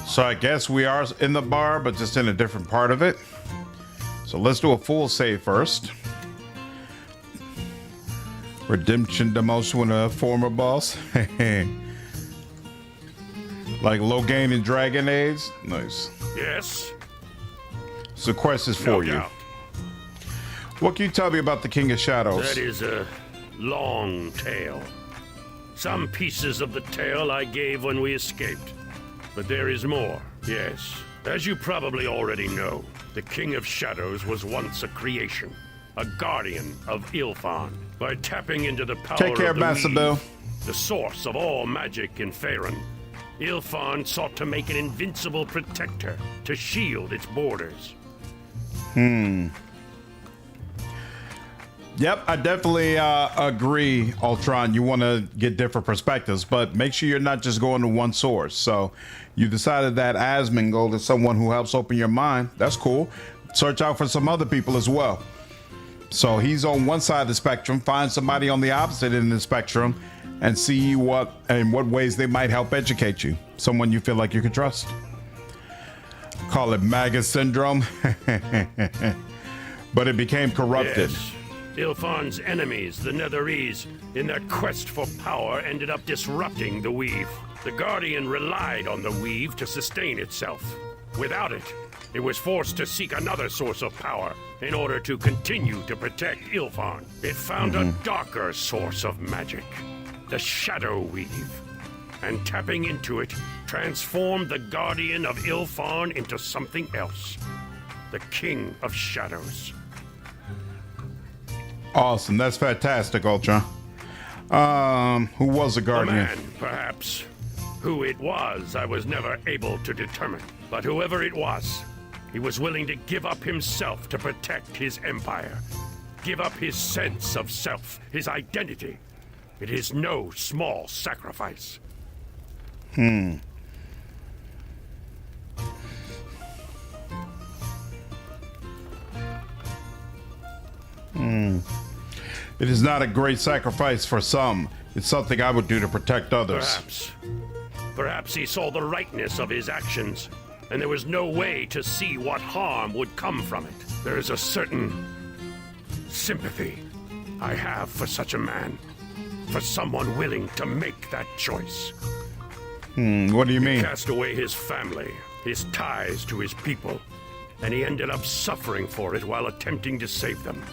So I guess we are in the bar, but just in a different part of it. So let's do a full save first. Redemption demotion with a former boss. Like low gain in Dragon Age. Nice. Yes. So quest is for you. Doubt. What can you tell me about the King of Shadows? That is a long tale. Some pieces of the tale I gave when we escaped. But there is more, yes. As you probably already know, the King of Shadows was once a creation. A guardian of Ilfan. By tapping into the power Take care, of the Jezebel. weave, the source of all magic in Faerun, Ilfan sought to make an invincible protector to shield its borders. Yep, I definitely agree, Ultron. You want to get different perspectives, but make sure you're not just going to one source. So you decided that Asmongold is someone who helps open your mind. That's cool. Search out for some other people as well. So he's on one side of the spectrum. Find somebody on the opposite end of the spectrum and see what ways they might help educate you. Someone you feel like you can trust. Call it MAGA syndrome. But it became corrupted. Yes. Ilfan's enemies, the Netherese, in their quest for power, ended up disrupting the weave. The Guardian relied on the weave to sustain itself. Without it, it was forced to seek another source of power in order to continue to protect Ilfan. It found a darker source of magic, the Shadow Weave, and tapping into it, transformed the Guardian of Ilfan into something else, the King of Shadows. Awesome, that's fantastic, Ultron. Who was the Guardian? A man, perhaps. Who it was, I was never able to determine. But whoever it was, he was willing to give up himself to protect his empire. Give up his sense of self, his identity. It is no small sacrifice. It is not a great sacrifice for some. It's something I would do to protect others. Perhaps he saw the rightness of his actions, and there was no way to see what harm would come from it. There is a certain sympathy I have for such a man, for someone willing to make that choice. What do you mean? He cast away his family, his ties to his people, and he ended up suffering for it while attempting to save them.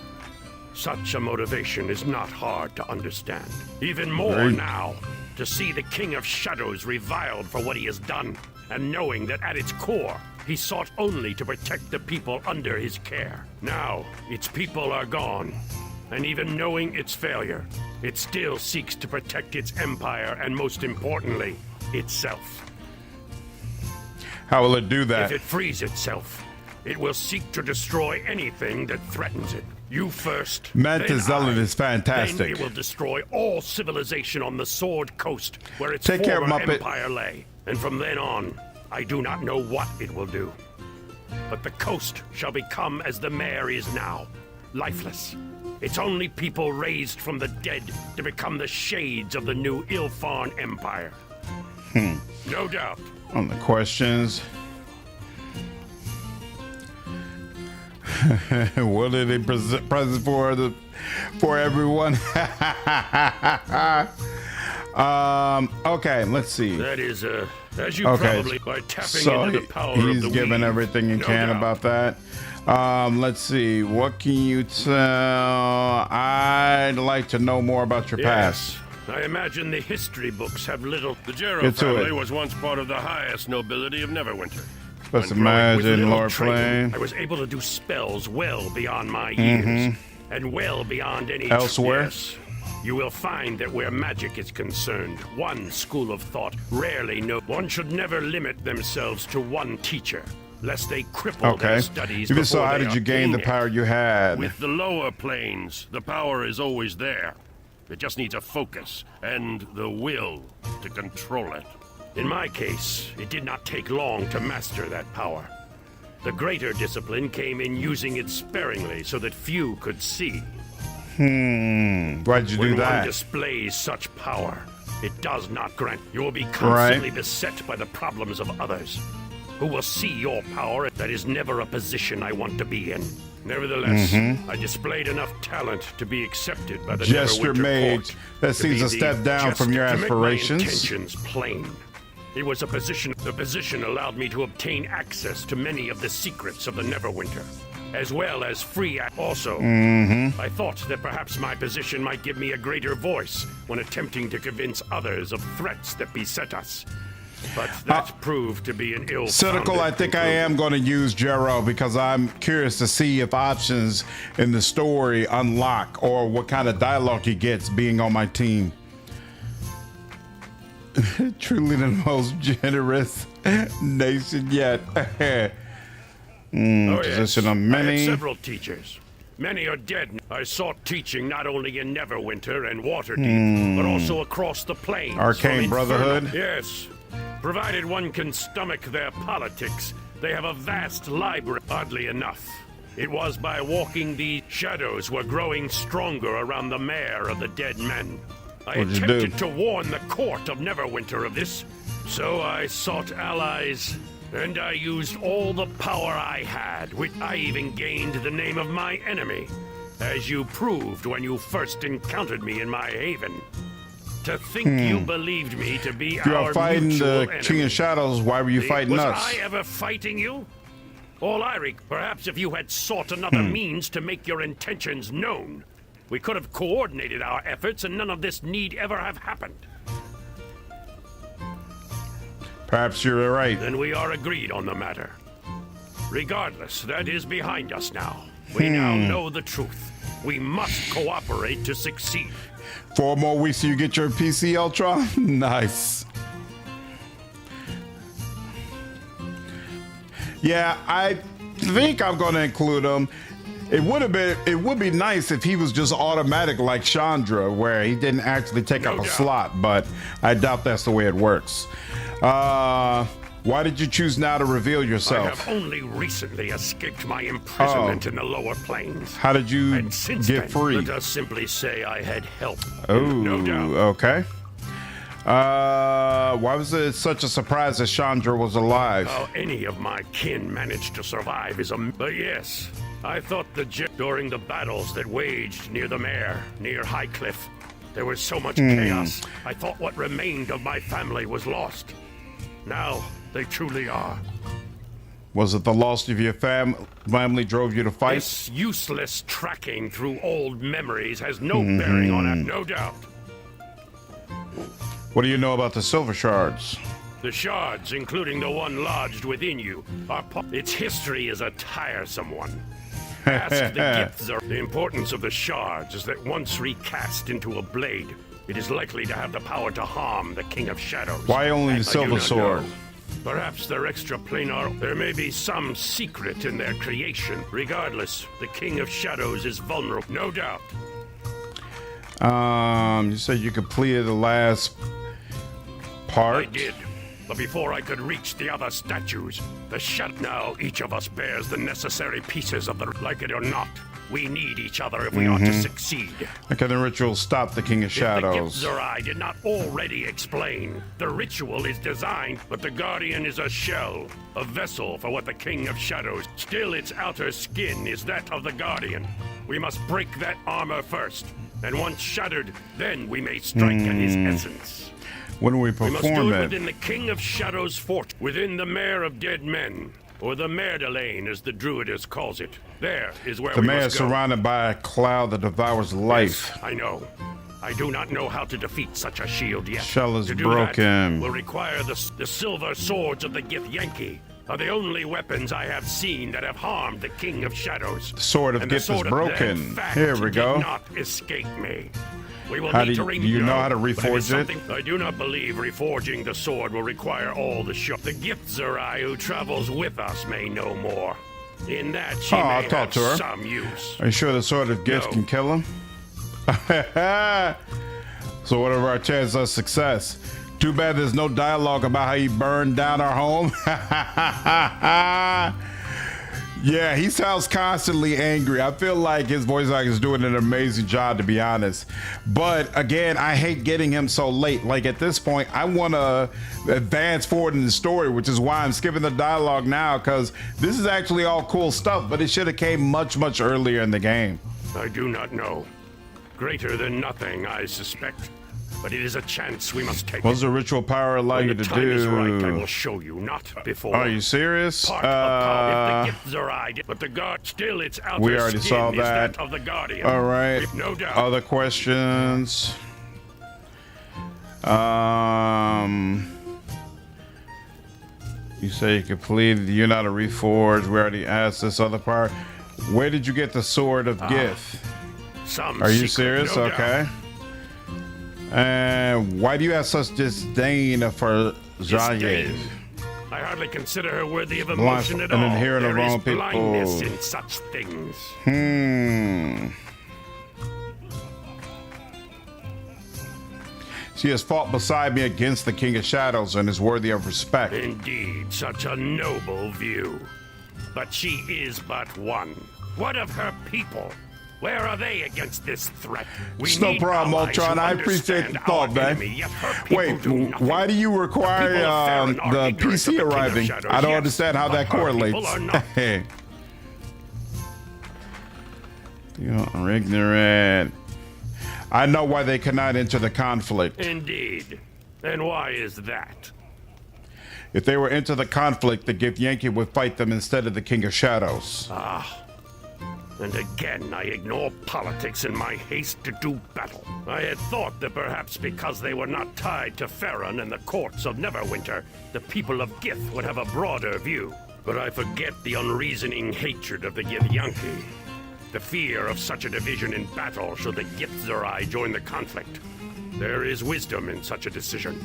Such a motivation is not hard to understand. Even more now, to see the King of Shadows reviled for what he has done, and knowing that at its core, he sought only to protect the people under his care. Now, its people are gone, and even knowing its failure, it still seeks to protect its empire and, most importantly, itself. How will it do that? If it frees itself, it will seek to destroy anything that threatens it. You first. Mantis Zealot is fantastic. Then it will destroy all civilization on the Sword Coast, where its Take care, former Muppet. empire lay. And from then on, I do not know what it will do. But the coast shall become as the Mare is now, lifeless. Its only people raised from the dead to become the shades of the new Ilfan Empire. No doubt. On the questions. What did they present for everyone? Okay, let's see. That is a As you Okay, probably by tapping so into the power of he's the given weave, everything he no can doubt. about that. Let's see. What can you tell? I'd like to know more about your past. Yes, I imagine the history books have little. The Jerro Get to family it. was once part of the highest nobility of Neverwinter. Let's When growing with imagine little Lord training, Flame. I was able to do spells well beyond my years, and well beyond any Elsewhere? Yes. You will find that where magic is concerned, one school of thought rarely one should never limit themselves to one teacher, lest they cripple their studies. Even so, before how they did you gain the obtain it. power you had? With the lower planes, the power is always there. It just needs a focus and the will to control it. In my case, it did not take long to master that power. The greater discipline came in using it sparingly so that few could see. Why'd you When do one that? displays such power, it does not grant. You will be constantly beset by the problems of others, who will see your power. That is never a position I want to be in. Nevertheless, I displayed enough talent to be accepted by the Gesture Neverwinter made. court. That to seems be a step the down from your jester. To make aspirations. my intentions plain. It was a position. The position allowed me to obtain access to many of the secrets of the Neverwinter, as well as free. Also, I thought that perhaps my position might give me a greater voice when attempting to convince others of threats that beset us. But that proved to be an ill-founded Cynical, I think I am going to use Jerro because I'm curious to see if options in the story unlock or what kind of dialogue he gets being on my team. Truly the most generous nation yet. Position of I many. had several teachers. Many are dead. I sought teaching not only in Neverwinter and Waterdeep, but also across the plains. Arcane from Inferno. Brotherhood? Yes. Provided one can stomach their politics, they have a vast library. Oddly enough, it was by walking the shadows were growing stronger around the mare of the dead men. I What'd you attempted do? to warn the court of Neverwinter of this, so I sought allies, and I used all the power I had, which I even gained the name of my enemy, as you proved when you first encountered me in my haven. To think you believed me to be You our are fighting mutual the enemy. King of Shadows. Why were you fighting Was us? I ever fighting you? Perhaps if you had sought another means to make your intentions known, we could have coordinated our efforts and none of this need ever have happened. Perhaps you're right. Then we are agreed on the matter. Regardless, that is behind us now. We now know the truth. We must cooperate to succeed. 4 more weeks till you get your PC Ultra. Nice. Yeah, I think I'm going to include him. It would be nice if he was just automatic like Chandra, where he didn't actually take up a slot, but I doubt that's the way it works. Why did you choose now to reveal I yourself? have only recently escaped my imprisonment in the lower planes. How did you And since get then, free? let us simply say I had help. Oh, No doubt. okay. Why was it such a surprise that Chandra was alive? How any of my kin managed to survive is a... But yes, I thought during the battles that waged near the Mare, near Highcliff, there was so much chaos. I thought what remained of my family was lost. Now, they truly are. Was it the loss of your family drove you to fight? This useless tracking through old memories has no bearing on it, no doubt. What do you know about the silver shards? The shards, including the one lodged within you, are its history is a tiresome one. Ask the gifts. The importance of the shards is that once recast into a blade, it is likely to have the power to harm the King of Shadows. Why only the I do silver not sword? know. Perhaps they're extraplanar. There may be some secret in their creation. Regardless, the King of Shadows is vulnerable, no doubt. You said you completed the last part? I did. But before I could reach the other statues, now each of us bears the necessary pieces of the... Like it or not, we need each other if we are to succeed. How can the ritual stop the King of If the Shadows? gifts or I did not already explain, the ritual is designed, but the Guardian is a shell, a vessel for what the King of Shadows. Still, its outer skin is that of the Guardian. We must break that armor first, and once shattered, then we may strike at his essence. When do we We must do perform it it? within the King of Shadows' fort, within the Mare of Dead Men, or the Mare de Lane, as the Druidess calls it. There is where The we man is must go. surrounded by a cloud that devours life. Yes, I know. I do not know how to defeat such a shield yet. Shell is to do broken. That will require the silver swords of the Githyanki. Are the only weapons I have seen that have harmed the King of Shadows. The sword of And the Gith is sword of broken. that fact Here we go. Did not escape me. We will How need do to you- do you know how to but reforge is something- I do not believe reforging the sword will require all the The Githzerai who travels with us may know more. In that she may I'll talk have to her. some use. Are you sure the sword of Gith No. can kill him? So what are our chances of success? Too bad there's no dialogue about how he burned down our home. Yeah, he sounds constantly angry. I feel like his voice actor is doing an amazing job, to be honest. But again, I hate getting him so late. Like at this point, I want to advance forward in the story, which is why I'm skipping the dialogue now, because this is actually all cool stuff, but it should have came much, much earlier in the game. I do not know. Greater than nothing, I suspect. But it is a chance we must take. What does the ritual power allow When you the to time is right, I do? will show you, not before. Are you serious? Part of if the Githzerai did, but the guard still its outer We already skin saw is that. of the Guardian. All right. No doubt. Other questions? You say you completed. You're not a reforge. We already asked this other part. Where did you get the sword of Gith? Some Are you secret, serious? no Okay. And why do you have such disdain for Zaxis? Disdain. I hardly consider her worthy of Blind- emotion at and all. adhering to There wrong is blindness people. in such things. She has fought beside me against the King of Shadows and is worthy of respect. Indeed, such a noble view. But she is but one. What of her people? Where are they against this threat? We It's no need problem, allies Ultron. who I appreciate the understand thought, our man. enemy, yet her people Wait, do nothing. why do you require people of Farron are the ignorant of PC the King of arriving? Shadows, I don't yes, understand how but that her people correlates. are not. You are ignorant. I know why they cannot enter the conflict. Indeed. And why is that? If they were into the conflict, the Githyanki would fight them instead of the King of Shadows. And again, I ignore politics in my haste to do battle. I had thought that perhaps because they were not tied to Farron and the courts of Neverwinter, the people of Gith would have a broader view. But I forget the unreasoning hatred of the Githyanki. The fear of such a division in battle should the Githzerai join the conflict. There is wisdom in such a decision.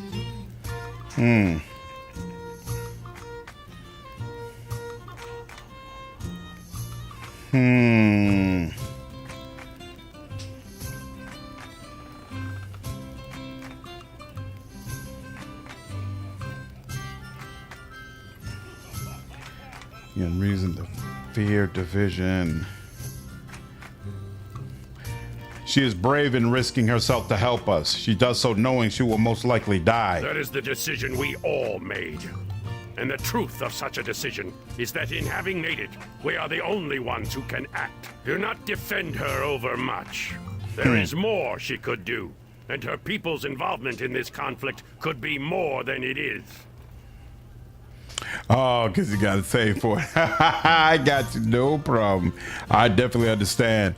The reason to fear division. She is brave in risking herself to help us. She does so knowing she will most likely die. That is the decision we all made. And the truth of such a decision is that in having made it, we are the only ones who can act. Do not defend her over much. There is more she could do, and her people's involvement in this conflict could be more than it is. Oh, because you got to save for it. I got you. No problem. I definitely understand.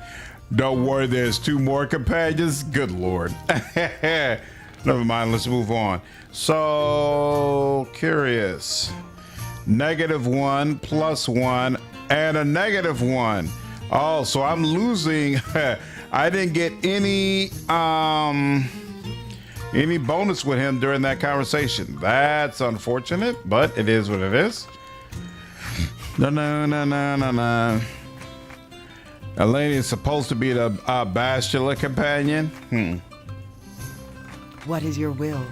Don't worry, there's 2 more companions. Good Lord. Never mind, let's move on. So, curious. -1, +1, and a -1. Oh, so I'm losing. I didn't get any bonus with him during that conversation. That's unfortunate, but it is what it is. No. Elaine is supposed to be the Bastila companion. What is your will?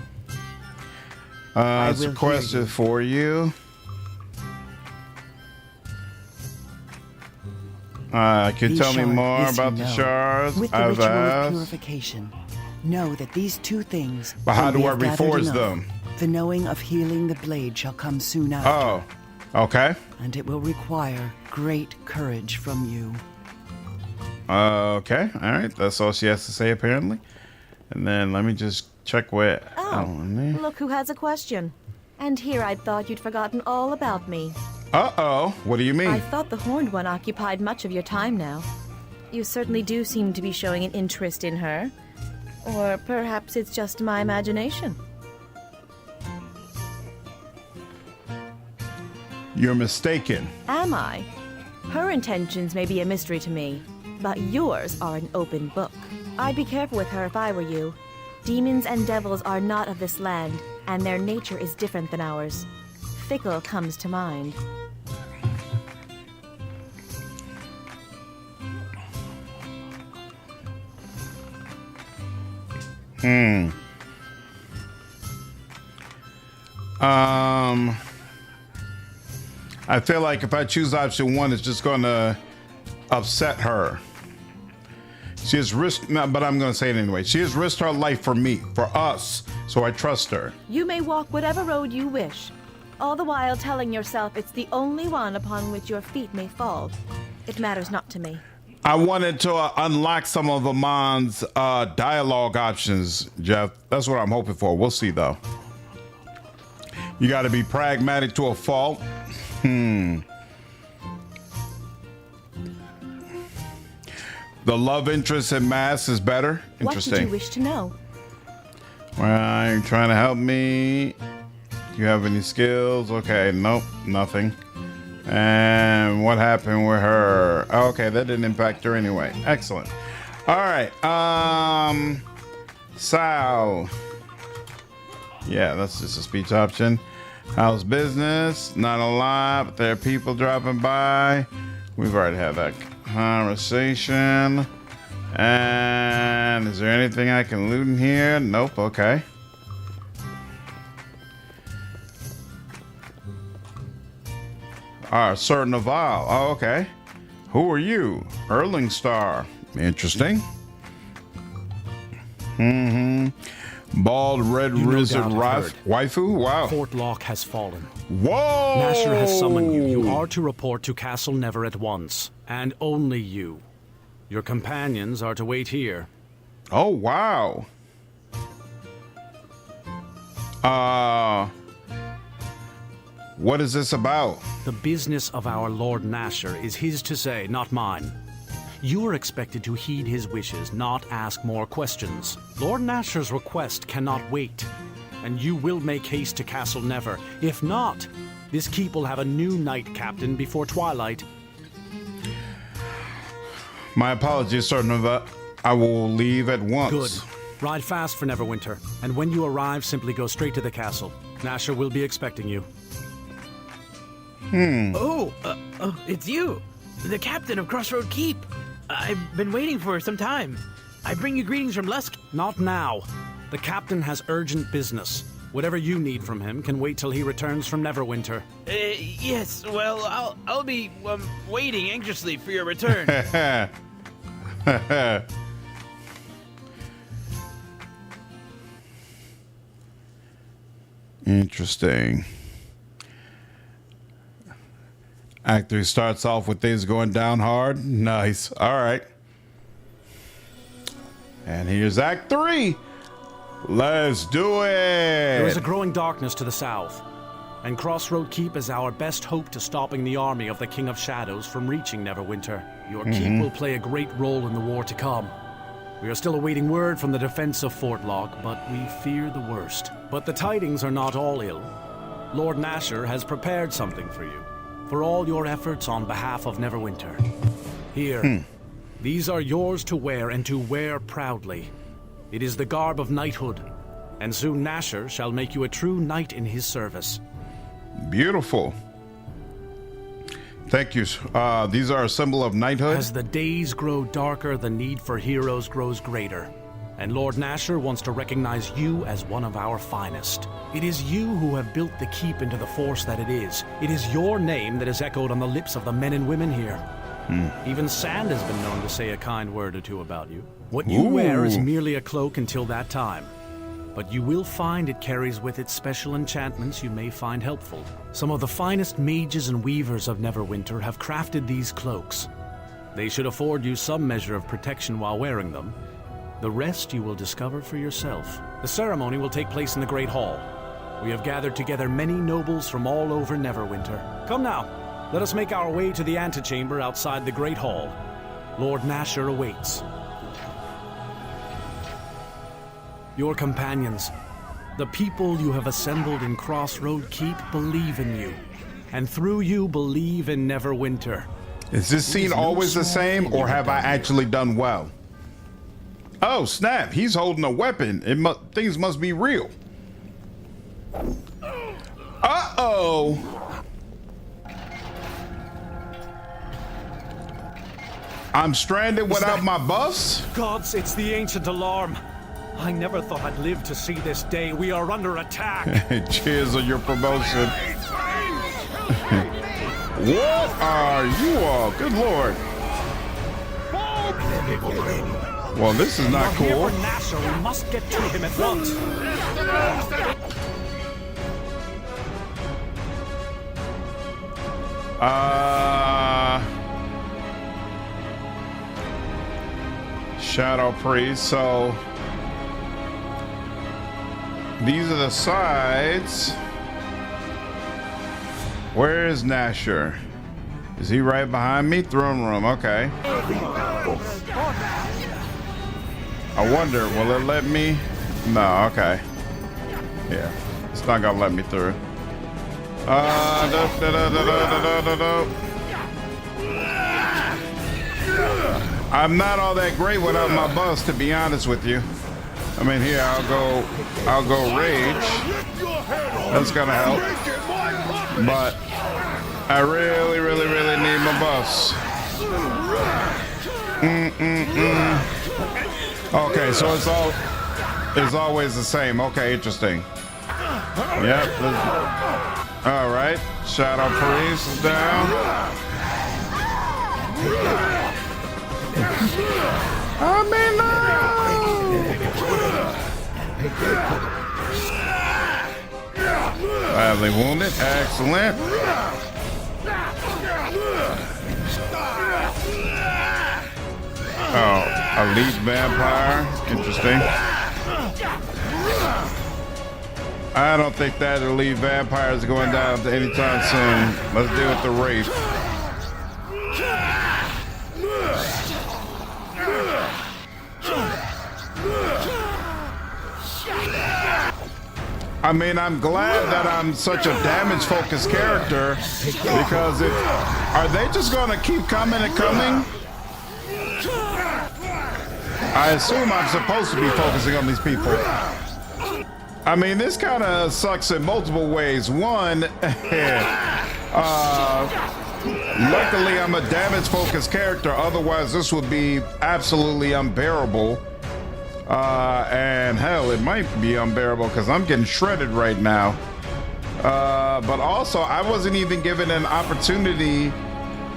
It's a will question hear you. for you. Can you These tell me shards more is to about the know. shards? With the I've ritual of asked. purification, know that these 2 things. But how when do we I have gathered reforge enough, them? The knowing of healing the blade shall come soon after. Oh, okay. And it will require great courage from you. Okay, all right. That's all she has to say, apparently. And then let me just Check where. Oh, look who has a question. And here I'd thought you'd forgotten all about me. Uh-oh. What do you mean? I thought the Horned One occupied much of your time now. You certainly do seem to be showing an interest in her. Or perhaps it's just my imagination. You're mistaken. Am I? Her intentions may be a mystery to me, but yours are an open book. I'd be careful with her if I were you. Demons and devils are not of this land, and their nature is different than ours. Fickle comes to mind. I feel like if I choose option 1, it's just going to upset her. She has risked, but I'm going to say it anyway. She has risked her life for me, for us, so I trust her. You may walk whatever road you wish, all the while telling yourself it's the only one upon which your feet may fall. It matters not to me. I wanted to unlock some of Amon's dialogue options, Jeff. That's what I'm hoping for. We'll see, though. You got to be pragmatic to a fault. The love interest in Mass is better. Interesting. What did you wish to know? Well, you're trying to help me. Do you have any skills? Okay, nope, nothing. And what happened with her? Oh, okay, that didn't impact her anyway. Excellent. All right. Sal. Yeah, that's just a speech option. How's business? Not a lot, but there are people dropping by. We've already had that conversation. And is there anything I can loot in here? Nope. Okay. Sir Naval. Oh, okay. Who are you? Erling Star. Interesting. Bald red wizard waifu. Wow. Fort Lock has fallen. Whoa! Nasher has summoned you. You are to report to Castle Never at once, and only you. Your companions are to wait here. Oh, wow. What is this about? The business of our Lord Nasher is his to say, not mine. You are expected to heed his wishes, not ask more questions. Lord Nasher's request cannot wait, and you will make haste to Castle Never. If not, this keep will have a new knight captain before twilight. My apologies, Sir Nova. I will leave at once. Good. Ride fast for Neverwinter, and when you arrive, simply go straight to the castle. Nasher will be expecting you. Oh, it's you, the captain of Crossroad Keep. I've been waiting for some time. I bring you greetings from Lusk. Not now. The captain has urgent business. Whatever you need from him can wait till he returns from Neverwinter. Yes, well, I'll be waiting anxiously for your return. Interesting. Act 3 starts off with things going down hard. Nice. All right. And here's Act 3. Let's do it. There is a growing darkness to the south, and Crossroad Keep is our best hope to stopping the army of the King of Shadows from reaching Neverwinter. Your keep will play a great role in the war to come. We are still awaiting word from the defense of Fort Lock, but we fear the worst. But the tidings are not all ill. Lord Nasher has prepared something for you, for all your efforts on behalf of Neverwinter. Here, these are yours to wear, and to wear proudly. It is the garb of knighthood, and soon Nasher shall make you a true knight in his service. Beautiful. Thank you. These are a symbol of knighthood. As the days grow darker, the need for heroes grows greater. And Lord Nasher wants to recognize you as one of our finest. It is you who have built the keep into the force that it is. It is your name that is echoed on the lips of the men and women here. Even Sand has been known to say a kind word or two about you. What you wear is merely a cloak until that time. But you will find it carries with it special enchantments you may find helpful. Some of the finest mages and weavers of Neverwinter have crafted these cloaks. They should afford you some measure of protection while wearing them. The rest you will discover for yourself. The ceremony will take place in the Great Hall. We have gathered together many nobles from all over Neverwinter. Come now, let us make our way to the antechamber outside the Great Hall. Lord Nasher awaits. Your companions, the people you have assembled in Crossroad Keep, believe in you, and through you believe in Neverwinter. Is this scene always the same, or have I actually done well? Oh snap, he's holding a weapon. Things must be real. Uh-oh. I'm stranded without my buffs? Gods, it's the ancient alarm. I never thought I'd live to see this day. We are under attack. Cheers on your promotion. What are you all? Good lord. Well, this is not cool. Here for Nasher, we must get to him at once. Shadow Priest, so these are the sides. Where is Nasher? Is he right behind me? Throne room, okay. I wonder, will it let me? No, okay. Yeah, it's not gonna let me through. I'm not all that great without my buffs, to be honest with you. I mean, here, I'll go rage. That's gonna help. But I really need my buffs. Okay, so it's always the same. Okay, interesting. Yep. All right, Shadow Priest down. I mean, no. Badly wounded. Excellent. Oh, elite vampire. Interesting. I don't think that elite vampire is going down anytime soon. Let's deal with the Wraith. I mean, I'm glad that I'm such a damage-focused character, because are they just going to keep coming and coming? I assume I'm supposed to be focusing on these people. I mean, this kind of sucks in multiple ways. One, luckily I'm a damage-focused character. Otherwise, this would be absolutely unbearable. And hell, it might be unbearable because I'm getting shredded right now. But also, I wasn't even given an opportunity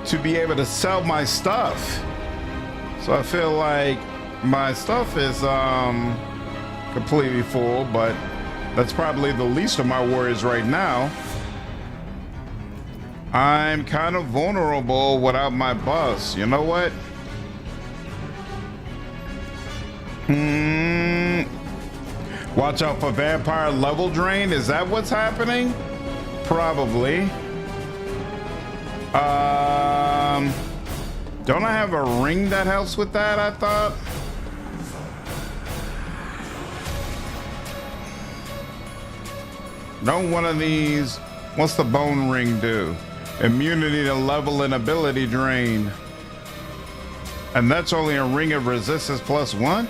to be able to sell my stuff. So I feel like my stuff is completely full, but that's probably the least of my worries right now. I'm kind of vulnerable without my buffs. You know what? Watch out for vampire level drain. Is that what's happening? Probably. Don't I have a ring that helps with that, I thought? Don't one of these... What's the bone ring do? Immunity to level and ability drain. And that's only a ring of resistance +1?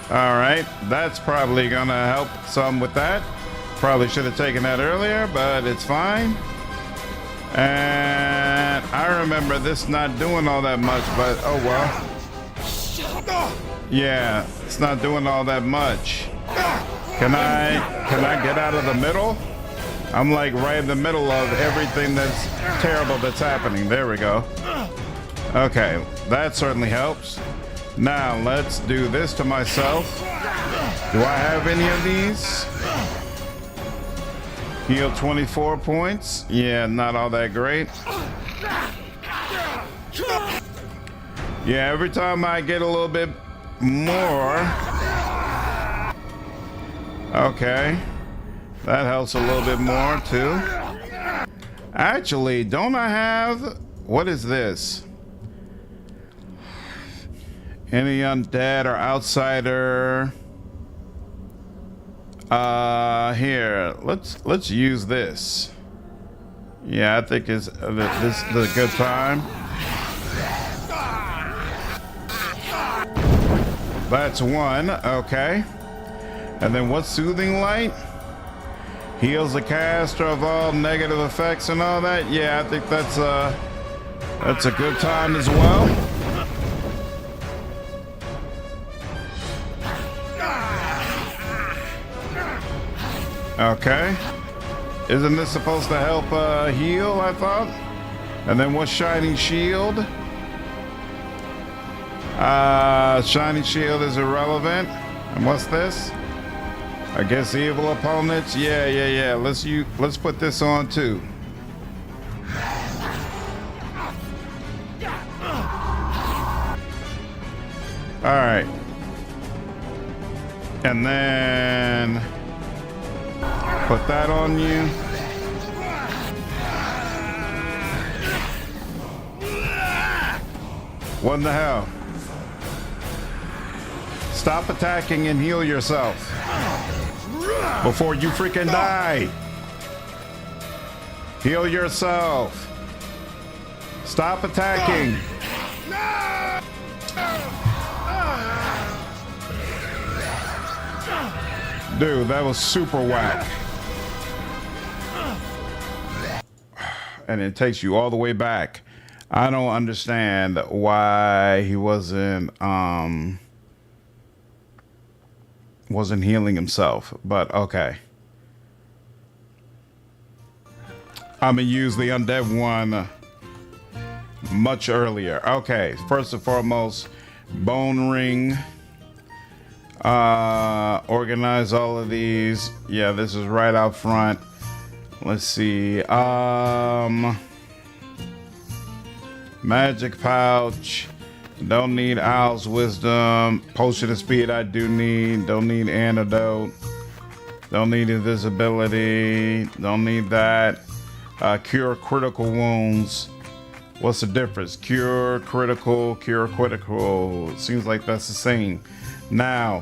All right, that's probably gonna help some with that. Probably should have taken that earlier, but it's fine. And I remember this not doing all that much, but oh well. Yeah, it's not doing all that much. Can I get out of the middle? I'm like right in the middle of everything that's terrible that's happening. There we go. Okay, that certainly helps. Now let's do this to myself. Do I have any of these? Heal 24 points. Yeah, not all that great. Yeah, every time I get a little bit more. Okay. That helps a little bit more too. Actually, don't I have, what is this? Any undead or outsider? Here, let's use this. Yeah, I think this is a good time. That's one, okay. And then what's Soothing Light? Heals the caster of all negative effects and all that. Yeah, I think that's a good time as well. Okay. Isn't this supposed to help heal, I thought? And then what's Shining Shield? Shining Shield is irrelevant. And what's this? I guess evil opponents. Yeah. Let's put this on too. All right. And then put that on you. What in the hell? Stop attacking and heal yourself before you freaking die. Heal yourself. Stop attacking. Dude, that was super whack. And it takes you all the way back. I don't understand why he wasn't healing himself, but okay. I'm gonna use the undead one much earlier. Okay, first and foremost, bone ring. Organize all of these. Yeah, this is right out front. Let's see. Magic pouch. Don't need Owl's wisdom. Potion of speed I do need. Don't need antidote. Don't need invisibility. Don't need that. Cure critical wounds. What's the difference? Cure critical, cure critical. It seems like that's the same. Now,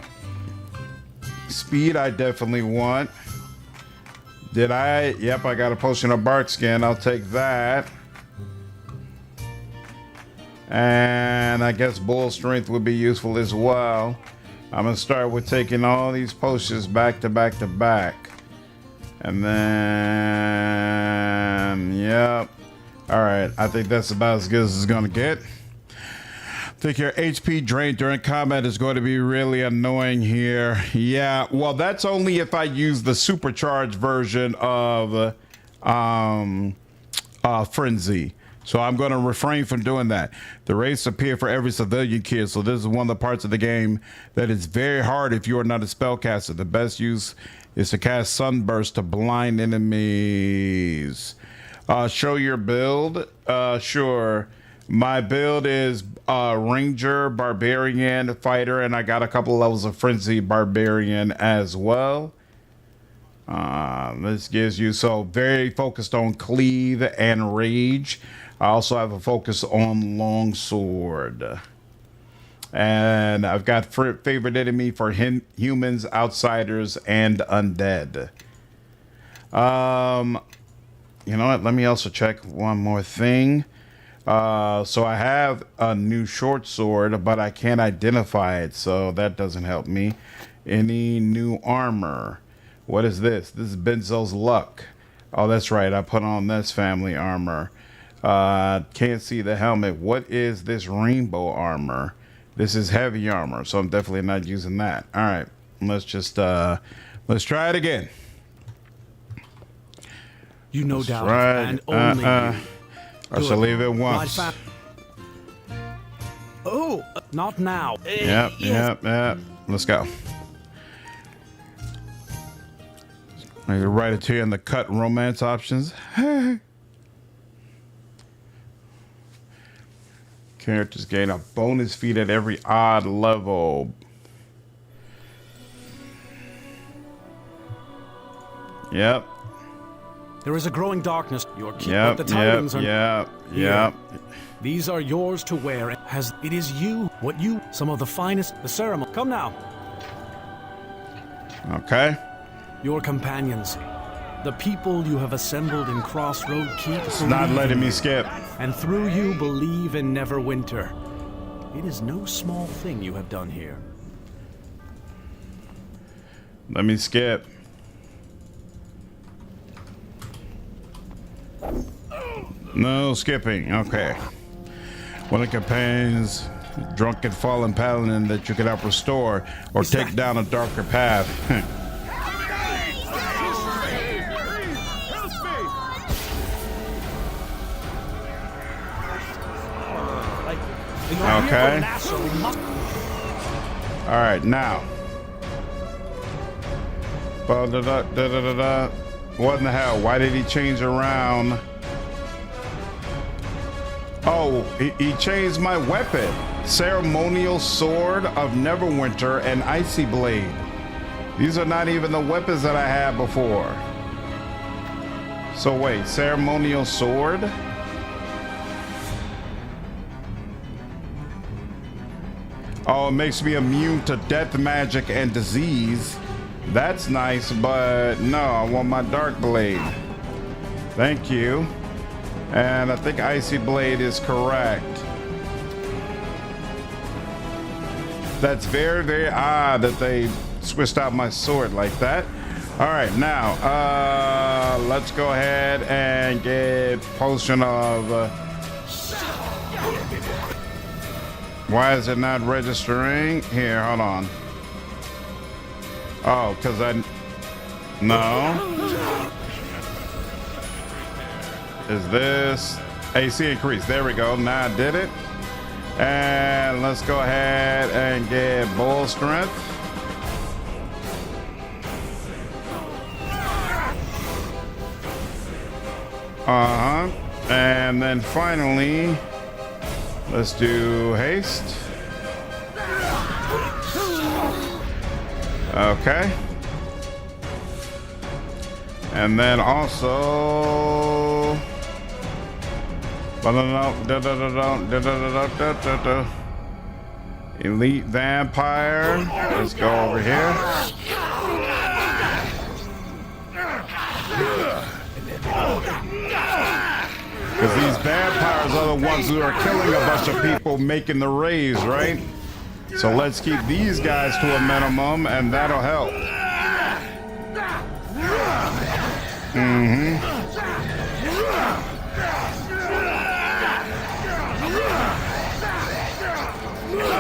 speed I definitely want. Did I? Yep, I got a potion of bark skin. I'll take that. And I guess bull strength would be useful as well. I'm gonna start with taking all these potions back to back to back. And then, yep. All right, I think that's about as good as it's gonna get. I think your HP drain during combat is going to be really annoying here. Yeah, well, that's only if I use the supercharged version of Frenzy. So I'm going to refrain from doing that. The rates appear for every civilian kid, so this is one of the parts of the game that is very hard if you are not a spellcaster. The best use is to cast Sunburst to blind enemies. Show your build. Sure. My build is Ranger, Barbarian, Fighter, and I got a couple levels of Frenzy Barbarian as well. This gives you, so very focused on Cleave and Rage. I also have a focus on Longsword. And I've got favorite enemy for humans, outsiders, and undead. You know what? Let me also check one more thing. So I have a new short sword, but I can't identify it, so that doesn't help me. Any new armor? What is this? This is Benzo's Luck. Oh, that's right. I put on this family armor. Can't see the helmet. What is this rainbow armor? This is heavy armor, so I'm definitely not using that. All right, let's just let's try it again. You no doubt, and only you. I shall leave it once. Oh, not now. Yep. Let's go. I can write it to you in the cut romance options. Characters gain a bonus feat at every odd level. Yep. There is a growing darkness. Your keep, but the tidings are. Yep. These are yours to wear. As it is you, what you, some of the finest, the ceremony. Come now. Okay. Your companions, the people you have assembled in Crossroad Keep. It's not letting me skip. And through you believe in Neverwinter. It is no small thing you have done here. Let me skip. No skipping. Okay. One of the companions, drunken fallen paladin that you can help restore or take down a darker path. Okay. All right, now. What in the hell? Why did he change around? Oh, he changed my weapon. Ceremonial Sword of Neverwinter and Icy Blade. These are not even the weapons that I had before. So wait, Ceremonial Sword? Oh, it makes me immune to death, magic, and disease. That's nice, but no, I want my Dark Blade. Thank you. And I think Icy Blade is correct. That's very, very odd that they switched out my sword like that. All right, now, let's go ahead and get potion of... why is it not registering? Here, hold on. Oh, because no. Is this AC increase? There we go. Now I did it. And let's go ahead and get bull strength. And then finally, let's do haste. Okay. And then also Elite Vampire. Let's go over here. Because these vampires are the ones who are killing a bunch of people making the raids, right? So let's keep these guys to a minimum, and that'll help.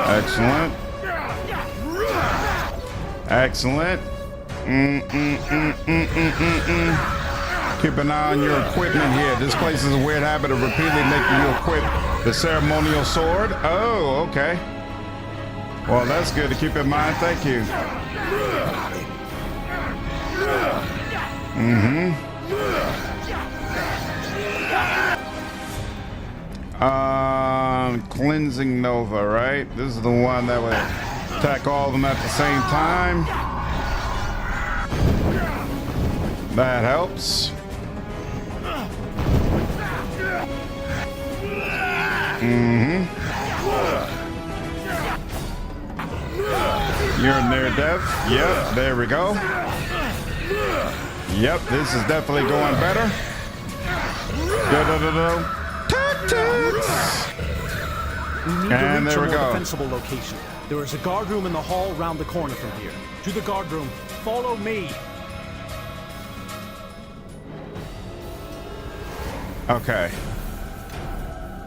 Excellent. Excellent. Keep an eye on your equipment here. This place is a weird habit of repeatedly making you equip the ceremonial sword. Oh, okay. Well, that's good to keep in mind. Thank you. Cleansing Nova, right? This is the one that would attack all of them at the same time. That helps. You're near death. Yep, there we go. Yep, this is definitely going better. Tactics. And there we go. Defensible location. There is a guard room in the hall round the corner from here. To the guard room. Follow me. Okay.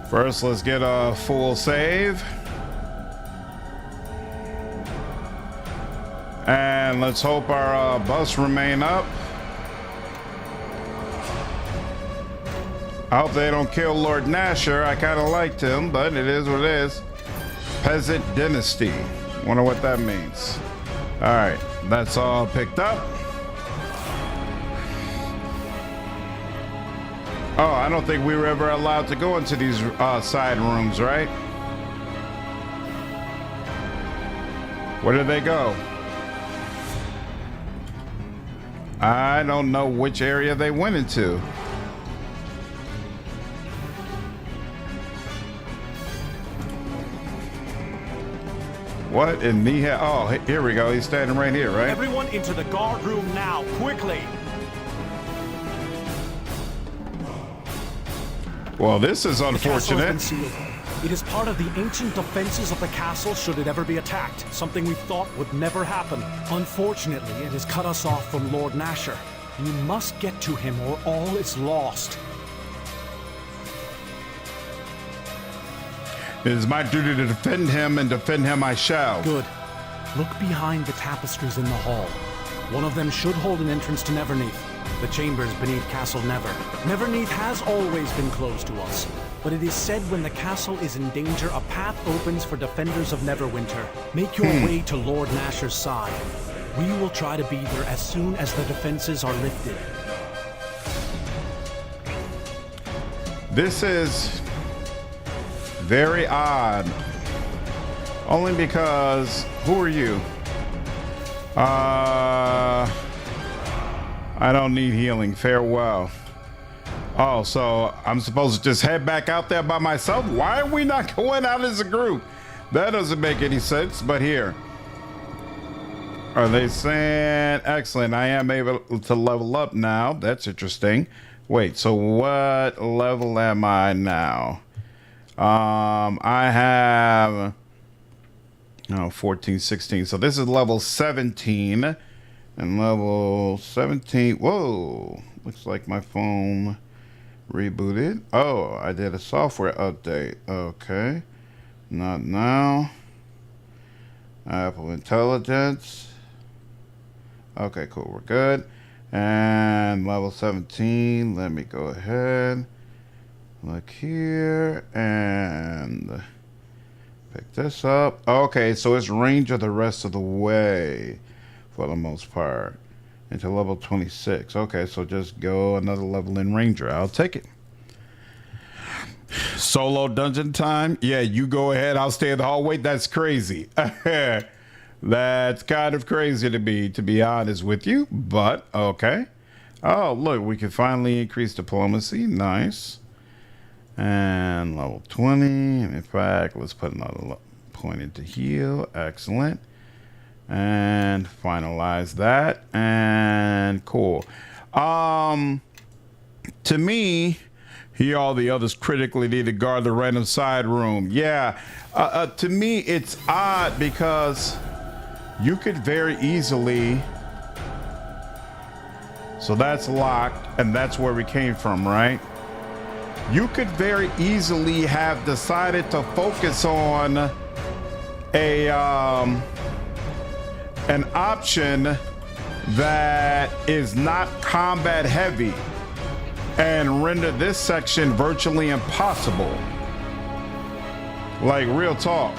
First, let's get a full save. And let's hope our buffs remain up. I hope they don't kill Lord Nasher. I kind of liked him, but it is what it is. Peasant Dynasty. Wonder what that means. All right, that's all picked up. Oh, I don't think we were ever allowed to go into these side rooms, right? Where did they go? I don't know which area they went into. What in the hell? Oh, here we go. He's standing right here, right? Everyone into the guard room now, quickly! Well, this is unfortunate. It is part of the ancient defenses of the castle should it ever be attacked, something we thought would never happen. Unfortunately, it has cut us off from Lord Nasher. You must get to him or all is lost. It is my duty to defend him, and defend him I shall. Good. Look behind the tapestries in the hall. One of them should hold an entrance to Neverneath, the chambers beneath Castle Never. Neverneath has always been closed to us, but it is said when the castle is in danger, a path opens for defenders of Neverwinter. Make your way to Lord Nasher's side. We will try to be there as soon as the defenses are lifted. This is very odd. Only because, who are you? I don't need healing. Farewell. Oh, so I'm supposed to just head back out there by myself? Why are we not going out as a group? That doesn't make any sense, but here. Are they saying, excellent, I am able to level up now. That's interesting. Wait, so what level am I now? I have 14, 16. So this is level 17. And level 17. Whoa. Looks like my phone rebooted. Oh, I did a software update. Okay. Not now. Apple Intelligence. Okay, cool. We're good. And level 17. Let me go ahead. Look here and pick this up. Okay, so it's Ranger the rest of the way for the most part into level 26. Okay, so just go another level in Ranger. I'll take it. Solo dungeon time? Yeah, you go ahead. I'll stay in the hallway. That's crazy. That's kind of crazy to be honest with you, but okay. Oh, look, we can finally increase diplomacy. Nice. And level 20. And in fact, let's put another point into heal. Excellent. And finalize that. And cool. To me, here all the others critically need to guard the random side room. Yeah. To me, it's odd because you could very easily. So that's locked, and that's where we came from, right? You could very easily have decided to focus on an option that is not combat heavy and render this section virtually impossible. Like, real talk.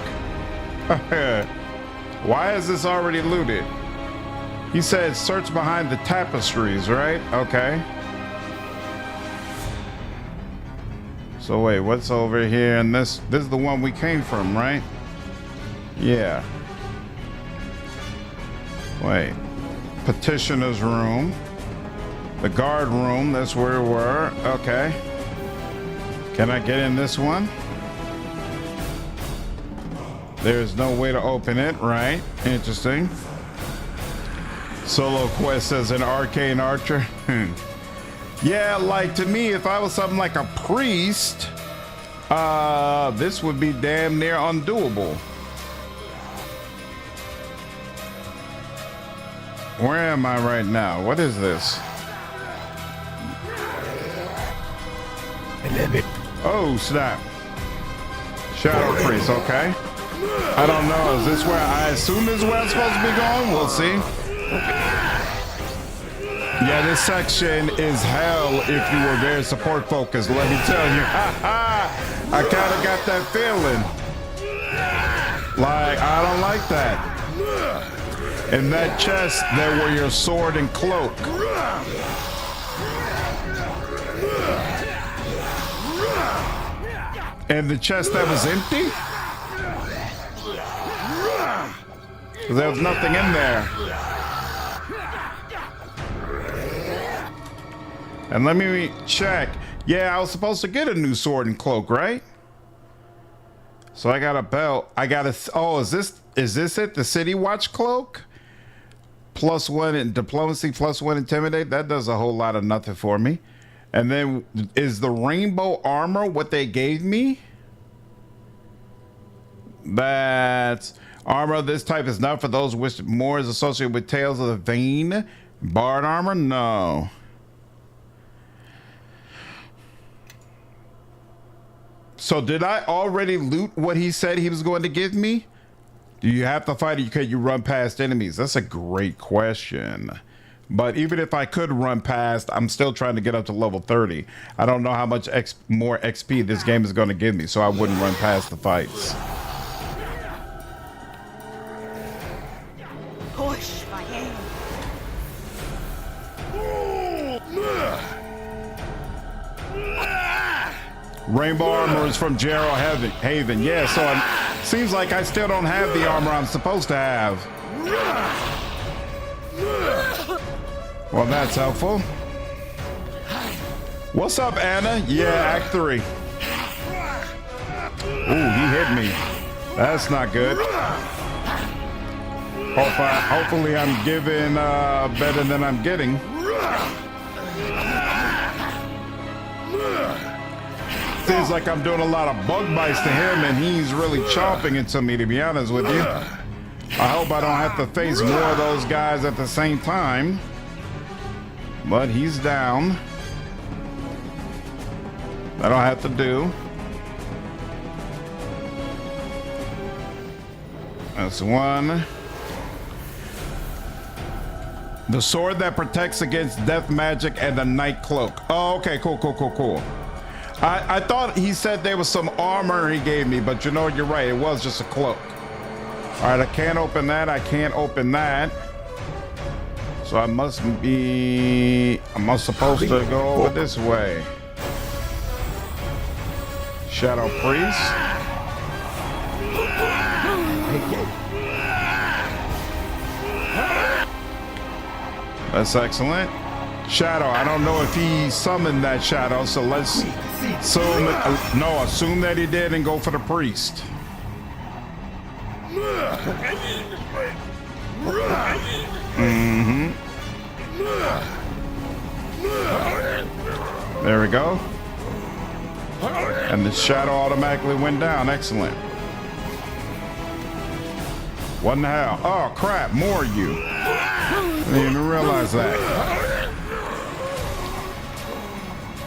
Why is this already looted? He said search behind the tapestries, right? Okay. So wait, what's over here? And this is the one we came from, right? Yeah. Wait. Petitioner's room. The guard room, that's where we were. Okay. Can I get in this one? There's no way to open it, right? Interesting. Solo quest as an arcane archer. Yeah, like to me, if I was something like a priest, this would be damn near undoable. Where am I right now? What is this? Oh, snap. Shadow priest, okay. I don't know. Is this where I assume this is where I'm supposed to be going? We'll see. Yeah, this section is hell if you were very support focused, let me tell you. I kind of got that feeling. Like, I don't like that. In that chest, there were your sword and cloak. And the chest that was empty? 'Cause there was nothing in there. And let me check. Yeah, I was supposed to get a new sword and cloak, right? So I got a belt. I got a, oh, is this it? The City Watch cloak? +1 in diplomacy, +1 intimidate. That does a whole lot of nothing for me. And then is the rainbow armor what they gave me? That's armor of this type is not for those which more is associated with Tales of the Vein. Bard armor? No. So did I already loot what he said he was going to give me? Do you have to fight or can you run past enemies? That's a great question. But even if I could run past, I'm still trying to get up to level 30. I don't know how much more XP this game is going to give me, so I wouldn't run past the fights. Push my hand. Rainbow armor is from Jerro Haven. Yeah, so it seems like I still don't have the armor I'm supposed to have. Well, that's helpful. What's up, Anna? Yeah, Act 3. Ooh, he hit me. That's not good. Hopefully I'm giving better than I'm getting. Seems like I'm doing a lot of bug bites to him and he's really chomping into me, to be honest with you. I hope I don't have to face more of those guys at the same time. But he's down. That'll have to do. That's one. The sword that protects against death magic and the night cloak. Oh, okay, cool. I thought he said there was some armor he gave me, but you know, you're right. It was just a cloak. All right, I can't open that. I can't open that. So I must supposed to go over this way. Shadow Priest. That's excellent. Shadow, I don't know if he summoned that shadow, so let's assume that he did and go for the priest. Mm-hmm. There we go. And the shadow automatically went down. Excellent. What in the hell? Oh crap, more of you. I didn't even realize that.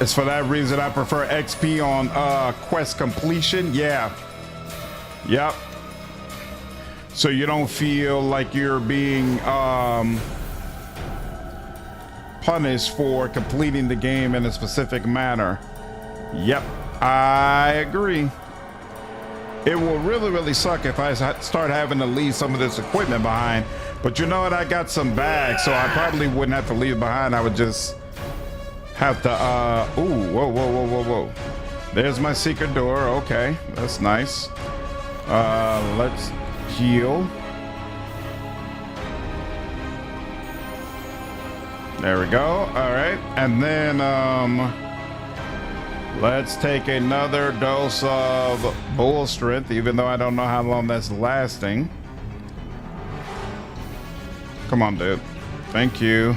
It's for that reason I prefer XP on quest completion. Yeah. Yep. So you don't feel like you're being punished for completing the game in a specific manner. Yep, I agree. It will really suck if I start having to leave some of this equipment behind. But you know what? I got some bags, so I probably wouldn't have to leave it behind. I would just have to, ooh, whoa. There's my secret door. Okay, that's nice. Let's heal. There we go. All right, and then let's take another dose of bull strength, even though I don't know how long that's lasting. Come on, dude. Thank you.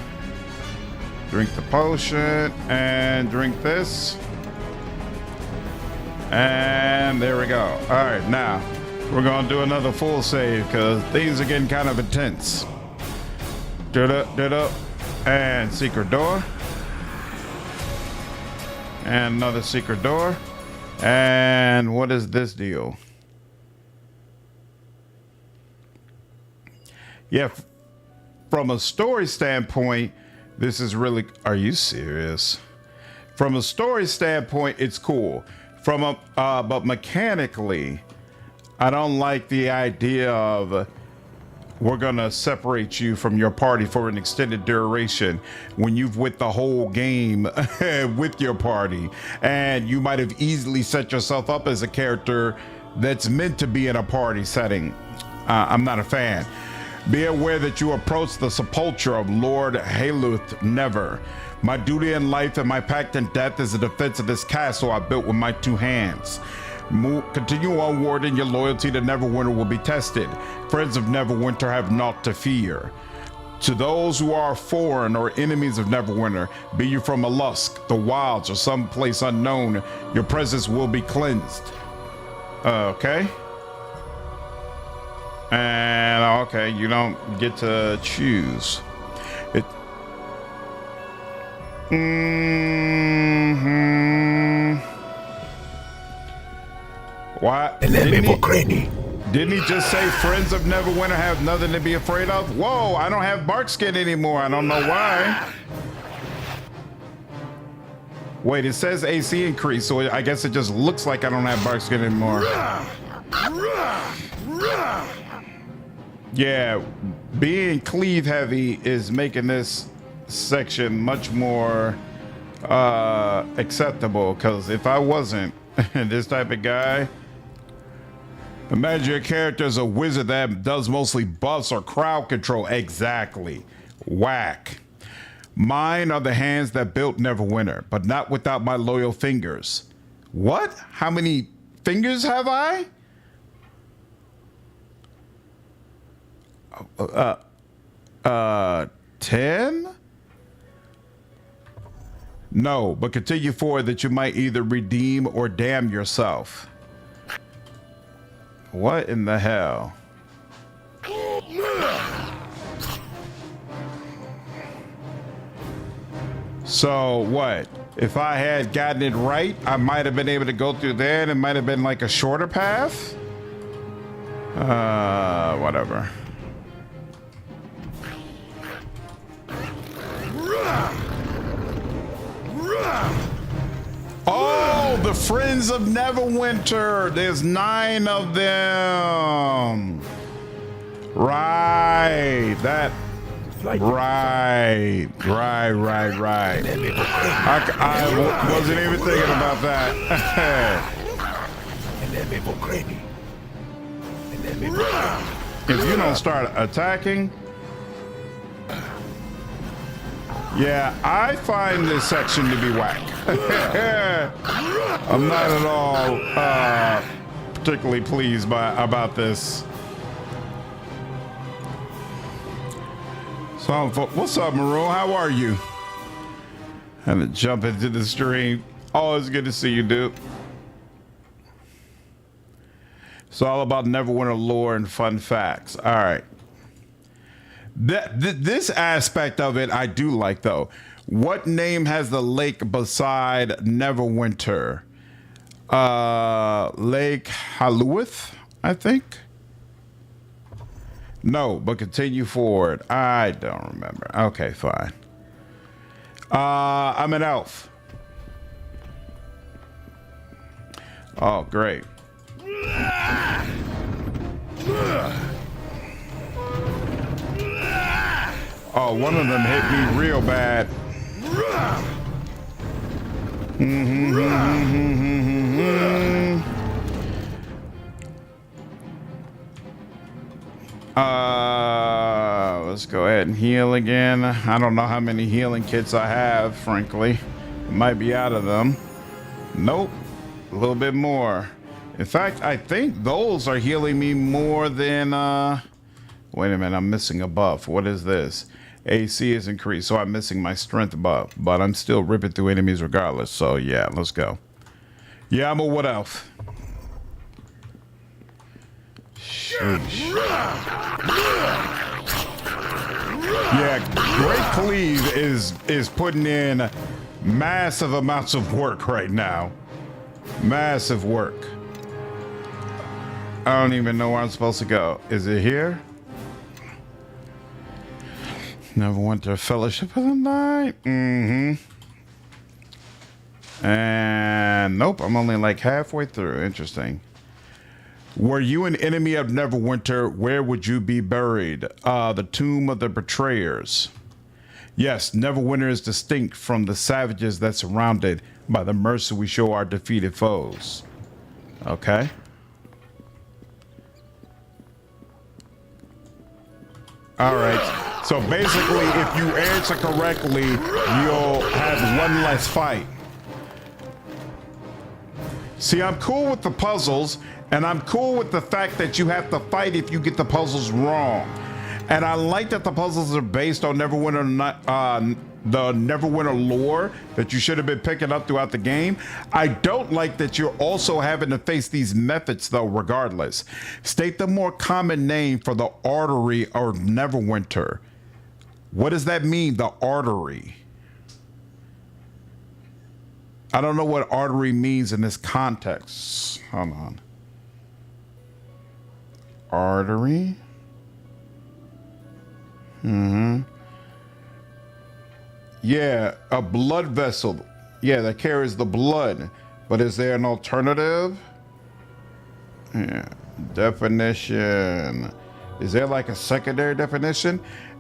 Drink the potion and drink this. And there we go. All right, now we're gonna do another full save because things are getting kind of intense. Did up. And secret door. And another secret door. And what is this deal? Yeah, from a story standpoint, this is really, are you serious? From a story standpoint, it's cool. From a, but mechanically, I don't like the idea of we're gonna separate you from your party for an extended duration when you've with the whole game with your party, and you might have easily set yourself up as a character that's meant to be in a party setting. I'm not a fan. Be aware that you approach the sepulchre of Lord Haluth Never. My duty in life and my pact in death is the defense of this castle I built with my 2 hands. Continue onward and your loyalty to Neverwinter will be tested. Friends of Neverwinter have naught to fear. To those who are foreign or enemies of Neverwinter, be you from Mollusk, the wilds, or some place unknown, your presence will be cleansed. Okay. And okay, you don't get to choose. It. Why? Didn't he just say friends of Neverwinter have nothing to be afraid of? Whoa, I don't have bark skin anymore. I don't know why. Wait, it says AC increase, so I guess it just looks like I don't have bark skin anymore. Yeah, being cleave heavy is making this section much more acceptable, because if I wasn't this type of guy, imagine your character is a wizard that does mostly buffs or crowd control. Exactly. Whack. Mine are the hands that built Neverwinter, but not without my loyal fingers. What? How many fingers have I? 10? No, but continue forward that you might either redeem or damn yourself. What in the hell? So what? If I had gotten it right, I might have been able to go through there and it might have been like a shorter path. Whatever. Oh, the Friends of Neverwinter. There's 9 of them. Right. That. Right. I wasn't even thinking about that. If you don't start attacking. Yeah, I find this section to be whack. I'm not at all particularly pleased about this. So, what's up, Maroon? How are you? Had to jump into the stream. Always good to see you, dude. It's all about Neverwinter lore and fun facts. All right. This aspect of it I do like, though. What name has the lake beside Neverwinter? Lake Haluth, I think. No, but continue forward. I don't remember. Okay, fine. I'm an elf. Oh, great. Oh, one of them hit me real bad. Let's go ahead and heal again. I don't know how many healing kits I have, frankly. Might be out of them. Nope. A little bit more. In fact, I think those are healing me more than wait a minute, I'm missing a buff. What is this? AC is increased, so I'm missing my strength buff, but I'm still ripping through enemies regardless. So yeah, let's go. Yeah, I'm a wood elf. Sheesh. Yeah, Great Cleave is putting in massive amounts of work right now. Massive work. I don't even know where I'm supposed to go. Is it here? Neverwinter Fellowship of the Night. And nope, I'm only like halfway through. Interesting. Were you an enemy of Neverwinter, where would you be buried? The Tomb of the Betrayers. Yes, Neverwinter is distinct from the savages that surround it by the mercy we show our defeated foes. Okay. All right. So basically, if you answer correctly, you'll have one less fight. See, I'm cool with the puzzles, and I'm cool with the fact that you have to fight if you get the puzzles wrong. And I like that the puzzles are based on Neverwinter, the Neverwinter lore that you should have been picking up throughout the game. I don't like that you're also having to face these methods, though, regardless. State the more common name for the artery or Neverwinter. What does that mean, the artery? I don't know what artery means in this context. Hold on. Artery? Yeah, a blood vessel. Yeah, that carries the blood. But is there an alternative? Yeah. Definition. Is there like a secondary definition?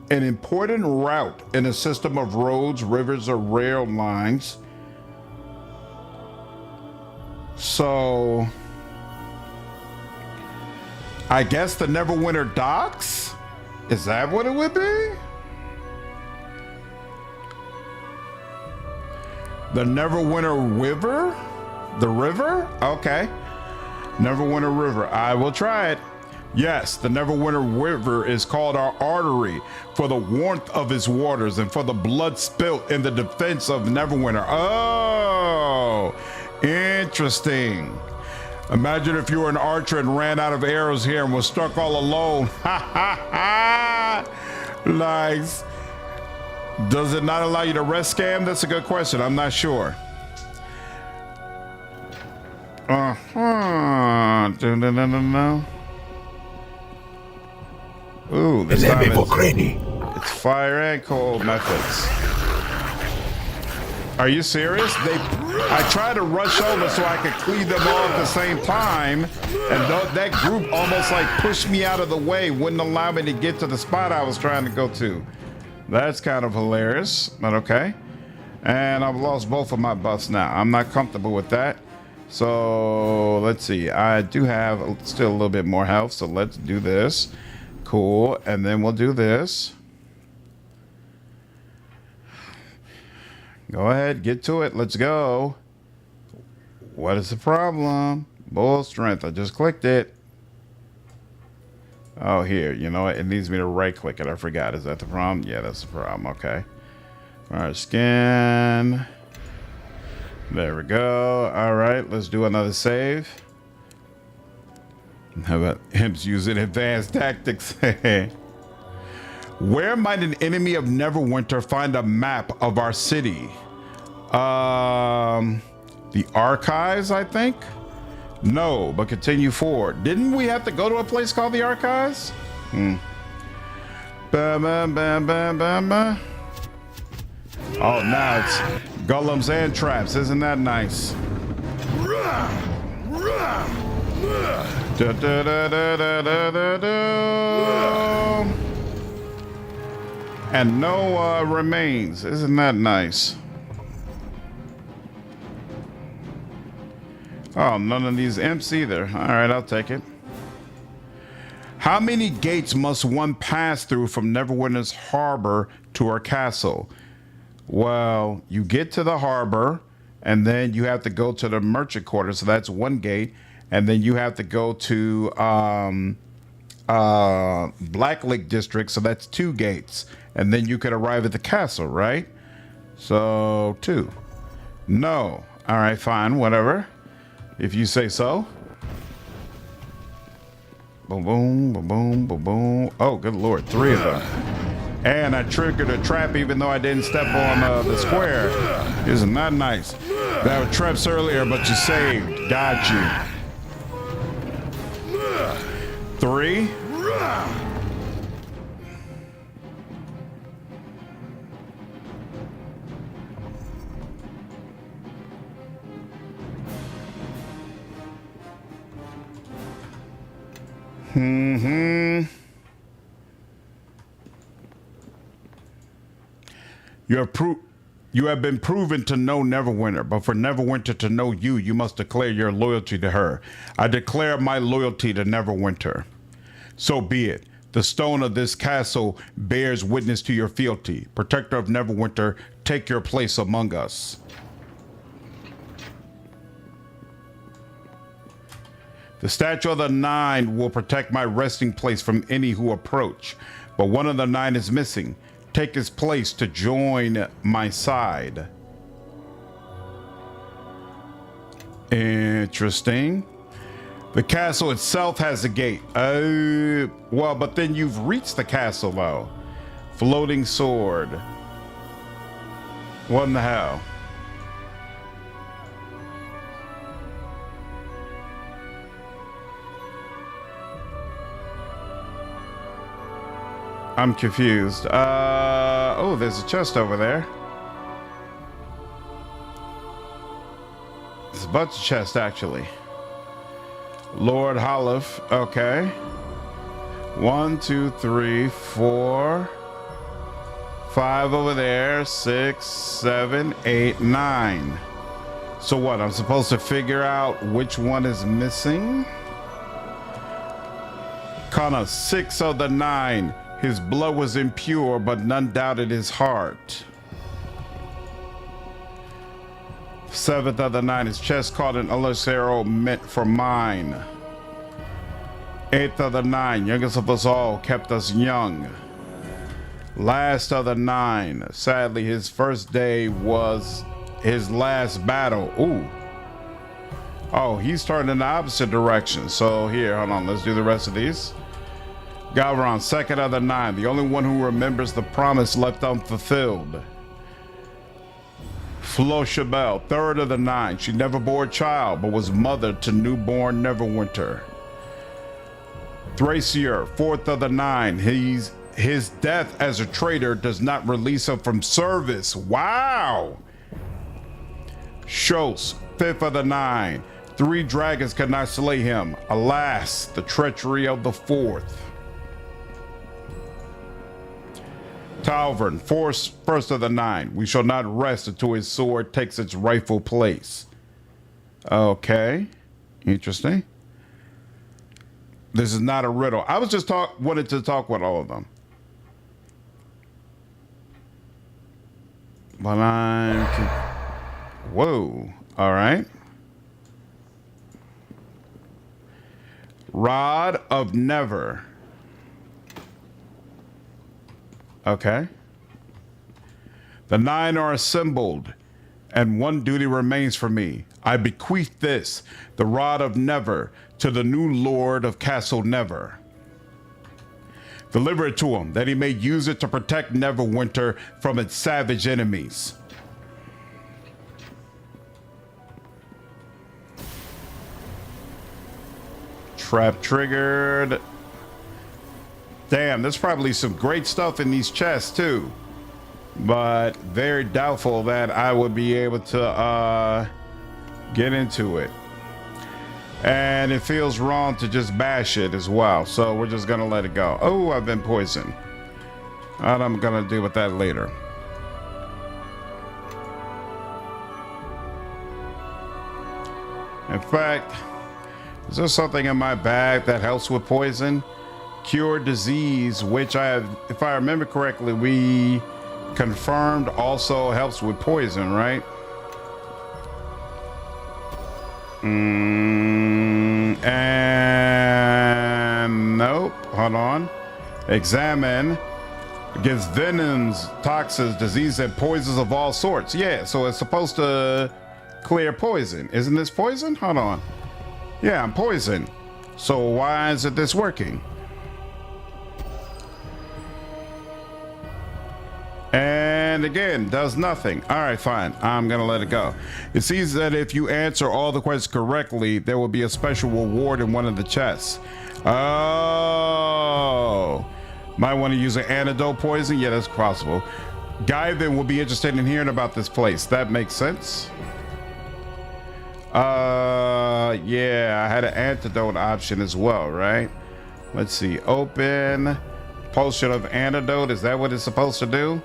An important route in a system of roads, rivers, or rail lines. So, I guess the Neverwinter docks? Is that what it would be? The Neverwinter River? The river? Okay. Neverwinter River. I will try it. Yes, the Neverwinter River is called our artery for the warmth of its waters and for the blood spilt in the defense of Neverwinter. Oh, interesting. Imagine if you were an archer and ran out of arrows here and was stuck all alone. Ha ha ha! Nice. Does it not allow you to rest scam? That's a good question. I'm not sure. Ooh, this time it's fire and cold methods. Are you serious? I tried to rush over so I could clean them all at the same time, and that group almost like pushed me out of the way, wouldn't allow me to get to the spot I was trying to go to. That's kind of hilarious, but okay. And I've lost both of my buffs now. I'm not comfortable with that. So let's see. I do have still a little bit more health, so let's do this. Cool, and then we'll do this. Go ahead, get to it. Let's go. What is the problem? Bull strength. I just clicked it. Oh, here. You know what? It needs me to right click it. I forgot. Is that the problem? Yeah, that's the problem. Okay. All right, scan. There we go. All right, let's do another save. How about him using advanced tactics? Where might an enemy of Neverwinter find a map of our city? The archives, I think? No, but continue forward. Didn't we have to go to a place called the archives? Oh, now it's golems and traps. Isn't that nice? And no remains. Isn't that nice? Oh, none of these imps either. All right, I'll take it. How many gates must one pass through from Neverwinter's harbor to our castle? Well, you get to the harbor, and then you have to go to the merchant quarters, so that's one gate. And then you have to go to Black Lake District, so that's 2 gates. And then you could arrive at the castle, right? So 2. No. All right, fine, whatever. If you say so. Boom, boom, boom, boom, boom, boom. Oh, good Lord, 3 of them. And I triggered a trap even though I didn't step on the square. Isn't that nice? That was traps earlier, but you saved. Got you. 3. You have been proven to know Neverwinter, but for Neverwinter to know you, you must declare your loyalty to her. I declare my loyalty to Neverwinter. So be it. The stone of this castle bears witness to your fealty. Protector of Neverwinter, take your place among us. The statue of the 9 will protect my resting place from any who approach, but one of the 9 is missing. Take his place to join my side. Interesting. The castle itself has a gate. Well, but then you've reached the castle though. Floating sword. What in the hell? I'm confused. Oh, there's a chest over there. There's a bunch of chests actually. Lord Holliff, okay. 1, 2, 3, 4, 5 over there, 6, 7, 8, 9. So what? I'm supposed to figure out which one is missing? Connor, 6 of the 9. His blood was impure, but none doubted his heart. 7th of the 9, his chest caught an arrow meant for mine. 8th of the 9, youngest of us all, kept us young. Last of the 9, sadly his first day was his last battle. Ooh. Oh, he's turning in the opposite direction. So here, hold on, let's do the rest of these. Galvaron, 2nd of the 9, the only one who remembers the promise left unfulfilled. Jezebel, 3rd of the 9. She never bore a child, but was mother to newborn Neverwinter. Thracier, 4th of the 9. His death as a traitor does not release him from service. Wow. Shos, 5th of the 9. 3 dragons could not slay him. Alas, the treachery of the 4th. Talvern, 1st of the 9. We shall not rest until his sword takes its rightful place. Okay. Interesting. This is not a riddle. I was just wanted to talk with all of them. But whoa. All right. Rod of Never. Okay. The 9 are assembled, and one duty remains for me. I bequeath this, the Rod of Never, to the new Lord of Castle Never. Deliver it to him, that he may use it to protect Neverwinter from its savage enemies. Trap triggered. Damn, there's probably some great stuff in these chests too, but very doubtful that I would be able to get into it. And it feels wrong to just bash it as well, so we're just gonna let it go. Oh, I've been poisoned. What I'm gonna deal with that later. In fact, is there something in my bag that helps with poison? Cure disease, which I have, if I remember correctly, we confirmed also helps with poison, right? And nope, hold on. Examine. Against venoms, toxins, disease, and poisons of all sorts. Yeah, so it's supposed to clear poison. Isn't this poison? Hold on. Yeah, I'm poisoned. So why isn't this working? And again, does nothing. All right, fine. I'm gonna let it go. It seems that if you answer all the questions correctly, there will be a special reward in one of the chests. Oh, might want to use an antidote poison. Yeah, that's possible. Guyvin will be interested in hearing about this place. That makes sense. Yeah, I had an antidote option as well, right? Let's see. Open potion of antidote. Is that what it's supposed to do?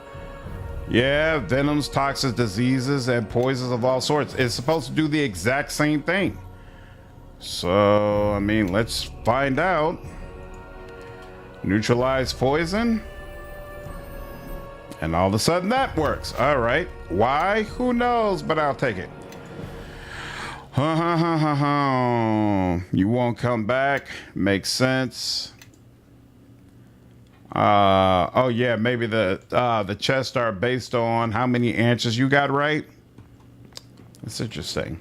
Yeah, venoms, toxins, diseases, and poisons of all sorts. It's supposed to do the exact same thing. So, I mean, let's find out. Neutralize poison. And all of a sudden that works. All right. Why? Who knows? But I'll take it. You won't come back. Makes sense. Oh yeah, maybe the chests are based on how many answers you got right. That's interesting.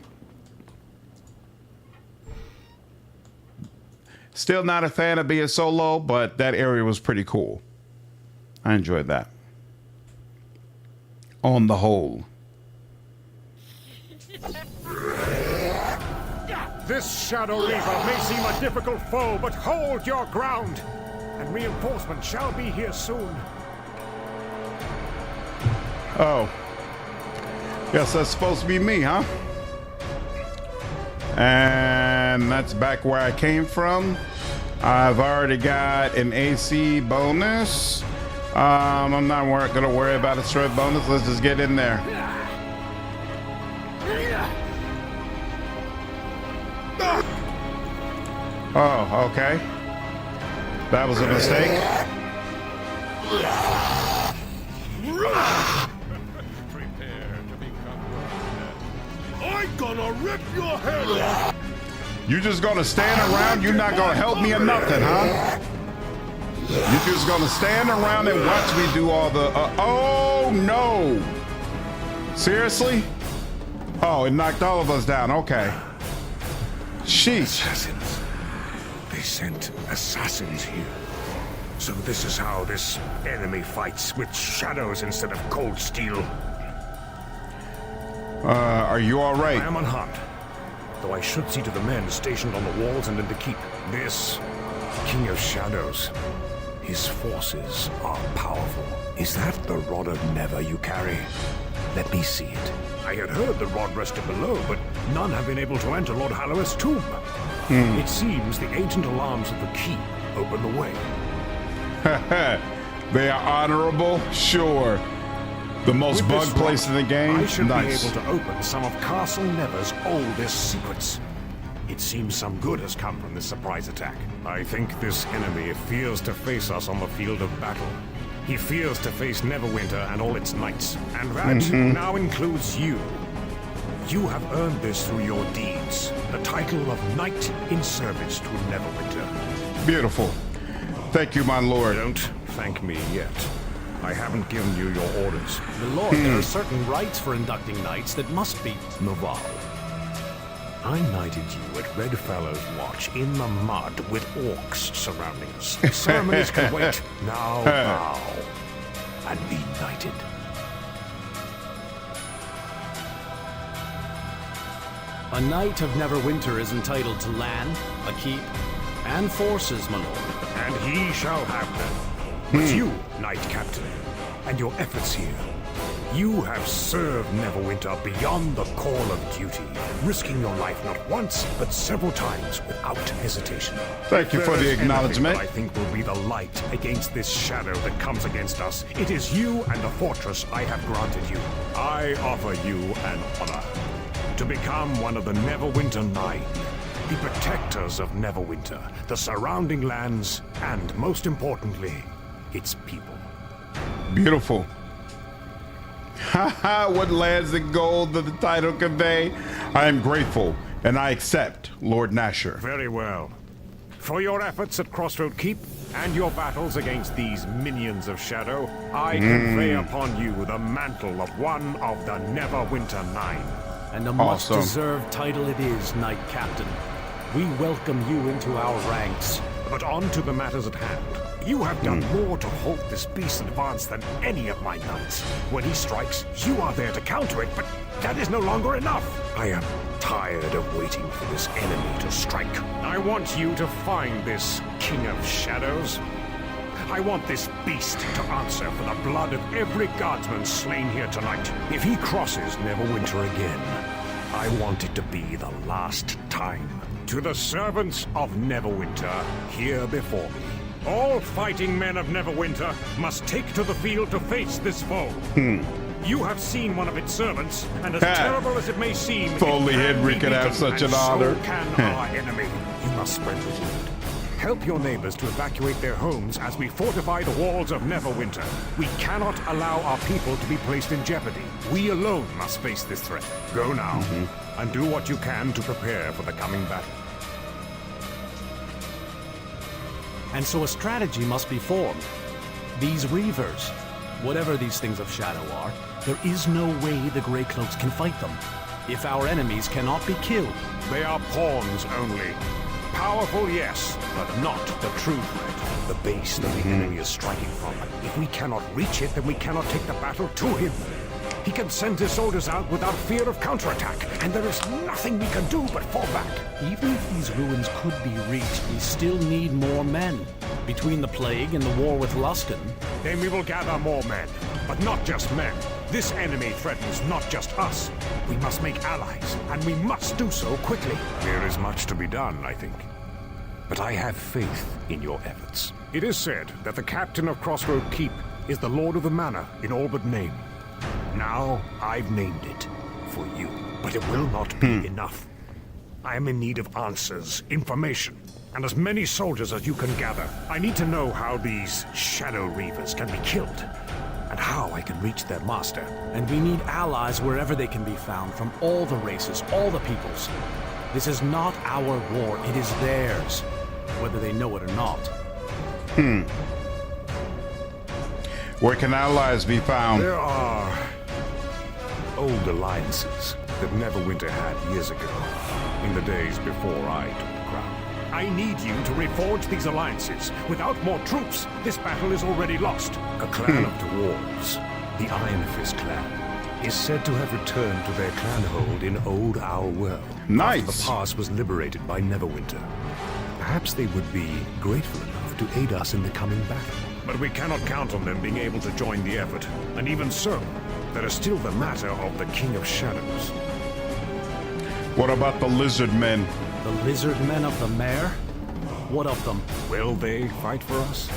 Still not a fan of being solo, but that area was pretty cool. I enjoyed that. On the whole. This Shadow Reaper may seem a difficult foe, but hold your ground, and reinforcements shall be here soon. Oh. Guess that's supposed to be me, huh? And that's back where I came from. I've already got an AC bonus. I'm not gonna worry about a strength bonus. Let's just get in there. Oh, okay. That was a mistake. I'm gonna rip your head off. You just gonna stand around? You're not gonna help me or nothing, huh? You're just gonna stand around and watch me do all the... oh, no. Seriously? Oh, it knocked all of us down. Okay. Sheesh. Assassins. They sent assassins here. So this is how this enemy fights, with shadows instead of cold steel. Are you all right? I am unharmed, though I should see to the men stationed on the walls and in the keep. This King of Shadows, his forces are powerful. Is that the Rod of Never you carry? Let me see it. I had heard the rod rested below, but none have been able to enter Lord Halloweth's tomb. It seems the ancient alarms of the keep open the way. They are honorable? Sure. The most bugged place in the game? I should Nice. be able to open some of Castle Never's oldest secrets. It seems some good has come from this surprise attack. I think this enemy fears to face us on the field of battle. He fears to face Neverwinter and all its knights, and that now includes you. You have earned this through your deeds, the title of Knight in Service to Neverwinter. Beautiful. Thank you, my lord. Don't thank me yet. I haven't given you your orders. The Lord, there are certain rites for inducting knights that must be Noval. I knighted you at Redfellow's Watch in the mud with orcs surrounding us. Ceremonies can wait. Now bow and be knighted. A knight of Neverwinter is entitled to land, a keep, and forces, my lord. And he shall have them. But you, Knight Captain, and your efforts here, you have served Neverwinter beyond the call of duty, risking your life not once, but several times without hesitation. Thank you for the acknowledgement. I think will be the light against this shadow that comes against us. It is you and the fortress I have granted you. I offer you an honor to become one of the Neverwinter Nine, the protectors of Neverwinter, the surrounding lands, and most importantly, its people. Beautiful. Haha, what lands and gold does the title convey? I am grateful, and I accept, Lord Nasher. Very well. For your efforts at Crossroad Keep and your battles against these minions of Shadow, I convey upon you the mantle of one of the Neverwinter Nine. And a much-deserved title it is, Knight Captain. We welcome you into our ranks. But on to the matters at hand. You have done more to halt this beast's advance than any of my knights. When he strikes, you are there to counter it, but that is no longer enough. I am tired of waiting for this enemy to strike. I want you to find this King of Shadows. I want this beast to answer for the blood of every guardsman slain here tonight. If he crosses Neverwinter again, I want it to be the last time. To the servants of Neverwinter here before me, all fighting men of Neverwinter must take to the field to face this foe. You have seen one of its servants, and as terrible as it may seem, if only Henry could have such an honor. So can our enemy. You must spread the word. Help your neighbors to evacuate their homes as we fortify the walls of Neverwinter. We cannot allow our people to be placed in jeopardy. We alone must face this threat. Go now, and do what you can to prepare for the coming battle. And so a strategy must be formed. These Reavers, whatever these things of shadow are, there is no way the Grey Cloaks can fight them. If our enemies cannot be killed, they are pawns only. Powerful, yes, but not the true threat. The base that the enemy is striking from. If we cannot reach it, then we cannot take the battle to him. He can send his soldiers out without fear of counterattack, and there is nothing we can do but fall back. Even if these ruins could be reached, we still need more men. Between the plague and the war with Luskan, then we will gather more men, but not just men. This enemy threatens not just us. We must make allies, and we must do so quickly. There is much to be done, I think. But I have faith in your efforts. It is said that the captain of Crossroad Keep is the Lord of the Manor in all but name. Now I've named it for you, but it will not be enough. I am in need of answers, information, and as many soldiers as you can gather. I need to know how these Shadow Reavers can be killed, and how I can reach their master. And we need allies wherever they can be found, from all the races, all the peoples. This is not our war, it is theirs, whether they know it or not. Where can allies be found? There are old alliances that Neverwinter had years ago, in the days before I took the crown. I need you to reforge these alliances. Without more troops, this battle is already lost. A clan of dwarves, the Iron Fist clan, is said to have returned to their clanhold in Old Owl World. Nice. After the pass was liberated by Neverwinter. Perhaps they would be grateful enough to aid us in the coming battle. But we cannot count on them being able to join the effort. And even so, there is still the matter of the King of Shadows. What about the lizard men? The lizard men of the Mare? What of them? Will they fight for us?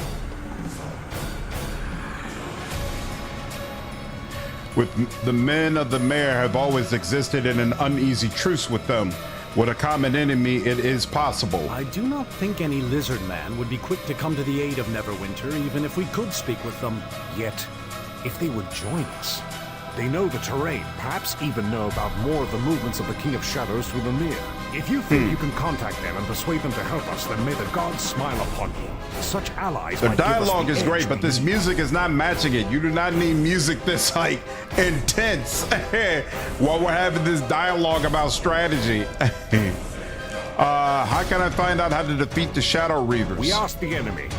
With the men of the Mare have always existed in an uneasy truce with them. With a common enemy, it is possible. I do not think any lizard man would be quick to come to the aid of Neverwinter, even if we could speak with them. Yet, if they would join us, they know the terrain, perhaps even know about more of the movements of the King of Shadows through the Mere. If you think you can contact them and persuade them to help us, then may the gods smile upon you. Such allies The might give us dialogue the is edge great, but we this need. music is not matching it. You do not need music this, like, intense while we're having this dialogue about strategy. How can I find out how to defeat the Shadow Reavers? We asked the enemy.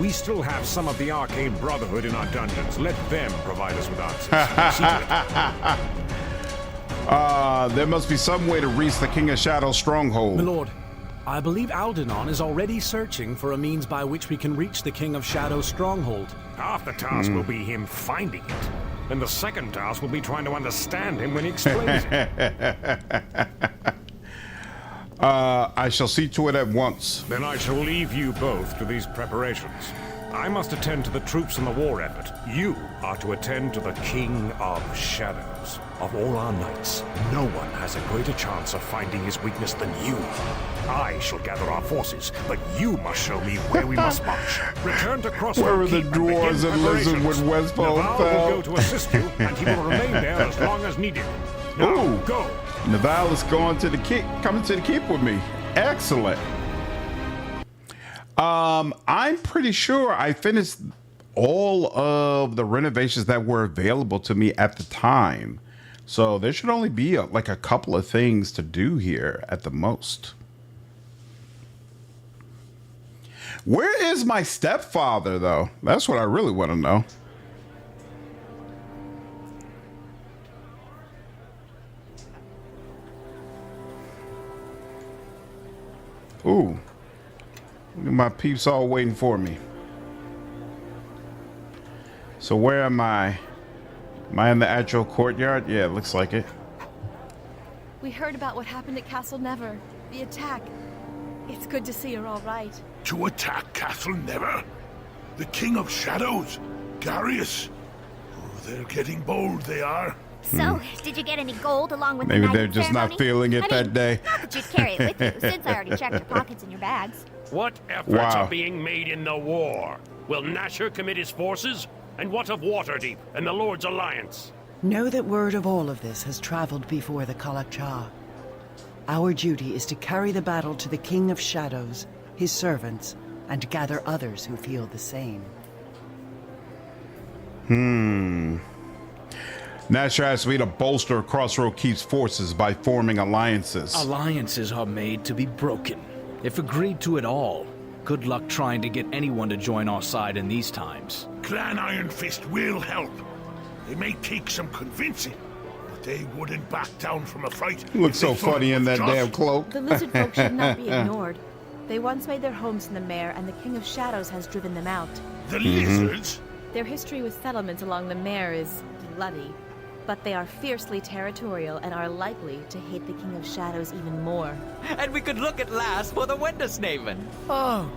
We still have some of the Arcane Brotherhood in our dungeons. Let them provide us with answers. See to it. There must be some way to reach the King of Shadows' stronghold. My lord, I believe Aldenon is already searching for a means by which we can reach the King of Shadows' stronghold. Half the task will be him finding it. And the second task will be trying to understand him when he explains it. I shall see to it at once. Then I shall leave you both to these preparations. I must attend to the troops in the war effort. You are to attend to the King of Shadows. Of all our knights, no one has a greater chance of finding his weakness than you. I shall gather our forces, but you must show me where we must march. Return to Crossroad Where are the Keep dwarves and lizard with Westfold Naval fell? will go to assist you, and he will remain there as long as needed. Now, Ooh. go! Naval is going to the keep, coming to the keep with me. Excellent. I'm pretty sure I finished all of the renovations that were available to me at the time. So there should only be like a couple of things to do here at the most. Where is my stepfather, though? That's what I really want to know. Ooh. Look at my peeps all waiting for me. So where am I? Am I in the actual courtyard? Yeah, it looks like it. We heard about what happened at Castle Never, the attack. It's good to see you're all right. To attack Castle Never? The King of Shadows? Darius? Oh, they're getting bold, they are. So, did you get any gold along with Maybe the they're knighting just not ceremony? feeling it that day. Not that you'd carry it with you, since I already checked your pockets and your bags. What efforts Wow. are being made in the war? Will Nasher commit his forces? And what of Waterdeep and the Lord's Alliance? Know that word of all of this has traveled before the Kalakcha. Our duty is to carry the battle to the King of Shadows, his servants, and gather others who feel the same. Nasher asked me to bolster Crossroad Keep's forces by forming alliances. Alliances are made to be broken. If agreed to at all, good luck trying to get anyone to join our side in these times. Clan Iron Fist will help. They may take some convincing, but they wouldn't back down from a fight. You look so if they thought funny it in was that just. damn cloak. The lizard folk should not be ignored. They once made their homes in the Mare, and the King of Shadows has driven them out. The lizards? Their history with settlements along the Mare is bloody, but they are fiercely territorial and are likely to hate the King of Shadows even more. And we could look at last for the Wendersnaven. Oh,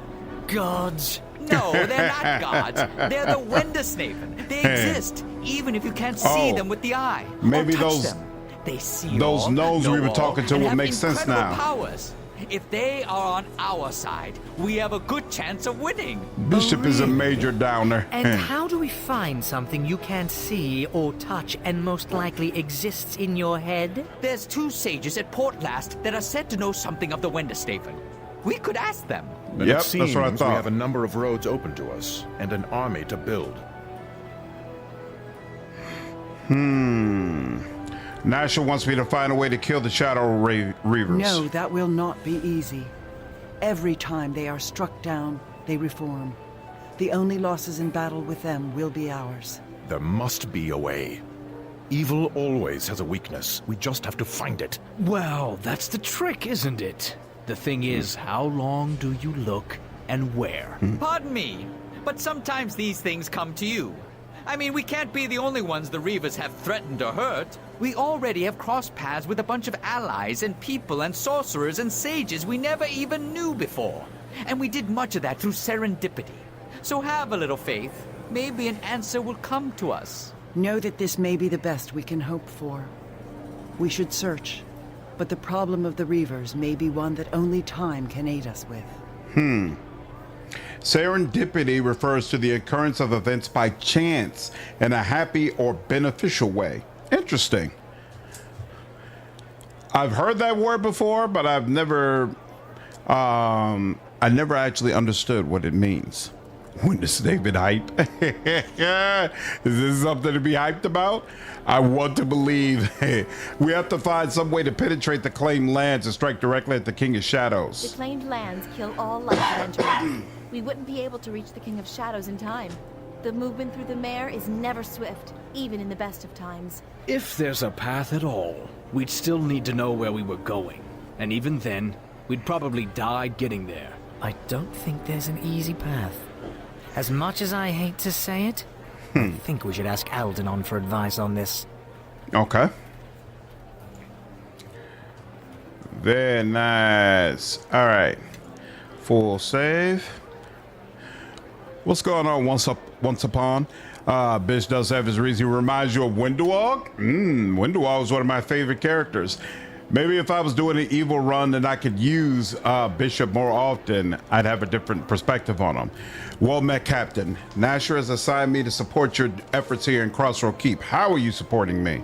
gods. No, they're not gods. They're the Wendersnaven. They exist, even if you can't see Oh. them with the eye. Maybe or touch those- them. They see those all, gnomes we know were all, talking to and would have make sense incredible now. Powers. If they are on our side, we have a good chance of winning. Bishop is a major downer. And how do we find something you can't see or touch and most likely exists in your head? There's 2 sages at Portlast that are said to know something of the Wendersnaven. We could ask them. And Yep, it that's seems what I we thought. have a number of roads open to us and an army to build. Nasher wants me to find a way to kill the Shadow Reavers. No, that will not be easy. Every time they are struck down, they reform. The only losses in battle with them will be ours. There must be a way. Evil always has a weakness. We just have to find it. Well, that's the trick, isn't it? The thing is, how long do you look and where? Pardon me, but sometimes these things come to you. I mean, we can't be the only ones the Reavers have threatened or hurt. We already have crossed paths with a bunch of allies and people and sorcerers and sages we never even knew before. And we did much of that through serendipity. So have a little faith. Maybe an answer will come to us. Know that this may be the best we can hope for. We should search, but the problem of the Reavers may be one that only time can aid us with. Serendipity refers to the occurrence of events by chance in a happy or beneficial way. Interesting. I've heard that word before, but I never actually understood what it means. When does David hype? Is this something to be hyped about? I want to believe. We have to find some way to penetrate the claimed lands and strike directly at the King of The Shadows. claimed lands kill all life that enter it. We wouldn't be able to reach the King of Shadows in time. The movement through the Mare is never swift, even in the best of times. If there's a path at all, we'd still need to know where we were going. And even then, we'd probably die getting there. I don't think there's an easy path. As much as I hate to say it, I think we should ask Aldenon for advice on this. Okay. Very nice. All right. Full save. What's going on once upon? Bish does have his reason. He reminds you of Windwalk? Windwalk is one of my favorite characters. Maybe if I was doing an evil run and I could use Bishop more often, I'd have a different perspective on him. Well met, Captain. Nasher has assigned me to support your efforts here in Crossroad Keep. How are you supporting me?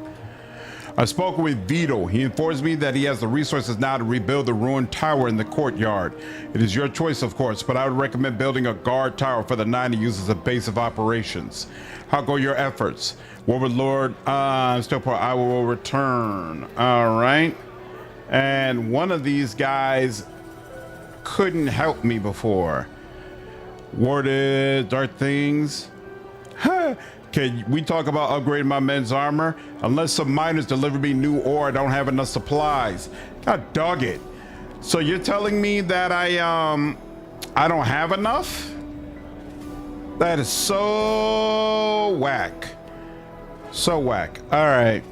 I spoke with Vito. He informs me that he has the resources now to rebuild the ruined tower in the courtyard. It is your choice, of course, but I would recommend building a guard tower for the 9 to use as a base of operations. How go your efforts? Warlord, I will return. All right. And one of these guys couldn't help me before. Warded, dark things. Can we talk about upgrading my men's armor? Unless some miners deliver me new ore, I don't have enough supplies. God dog it. So you're telling me that I don't have enough? That is so whack. So whack. All right.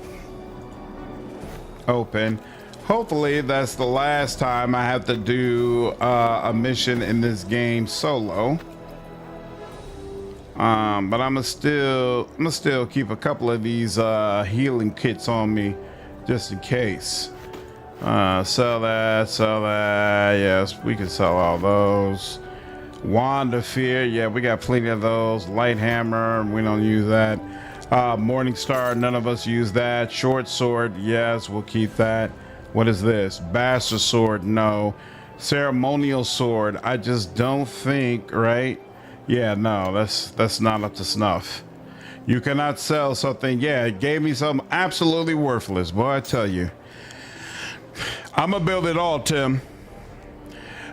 Open. Hopefully that's the last time I have to do a mission in this game solo. But I'm gonna still keep a couple of these healing kits on me just in case. Sell that. Yes, we can sell all those. Wand of Fear, yeah, we got plenty of those. Light Hammer, we don't use that. Morning Star, none of us use that. Short Sword, yes, we'll keep that. What is this? Bastard Sword, no. Ceremonial Sword, I just don't think, right? Yeah, no, that's not up to snuff. You cannot sell something. Yeah, it gave me something absolutely worthless, boy, I tell you. I'm gonna build it all, Tim.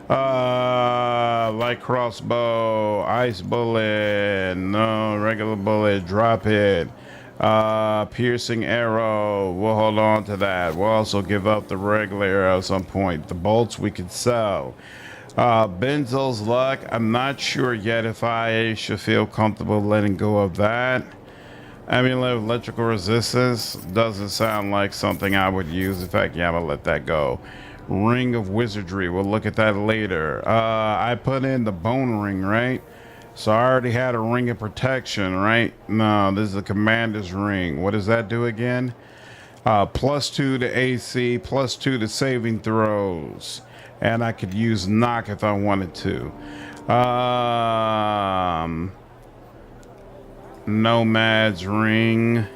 Light crossbow, ice bullet, no, regular bullet, drop it. Piercing arrow, we'll hold on to that. We'll also give up the regular arrow at some point. The bolts we could sell. Benzo's luck, I'm not sure yet if I should feel comfortable letting go of that. Amulet of electrical resistance doesn't sound like something I would use. In fact, yeah, I'm gonna let that go. Ring of wizardry, we'll look at that later. I put in the bone ring, right? So I already had a ring of protection, right? No, this is a commander's ring. What does that do again? +2 to AC, +2 to saving throws. And I could use knock if I wanted to. Nomad's ring.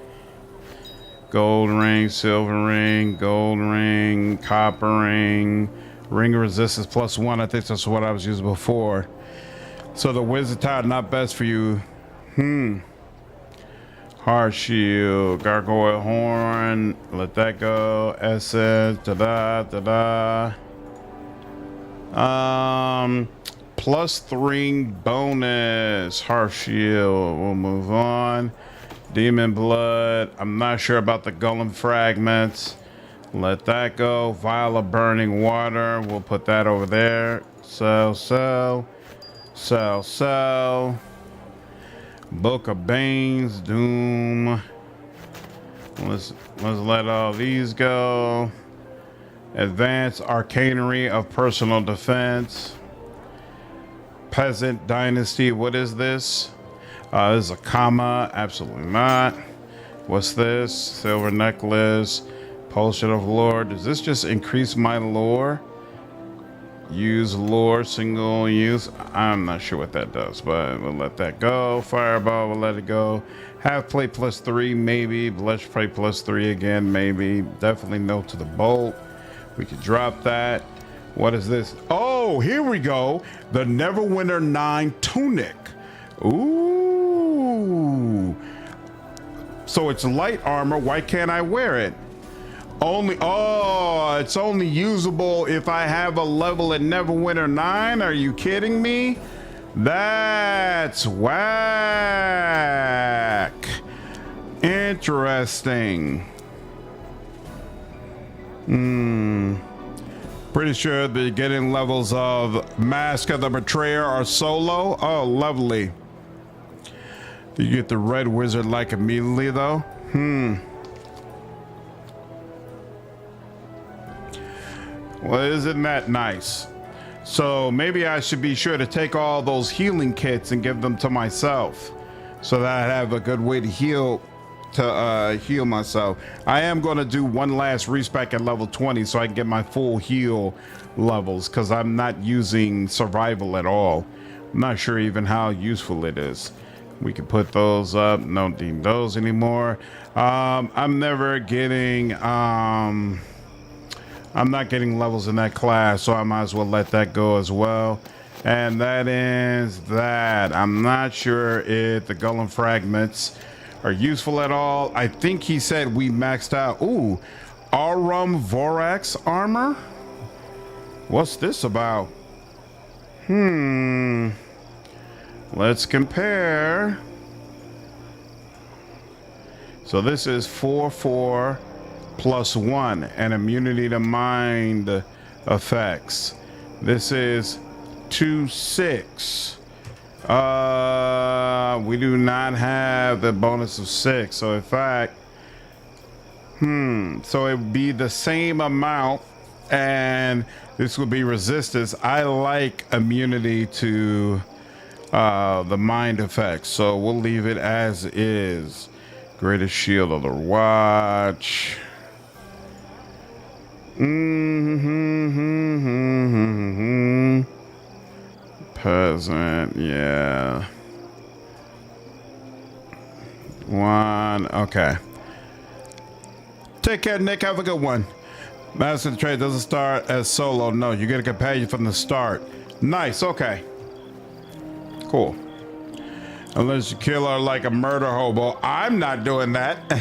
Gold ring, silver ring, gold ring, copper ring, ring of resistance +1. I think that's what I was using before. So the wizard tile not best for you. Hard shield, gargoyle horn, let that go. Essence, +3 bonus. Harsh shield. We'll move on. Demon blood. I'm not sure about the golem fragments. Let that go. Vial of burning water. We'll put that over there. Sell. Book of Banes. Doom. Let's let all these go. Advanced arcanery of personal defense. Peasant dynasty. What is this? This is a comma. Absolutely not. What's this? Silver necklace. Potion of lore. Does this just increase my lore? Use lore, single use. I'm not sure what that does, but we'll let that go. Fireball, we'll let it go. Half plate +3, maybe. Blush plate +3 again, maybe. Definitely no to the bolt. We could drop that. What is this? Oh, here we go. The Neverwinter 9 tunic. Ooh. So it's light armor. Why can't I wear it? It's only usable if I have a level at Neverwinter 9. Are you kidding me? That's whack. Interesting. Pretty sure the getting levels of Mask of the Betrayer are solo. Oh, lovely. Do you get the red wizard like immediately though? Well, isn't that nice? So maybe I should be sure to take all those healing kits and give them to myself so that I have a good way to heal myself. I am going to do one last respec at level 20 so I can get my full heal levels because I'm not using survival at all. I'm not sure even how useful it is. We can put those up. Don't deem those anymore. I'm never getting I'm not getting levels in that class, so I might as well let that go as well. And that is that. I'm not sure if the golem fragments are useful at all. I think he said we maxed out. Ooh, Arum Vorax armor? What's this about? Let's compare. So this is 4/4 +1 and immunity to mind effects. This is 2/6. We do not have the bonus of 6. So in fact, so it would be the same amount and this would be resistance. I like immunity to the mind effects. So we'll leave it as is. Greatest shield of the watch. Peasant, yeah. One, okay. Take care, Nick. Have a good one. Master of the Trade doesn't start as solo. No, you get a companion from the start. Nice, okay. Cool. Unless you kill her like a murder hobo. I'm not doing that.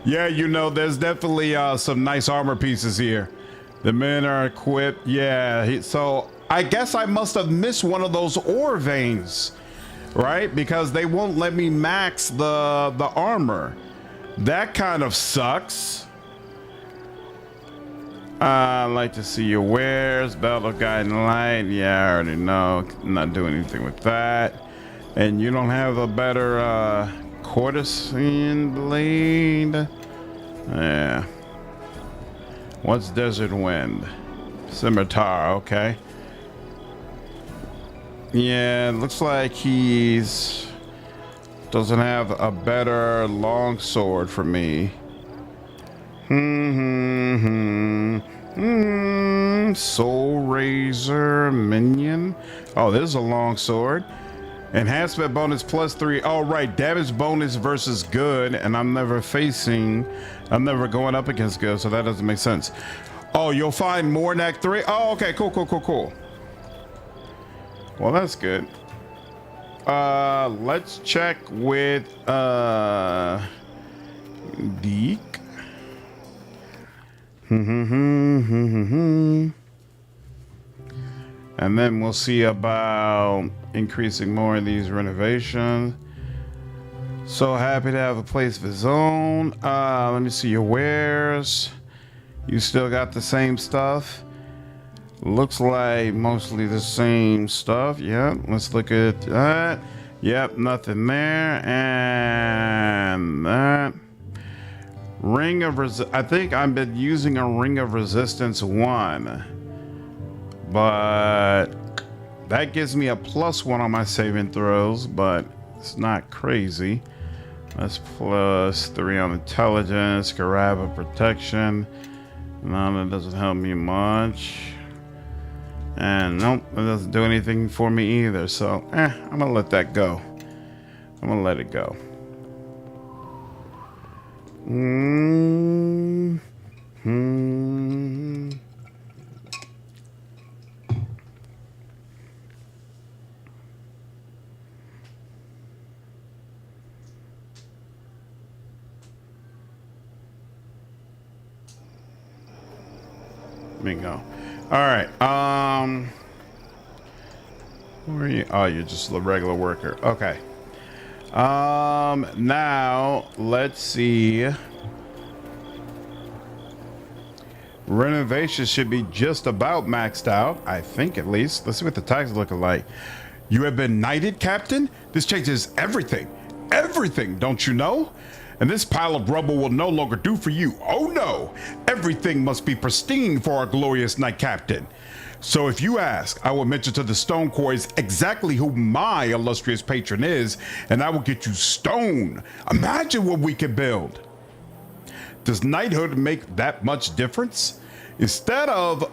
Yeah, you know, there's definitely some nice armor pieces here. The men are equipped. Yeah, so I guess I must have missed one of those ore veins, right? Because they won't let me max the armor. That kind of sucks. I'd like to see your wares. Belt of Guiding Light. Yeah, I already know. I'm not doing anything with that. And you don't have a better courtesan blade? Yeah. What's Desert Wind? Scimitar, okay. Yeah, it looks like he's doesn't have a better longsword for me. Soul Razor Minion. Oh, there's a longsword. Enhancement bonus +3. Oh, right. Damage bonus versus good. And I'm never going up against good. So that doesn't make sense. Oh, you'll find more in Act 3. Oh, okay. Cool. Well, that's good. Let's check with Deke. And then we'll see about increasing more of these renovations. So happy to have a place of his own. Let me see your wares. You still got the same stuff? Looks like mostly the same stuff. Yeah, let's look at that. Yep, nothing there. And that. Ring of I think I've been using a Ring of Resistance 1. But that gives me a +1 on my saving throws, but it's not crazy. That's +3 on intelligence, grab of protection. No, that doesn't help me much. And nope, it doesn't do anything for me either. So, I'm gonna let that go. I'm gonna let it go. Bingo. All right. Who are you? Oh, you're just a regular worker. Okay. Now let's see. Renovation should be just about maxed out, I think, at least. Let's see what the tags look like. You have been knighted, Captain? This changes everything. Everything, don't you know? And this pile of rubble will no longer do for you. Oh no! Everything must be pristine for our glorious knight captain. So if you ask, I will mention to the stone quarries exactly who my illustrious patron is, and I will get you stone. Imagine what we can build. Does knighthood make that much difference? Instead of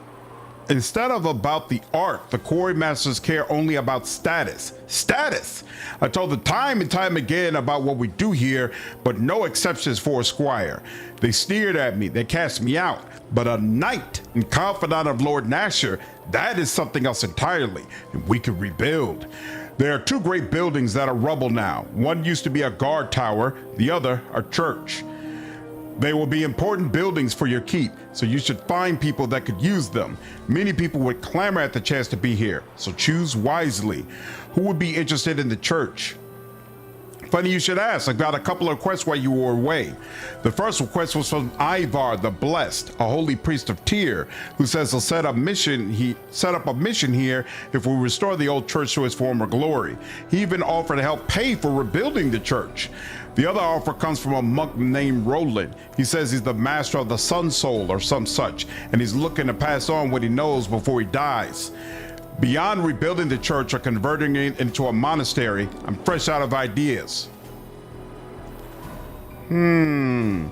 about the art, the quarry masters care only about status. Status! I told them time and time again about what we do here, but no exceptions for a squire. They sneered at me, they cast me out. But a knight and confidant of Lord Nasher, that is something else entirely, and we can rebuild. There are two great buildings that are rubble now. One used to be a guard tower, the other a church. They will be important buildings for your keep, so you should find people that could use them. Many people would clamor at the chance to be here, so choose wisely. Who would be interested in the church? Funny you should ask. I got a couple of requests while you were away. The first request was from Ivar the Blessed, a holy priest of Tyr, who says he'll set up a mission here if we restore the old church to its former glory. He even offered to help pay for rebuilding the church. The other offer comes from a monk named Roland. He says he's the master of the sun soul or some such, and he's looking to pass on what he knows before he dies. Beyond rebuilding the church or converting it into a monastery, I'm fresh out of ideas. I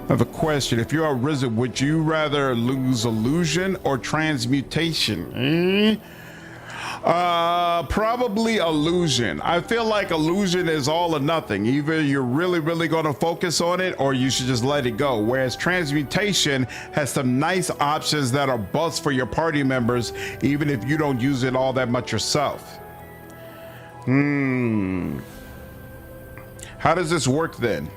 have a question. If you're a wizard, would you rather lose illusion or transmutation? Probably illusion. I feel like illusion is all or nothing. Either you're really going to focus on it or you should just let it go. Whereas transmutation has some nice options that are buffs for your party members, even if you don't use it all that much yourself. How does this work then?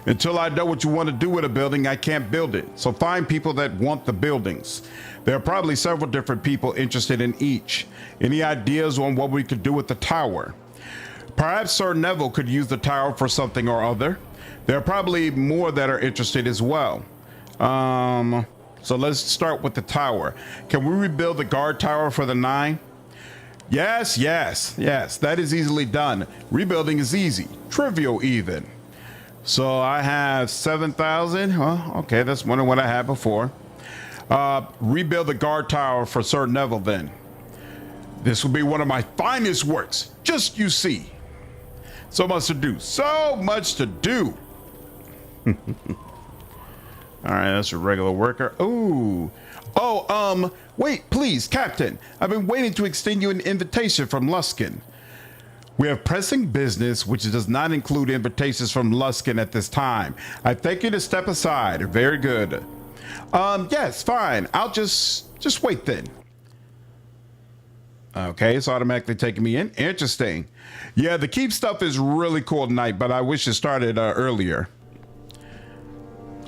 Until I know what you want to do with a building, I can't build it. So find people that want the buildings. There are probably several different people interested in each. Any ideas on what we could do with the tower? Perhaps Sir Neville could use the tower for something or other. There are probably more that are interested as well. So let's start with the tower. Can we rebuild the guard tower for the 9? Yes, that is easily done. Rebuilding is easy, trivial even. So I have 7,000. Well, okay, that's more than what I had before. Rebuild the guard tower for Sir Neville then. This will be one of my finest works. Just you see. So much to do. So much to do. All right, that's a regular worker. Ooh. Oh, wait, please, Captain. I've been waiting to extend you an invitation from Luskin. We have pressing business, which does not include invitations from Luskin at this time. I thank you to step aside. Very good. Yes, fine. I'll just wait then. Okay, it's automatically taking me in. Interesting. Yeah, the keep stuff is really cool tonight, but I wish it started earlier.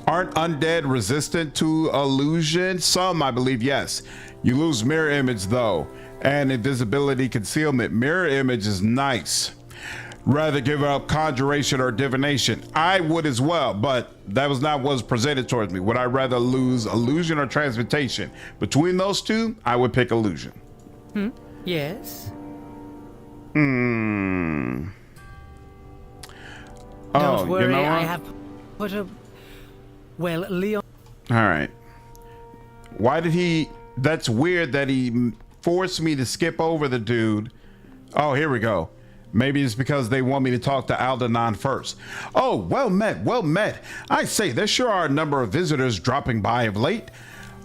Aren't undead resistant to illusion? Some, I believe, yes. You lose mirror image though, and invisibility concealment. Mirror image is nice. Rather give up conjuration or divination. I would as well, but that was not what was presented towards me. Would I rather lose illusion or transmutation? Between those two, I would pick illusion. Yes? Don't worry, you know I what? have put a... Well, Leon... All right. Why did he... That's weird that he forced me to skip over the dude. Oh, here we go. Maybe it's because they want me to talk to Aldenon first. Oh, well met, well met. I say, there sure are a number of visitors dropping by of late.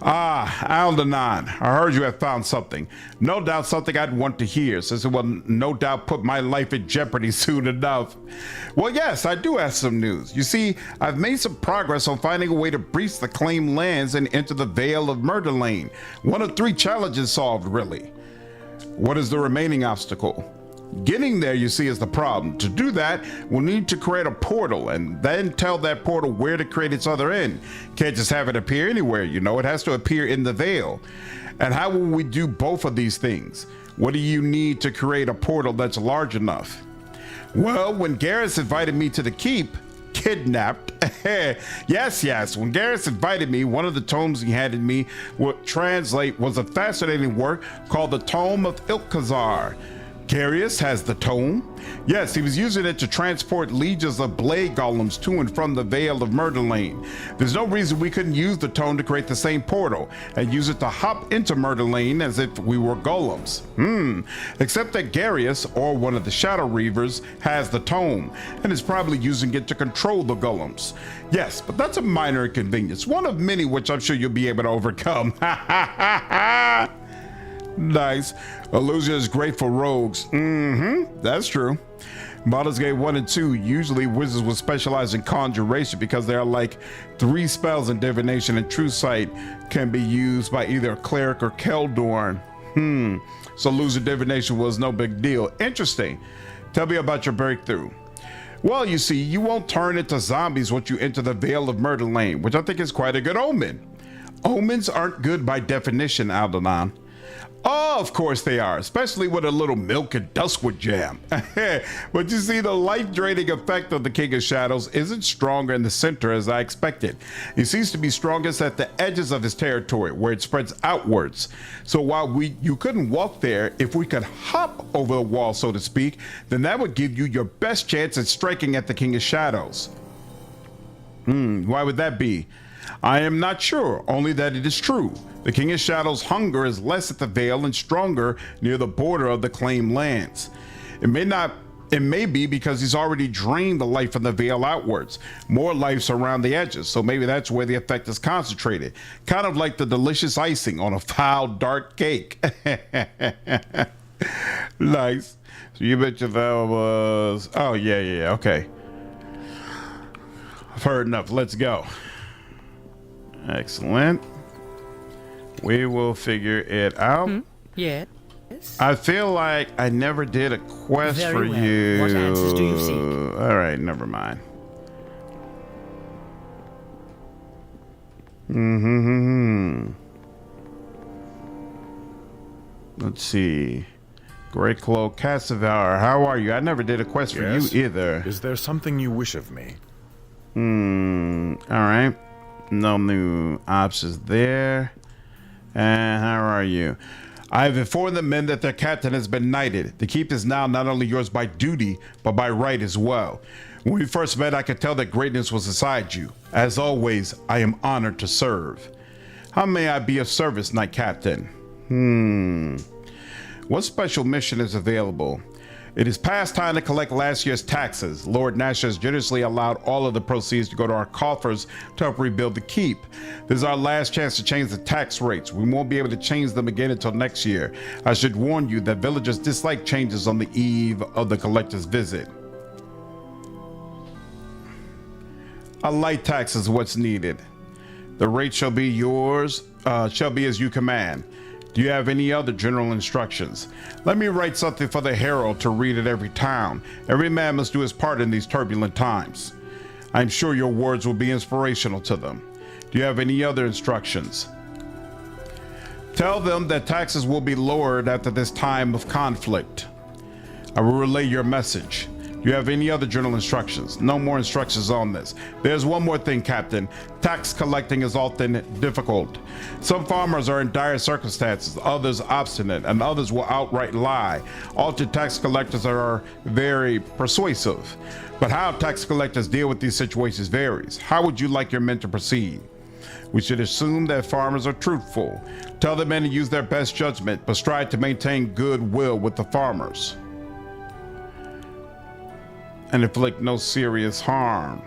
Ah, Aldenon, I heard you have found something. No doubt something I'd want to hear, since it will no doubt put my life in jeopardy soon enough. Well, yes, I do have some news. You see, I've made some progress on finding a way to breach the claimed lands and enter the Vale of Murderlane. One of 3 challenges solved, really. What is the remaining obstacle? Getting there, you see, is the problem. To do that, we'll need to create a portal and then tell that portal where to create its other end. Can't just have it appear anywhere, you know, it has to appear in the Vale. And how will we do both of these things? What do you need to create a portal that's large enough? Well, when Garrus invited me to the keep, kidnapped. yes, when Garrus invited me, one of the tomes he handed me would translate was a fascinating work called the Tome of Ilkazar. Garrus has the tome. Yes, he was using it to transport legions of blade golems to and from the Vale of Murderlane. There's no reason we couldn't use the tome to create the same portal and use it to hop into Murderlane as if we were golems. Except that Garrus, or one of the Shadow Reavers, has the tome and is probably using it to control the golems. Yes, but that's a minor inconvenience, one of many which I'm sure you'll be able to overcome. Nice. Illusion is great for rogues. That's true. Baldur's Gate 1 and 2, usually wizards will specialize in conjuration because there are like 3 spells in divination, and true sight can be used by either a cleric or Keldorn. So losing divination was no big deal. Interesting. Tell me about your breakthrough. Well, you see, you won't turn into zombies once you enter the Vale of Murderlane, which I think is quite a good omen. Omens aren't good by definition, Aldenon. Oh, of course they are, especially with a little milk and Duskwood jam. But you see, the life-draining effect of the King of Shadows isn't stronger in the center as I expected. It seems to be strongest at the edges of his territory, where it spreads outwards. So while you couldn't walk there, if we could hop over the wall, so to speak, then that would give you your best chance at striking at the King of Shadows. Why would that be? I am not sure, only that it is true. The King of Shadows' hunger is less at the Vale and stronger near the border of the claimed lands. It may be because he's already drained the life from the Vale outwards. More life's around the edges, so maybe that's where the effect is concentrated. Kind of like the delicious icing on a foul, dark cake. Nice. So you bet your that was... Oh, yeah, okay. I've heard enough. Let's go. Excellent. We will figure it out. Yes. I feel like I never did a quest Very for well. you. What answers do you seek? All right, never mind. Let's see. Great Cloak, Cassavar, how are you? I never did a quest for you either. Is there something you wish of me? All right. No new options there. And how are you? I have informed the men that their captain has been knighted. The keep is now not only yours by duty, but by right as well. When we first met, I could tell that greatness was inside you. As always, I am honored to serve. How may I be of service, Knight Captain? What special mission is available? It is past time to collect last year's taxes. Lord Nash has generously allowed all of the proceeds to go to our coffers to help rebuild the keep. This is our last chance to change the tax rates. We won't be able to change them again until next year. I should warn you that villagers dislike changes on the eve of the collector's visit. A light tax is what's needed. The rate shall be yours, shall be as you command. Do you have any other general instructions? Let me write something for the herald to read at every town. Every man must do his part in these turbulent times. I'm sure your words will be inspirational to them. Do you have any other instructions? Tell them that taxes will be lowered after this time of conflict. I will relay your message. Do you have any other general instructions? No more instructions on this. There's one more thing, Captain. Tax collecting is often difficult. Some farmers are in dire circumstances, others obstinate, and others will outright lie. Altered tax collectors are very persuasive. But how tax collectors deal with these situations varies. How would you like your men to proceed? We should assume that farmers are truthful. Tell the men to use their best judgment, but strive to maintain goodwill with the farmers. And inflict no serious harm.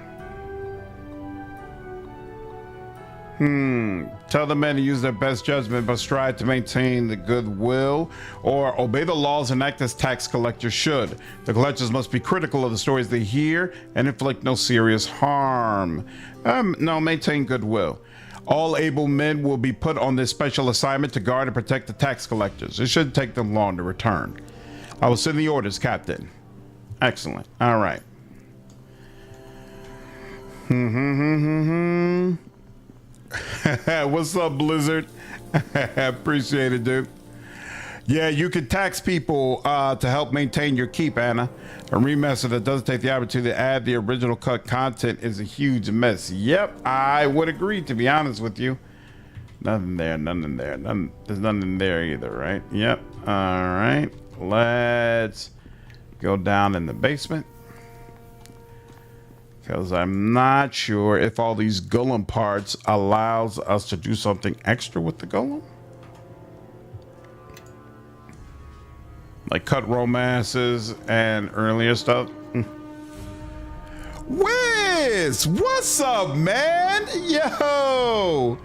Tell the men to use their best judgment, but strive to maintain the goodwill, or obey the laws and act as tax collectors should. The collectors must be critical of the stories they hear and inflict no serious harm. No, maintain goodwill. All able men will be put on this special assignment to guard and protect the tax collectors. It shouldn't take them long to return. I will send the orders, Captain. Excellent. All right. What's up, Blizzard? Appreciate it, dude. Yeah, you can tax people to help maintain your keep, Anna. A remaster that doesn't take the opportunity to add the original cut content is a huge mess. Yep, I would agree, to be honest with you. Nothing there, nothing there. There's nothing there either, right? Yep. All right. Let's go down in the basement, because I'm not sure if all these golem parts allows us to do something extra with the golem, like cut romances and earlier stuff. Wiz, what's up, man? Yo,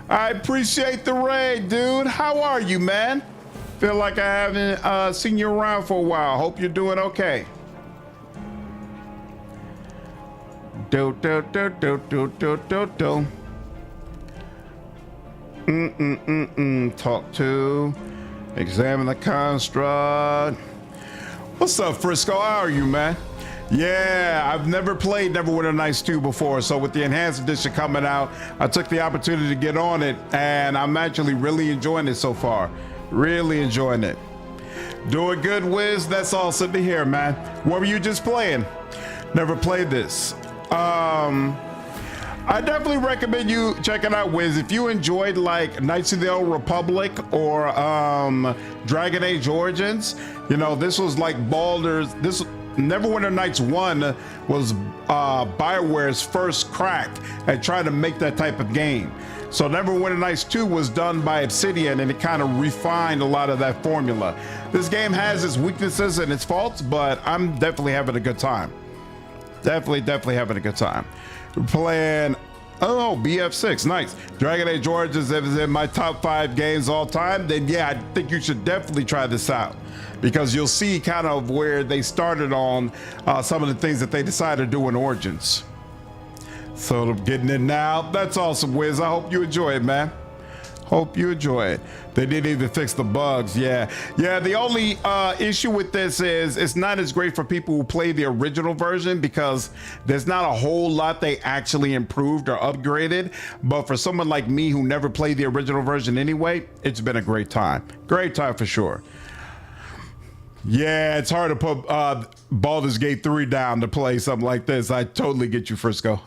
I appreciate the raid, dude. How are you, man? Feel like I haven't seen you around for a while. Hope you're doing okay. Do. Talk to. Examine the construct. What's up, Frisco? How are you, man? Yeah, I've never played Neverwinter Nights 2 before, so with the enhanced edition coming out, I took the opportunity to get on it, and I'm actually really enjoying it so far. Really enjoying it. Doing good, Wiz. That's awesome to hear, man. What were you just playing? Never played this. I definitely recommend you checking out, Wiz. If you enjoyed like Knights of the Old Republic or Dragon Age Origins, you know, this was like Baldur's. Neverwinter Nights 1 was BioWare's first crack at trying to make that type of game. So Neverwinter Nights 2 was done by Obsidian, and it kind of refined a lot of that formula. This game has its weaknesses and its faults, but I'm definitely having a good time. Definitely having a good time. We're playing, oh, BF6, nice. Dragon Age Origins is in my top 5 games all time. Then yeah, I think you should definitely try this out, because you'll see kind of where they started on some of the things that they decided to do in Origins. So I'm getting it now. That's awesome, Wiz. I hope you enjoy it, man. Hope you enjoy it. They didn't even fix the bugs. Yeah. The only issue with this is it's not as great for people who play the original version, because there's not a whole lot they actually improved or upgraded. But for someone like me who never played the original version anyway, it's been a great time. Great time for sure. Yeah, it's hard to put Baldur's Gate 3 down to play something like this. I totally get you, Frisco.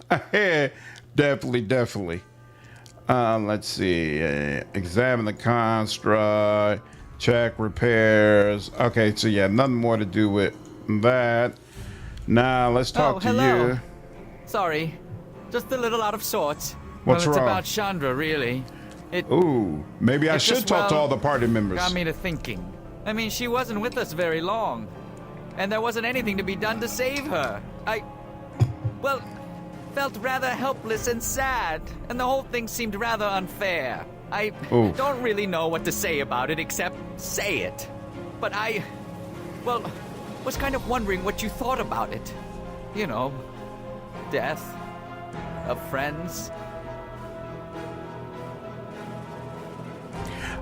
Definitely. Let's see. Examine the construct. Check repairs. Okay, so yeah, nothing more to do with that. Now let's talk to you. Sorry, just a little out of sorts. What's It's wrong? about Chandra, really. Ooh, maybe I should talk to all the party members. Got me to thinking. I mean, she wasn't with us very long, and there wasn't anything to be done to save her. Well, felt rather helpless and sad, and the whole thing seemed rather unfair. I don't really know what to say about it except say it. But was kind of wondering what you thought about it. You know, death of friends.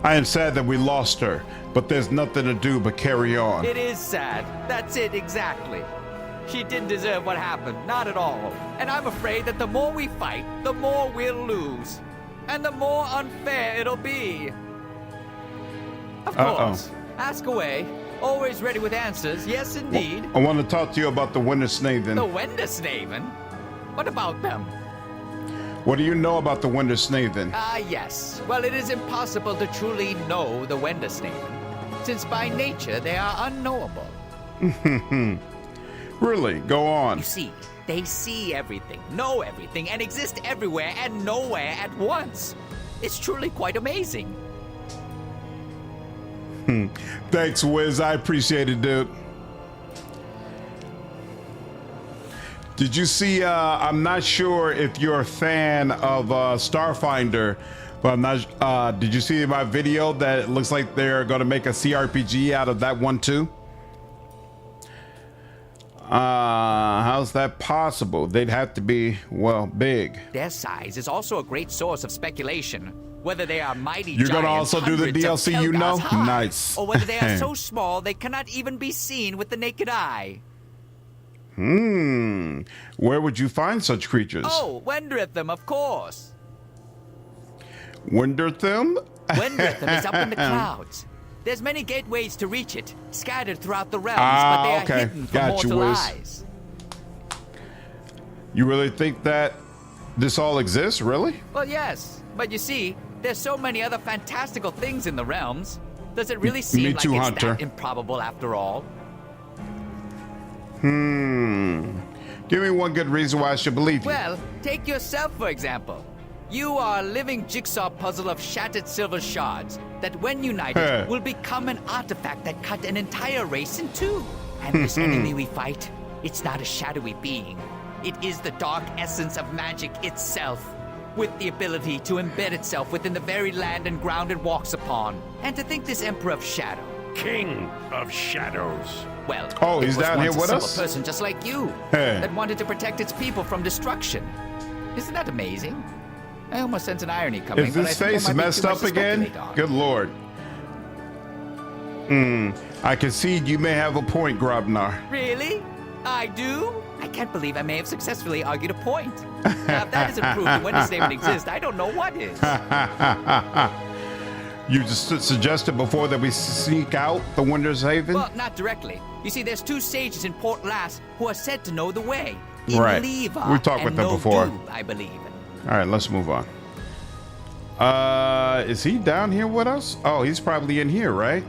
I am sad that we lost her, but there's nothing to do but carry on. It is sad. That's it, exactly. She didn't deserve what happened, not at all. And I'm afraid that the more we fight, the more we'll lose. And the more unfair it'll be. Of course. Ask away. Always ready with answers. Yes, indeed. I want to talk to you about the Wintersnaven. The Wendersnaven? What about them? What do you know about the Wintersnaven? Yes. Well, it is impossible to truly know the Wendersnaven, since by nature they are unknowable. Really? Go on. You see, they see everything, know everything, and exist everywhere and nowhere at once. It's truly quite amazing. Thanks, Wiz. I appreciate it, dude. Did you see, I'm not sure if you're a fan of Starfinder, but I'm not, did you see my video that it looks like they're going to make a CRPG out of that one too? How's that possible? They'd have to be, well, big. Their size is also a great source of speculation. Whether they are mighty You're giants, gonna also do the DLC, you know? high, Nice. or whether they are so small they cannot even be seen with the naked eye. Where would you find such creatures? Oh, Wenderetham, of course. Wenderetham? Wenderetham is up in the clouds. There's many gateways to reach it, scattered throughout the realms, but they are hidden from mortal eyes. You really think that this all exists, really? Well, yes, but you see, there's so many other fantastical things in the realms. Does it really seem like it's that improbable after all? Give me one good reason why I should believe you. Well, take yourself, for example. You are a living jigsaw puzzle of shattered silver shards that, when united, will become an artifact that cut an entire race in two. And this enemy we fight, it's not a shadowy being. It is the dark essence of magic itself, with the ability to embed itself within the very land and ground it walks upon. And to think this Emperor of Shadow, King of Shadows. Well, he's down here with us? a simple person just like you that wanted to protect its people from destruction. Isn't that amazing? I almost sense an irony coming. Is this face messed up again? Good lord. I can see you may have a point, Grobnar. Really? I do? I can't believe I may have successfully argued a point. Now, if that isn't proof that Wendersnaven exists, I don't know what is. You just suggested before that we sneak out the Wintersnaven? Well, not directly. You see, there's two sages in Port Lass who are said to know the way. Right. Lever We talked with them before. Doob, I believe. All right, let's move on. Is he down here with us? Oh, he's probably in here, right?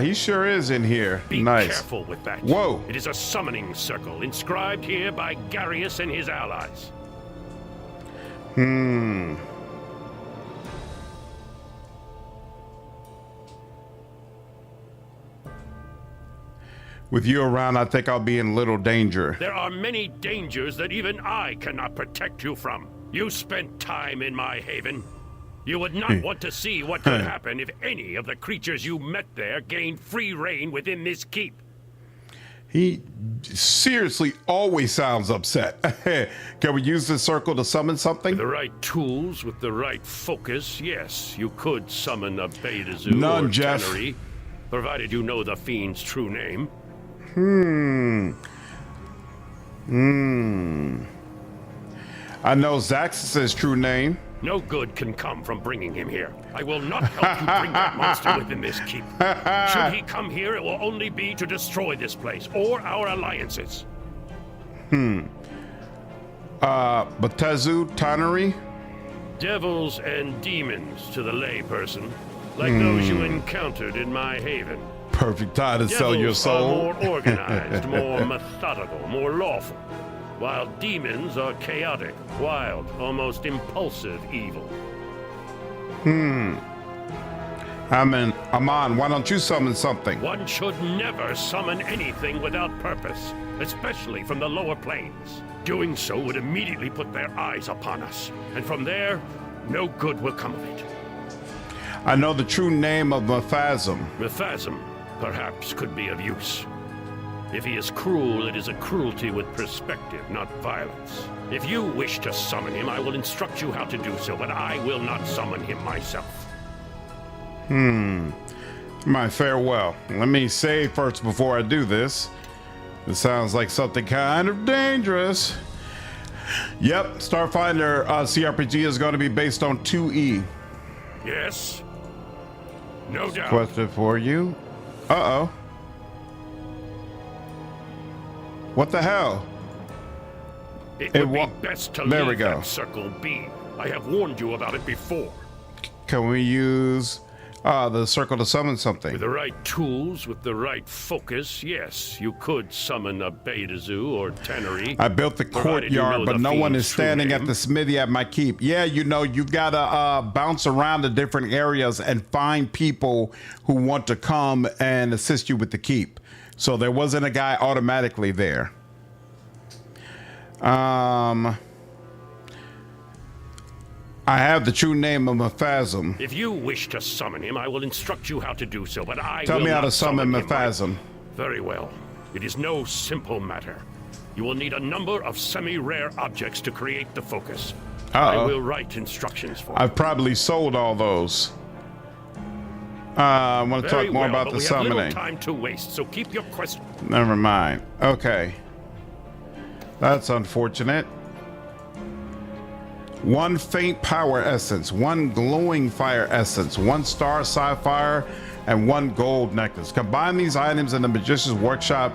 He sure is in here. Be Nice. careful with that. Whoa. It is a summoning circle inscribed here by Garius and his allies. With you around, I think I'll be in little danger. There are many dangers that even I cannot protect you from. You spent time in my haven. You would not want to see what could happen if any of the creatures you met there gained free reign within this keep. He seriously always sounds upset. Can we use this circle to summon something? With the right tools, with the right focus, yes, you could summon a Beta Zoo None, or Jeff. Tannery, provided you know the fiend's true name. I know Zaxis' true name. No good can come from bringing him here. I will not help you bring that monster within this keep. Should he come here, it will only be to destroy this place or our alliances. Batezu, Tannery? Devils and demons to the layperson, like those you encountered in my haven. Perfect time to sell your Devils soul. are more organized, more methodical, more lawful, while demons are chaotic, wild, almost impulsive evil. Aman, why don't you summon something? One should never summon anything without purpose, especially from the lower planes. Doing so would immediately put their eyes upon us, and from there, no good will come of it. I know the true name of Mephasm. Mephasm, perhaps, could be of use. If he is cruel, it is a cruelty with perspective, not violence. If you wish to summon him, I will instruct you how to do so, but I will not summon him myself. My farewell. Let me save first before I do this. It sounds like something kind of dangerous. Yep, Starfinder CRPG is going to be based on 2E. Yes? No doubt. Question for you. Uh-oh. What the hell? It would be best to there leave we go. that circle be. I have warned you about it before. Can we use the circle to summon something? With the right tools, with the right focus, yes, you could summon a Beta Zoo or Tannery. I built the provided you courtyard, know but the no one fiend's is true standing name. at the smithy at my keep. Yeah, you know, you've got to bounce around to different areas and find people who want to come and assist you with the keep. So there wasn't a guy automatically there. I have the true name of Mephasm. If you wish to summon him, I will instruct you how to do so, but I Tell will me how not to summon him. Mephasm. Very well. It is no simple matter. You will need a number of semi-rare objects to create the focus. I will write instructions for you. I've probably sold all those. I want to talk more about the we have little summoning. time to waste, so keep your question. Never mind. Okay. That's unfortunate. One faint power essence, one glowing fire essence, one star sapphire, and one gold necklace. Combine these items in the magician's workshop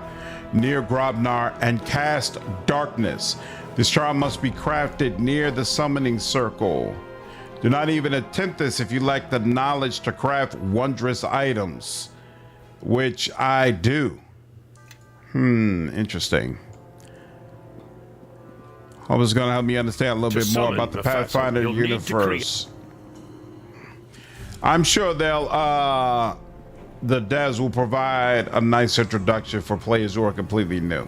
near Grobnar and cast darkness. This charm must be crafted near the summoning circle. Do not even attempt this if you lack the knowledge to craft wondrous items, which I do. Interesting. Hope it's going to help me understand a little bit more about the Pathfinder universe. I'm sure they'll, the devs will provide a nice introduction for players who are completely new.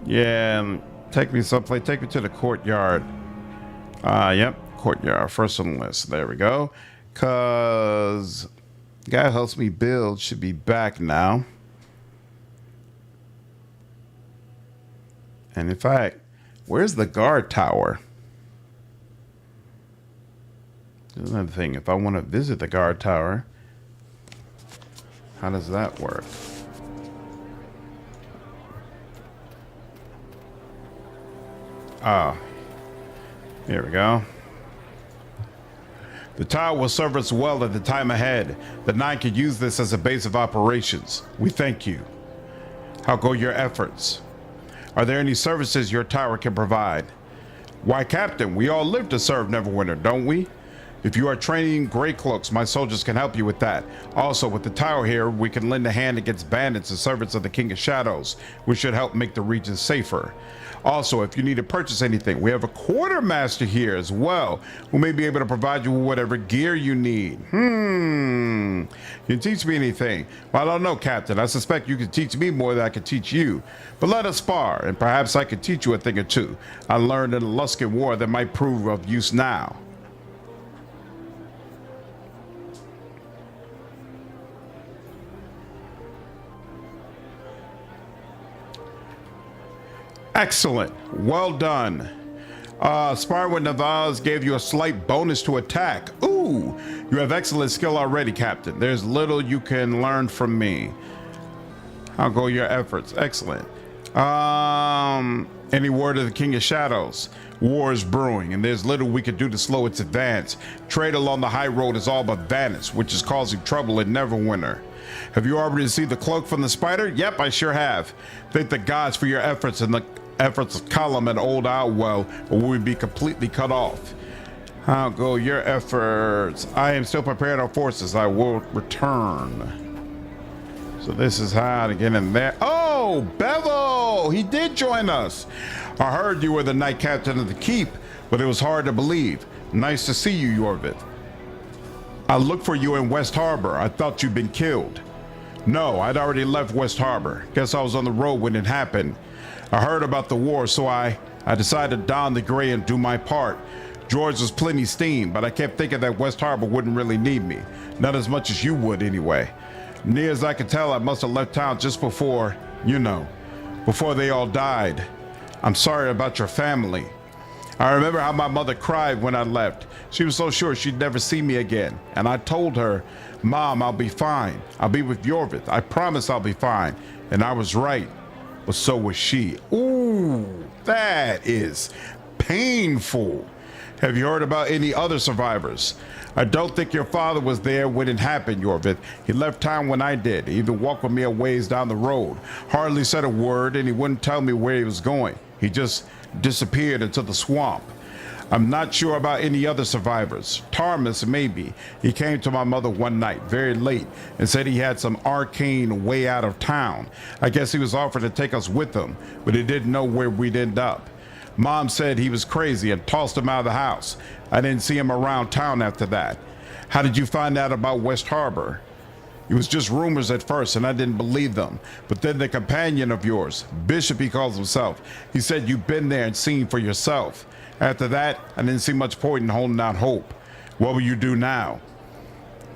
Yeah, take me someplace. Take me to the courtyard. Yep, courtyard. First on the list. There we go. Cause the guy who helps me build should be back now. And in fact, where's the guard tower? There's another thing. If I want to visit the guard tower, how does that work? Here we go. The tower will serve us well at the time ahead. The Nine could use this as a base of operations. We thank you. How go your efforts? Are there any services your tower can provide? Why, Captain, we all live to serve Neverwinter, don't we? If you are training gray cloaks, my soldiers can help you with that. Also, with the tower here, we can lend a hand against bandits and servants of the King of Shadows, which should help make the region safer. Also, if you need to purchase anything, we have a quartermaster here as well, who may be able to provide you with whatever gear you need. You can teach me anything. Well, I don't know, Captain. I suspect you can teach me more than I can teach you. But let us spar, and perhaps I can teach you a thing or two I learned in the Luskan War that might prove of use now. Excellent. Well done. Sparring with Navaz gave you a slight bonus to attack. Ooh, you have excellent skill already, Captain. There's little you can learn from me. How go your efforts? Excellent. Any word of the King of Shadows? War is brewing, and there's little we can do to slow its advance. Trade along the high road is all but vanished, which is causing trouble in Neverwinter. Have you already received the cloak from the spider? Yep, I sure have. Thank the gods for your efforts and the efforts of Column and Old Outwell, or we would be completely cut off. How go your efforts? I am still preparing our forces. I will return. So this is how to get in there. Oh, Bevel! He did join us. I heard you were the Knight Captain of the Keep, but it was hard to believe. Nice to see you, Yorvith. I looked for you in West Harbor. I thought you'd been killed. No, I'd already left West Harbor. Guess I was on the road when it happened. I heard about the war, so I decided to don the gray and do my part. George was plenty steamed, but I kept thinking that West Harbor wouldn't really need me. Not as much as you would anyway. Near as I could tell, I must have left town just before, before they all died. I'm sorry about your family. I remember how my mother cried when I left. She was so sure she'd never see me again. And I told her, Mom, I'll be fine. I'll be with Yorvith. I promise I'll be fine. And I was right. But so was she. Ooh, that is painful. Have you heard about any other survivors? I don't think your father was there when it happened, Yorvith. He left town when I did. He even walked with me a ways down the road. Hardly said a word, and he wouldn't tell me where he was going. He just disappeared into the swamp. I'm not sure about any other survivors. Tarmus, maybe. He came to my mother one night, very late, and said he had some arcane way out of town. I guess he was offered to take us with him, but he didn't know where we'd end up. Mom said he was crazy and tossed him out of the house. I didn't see him around town after that. How did you find out about West Harbor? It was just rumors at first, and I didn't believe them. But then the companion of yours, Bishop he calls himself, he said you've been there and seen for yourself. After that, I didn't see much point in holding out hope. What will you do now?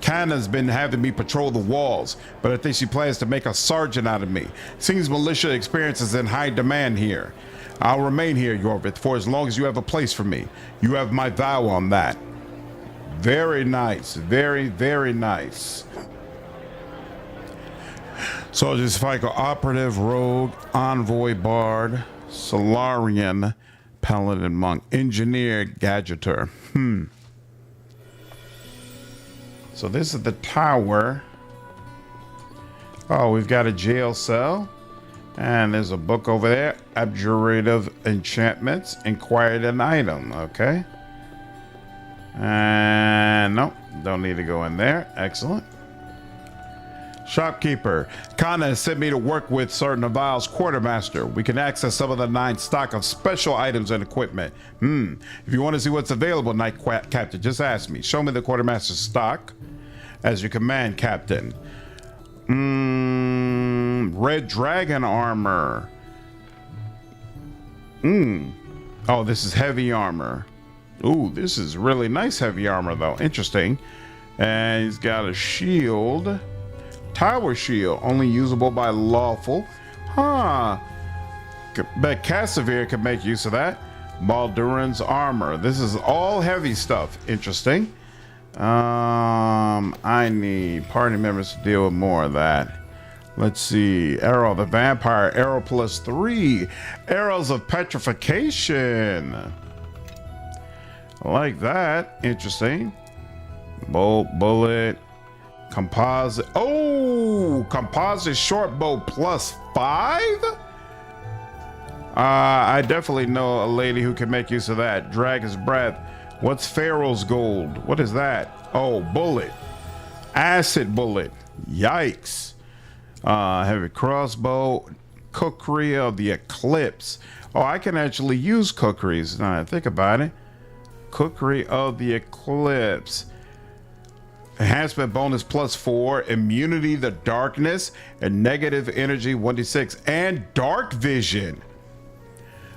Kanna's been having me patrol the walls, but I think she plans to make a sergeant out of me. Seems militia experience is in high demand here. I'll remain here, Yorvith, for as long as you have a place for me. You have my vow on that. Very nice. Very, very nice. Soldiers fight operative, rogue, envoy, bard, Solarian, paladin, monk, engineer, gadgeter. So this is the tower. Oh, we've got a jail cell. And there's a book over there. Abjurative enchantments. Inquired an item. Okay. And nope. Don't need to go in there. Excellent. Shopkeeper. Kana has sent me to work with Sir Naval's quartermaster. We can access some of the 9 stock of special items and equipment. If you want to see what's available, Knight Captain, just ask me. Show me the quartermaster's stock. As you command, Captain. Red dragon armor. Oh, this is heavy armor. Ooh, this is really nice heavy armor though. Interesting. And he's got a shield. Tower shield, only usable by lawful. Bet Cassavir could make use of that. Balduran's armor. This is all heavy stuff. Interesting. I need party members to deal with more of that. Let's see. Arrow the vampire. Arrow +3. Arrows of petrification. I like that. Interesting. Bolt, bullet. Composite. Oh, composite short bow +5. I definitely know a lady who can make use of that. Dragon's breath. What's Pharaoh's gold? What is that? Oh, bullet. Acid bullet. Yikes. Heavy crossbow. Cookery of the Eclipse. Oh, I can actually use cookeries now I think about it. Cookery of the Eclipse. Enhancement bonus +4. Immunity to darkness. And negative energy 1d6. And dark vision.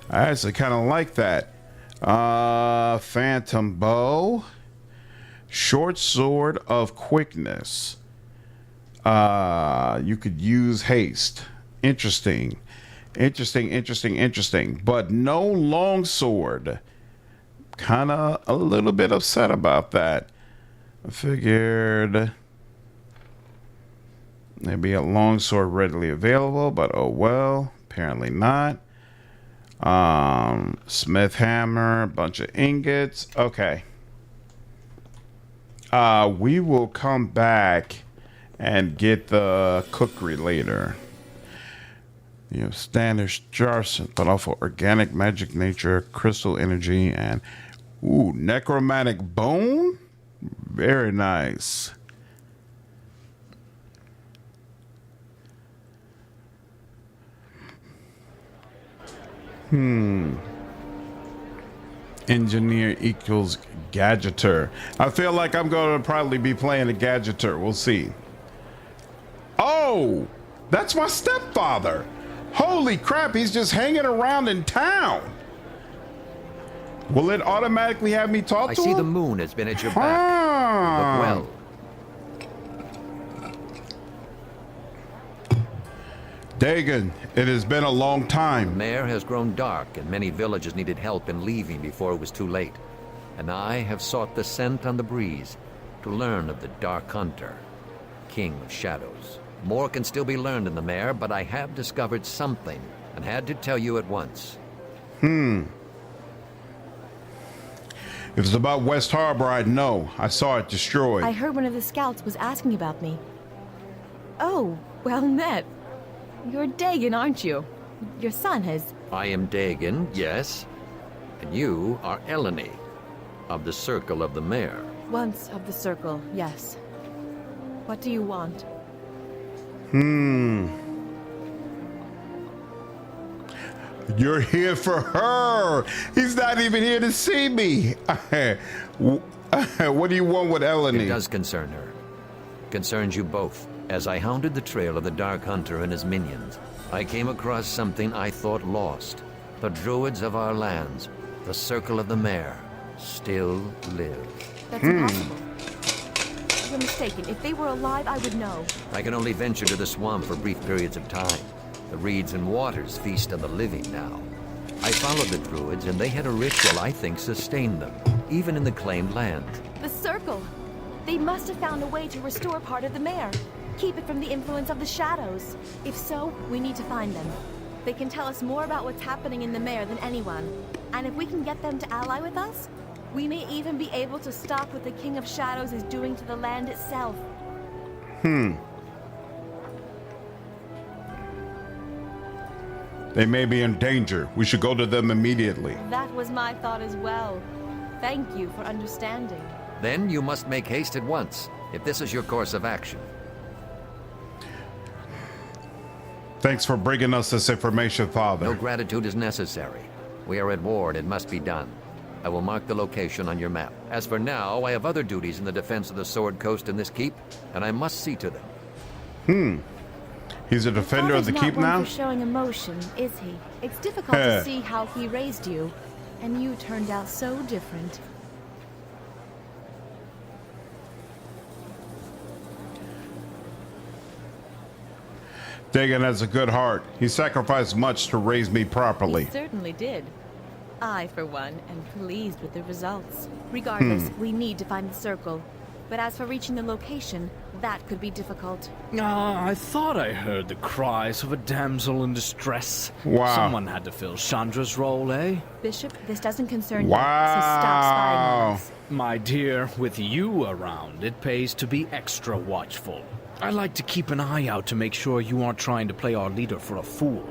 I actually kind of like that. Phantom bow. Short sword of quickness. You could use haste. Interesting. But no long sword. Kind of a little bit upset about that. I figured there'd be a long sword readily available, but oh well. Apparently not. Smith hammer, a bunch of ingots. Okay. We will come back and get the cookery later. You have standard jars, but also organic magic nature, crystal energy, and necromantic bone. Very nice. Engineer equals gadgeter. I feel like I'm going to probably be playing a gadgeter. We'll see. Oh, that's my stepfather. Holy crap, he's just hanging around in town. Will it automatically have me talk to him? I see the moon has been at your back. Look well. Dagon, it has been a long time. The mare has grown dark, and many villagers needed help in leaving before it was too late. And I have sought the scent on the breeze to learn of the Dark Hunter, King of Shadows. More can still be learned in the mare, but I have discovered something and had to tell you at once. If it's about West Harbor, I'd know. I saw it destroyed. I heard one of the scouts was asking about me. Oh, well met. You're Dagon, aren't you? Your son has... I am Dagon, yes. And you are Eleni, of the Circle of the Mare. Once of the Circle, yes. What do you want? You're here for her. He's not even here to see me. What do you want with Eleni? It does concern her. Concerns you both. As I hounded the trail of the Dark Hunter and his minions, I came across something I thought lost. The druids of our lands, the Circle of the Mare, still live. That's impossible. You're mistaken. If they were alive, I would know. I can only venture to the swamp for brief periods of time. The reeds and waters feast on the living now. I followed the druids, and they had a ritual I think sustained them, even in the claimed land. The Circle! They must have found a way to restore part of the mare. Keep it from the influence of the shadows. If so, we need to find them. They can tell us more about what's happening in the mare than anyone. And if we can get them to ally with us, we may even be able to stop what the King of Shadows is doing to the land itself. They may be in danger. We should go to them immediately. That was my thought as well. Thank you for understanding. Then you must make haste at once, if this is your course of action. Thanks for bringing us this information, Father. No gratitude is necessary. We are at war and it must be done. I will mark the location on your map. As for now, I have other duties in the defense of the Sword Coast and this keep, and I must see to them. He's a defender of the keep now? Not one for showing emotion, is he? It's difficult to see how he raised you, and you turned out so different. Dagon has a good heart. He sacrificed much to raise me properly. He certainly did. I, for one, am pleased with the results. Regardless, we need to find the Circle. But as for reaching the location, that could be difficult. I thought I heard the cries of a damsel in distress. Wow. Someone had to fill Chandra's role, eh? Bishop, this doesn't concern you, so stop spying on us. My dear, with you around, it pays to be extra watchful. I like to keep an eye out to make sure you aren't trying to play our leader for a fool.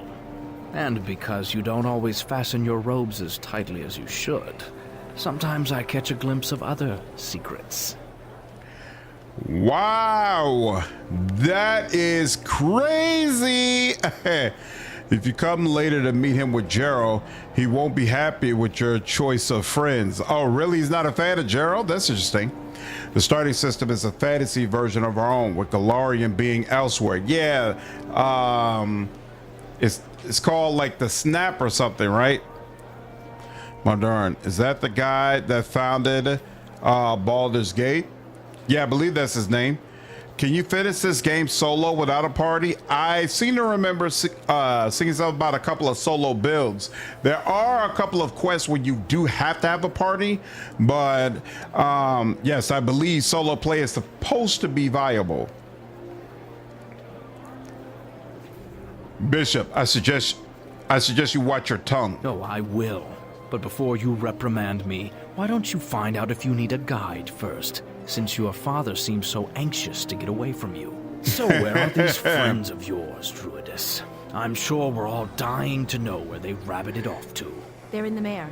And because you don't always fasten your robes as tightly as you should, sometimes I catch a glimpse of other secrets. Wow, that is crazy. If you come later to meet him with Jerro, he won't be happy with your choice of friends. Oh, really? He's not a fan of Jerro? That's interesting. The starting system is a fantasy version of our own, with Galarian being elsewhere. Yeah, it's called like the Snap or something, right? Modern. Is that the guy that founded Baldur's Gate? Yeah, I believe that's his name. Can you finish this game solo without a party? I seem to remember seeing something about a couple of solo builds. There are a couple of quests where you do have to have a party, but yes, I believe solo play is supposed to be viable. Bishop, I suggest you watch your tongue. No, I will. But before you reprimand me, why don't you find out if you need a guide first, since your father seems so anxious to get away from you? So where are these friends of yours, Druidess? I'm sure we're all dying to know where they rabbited off to. They're in the Mare.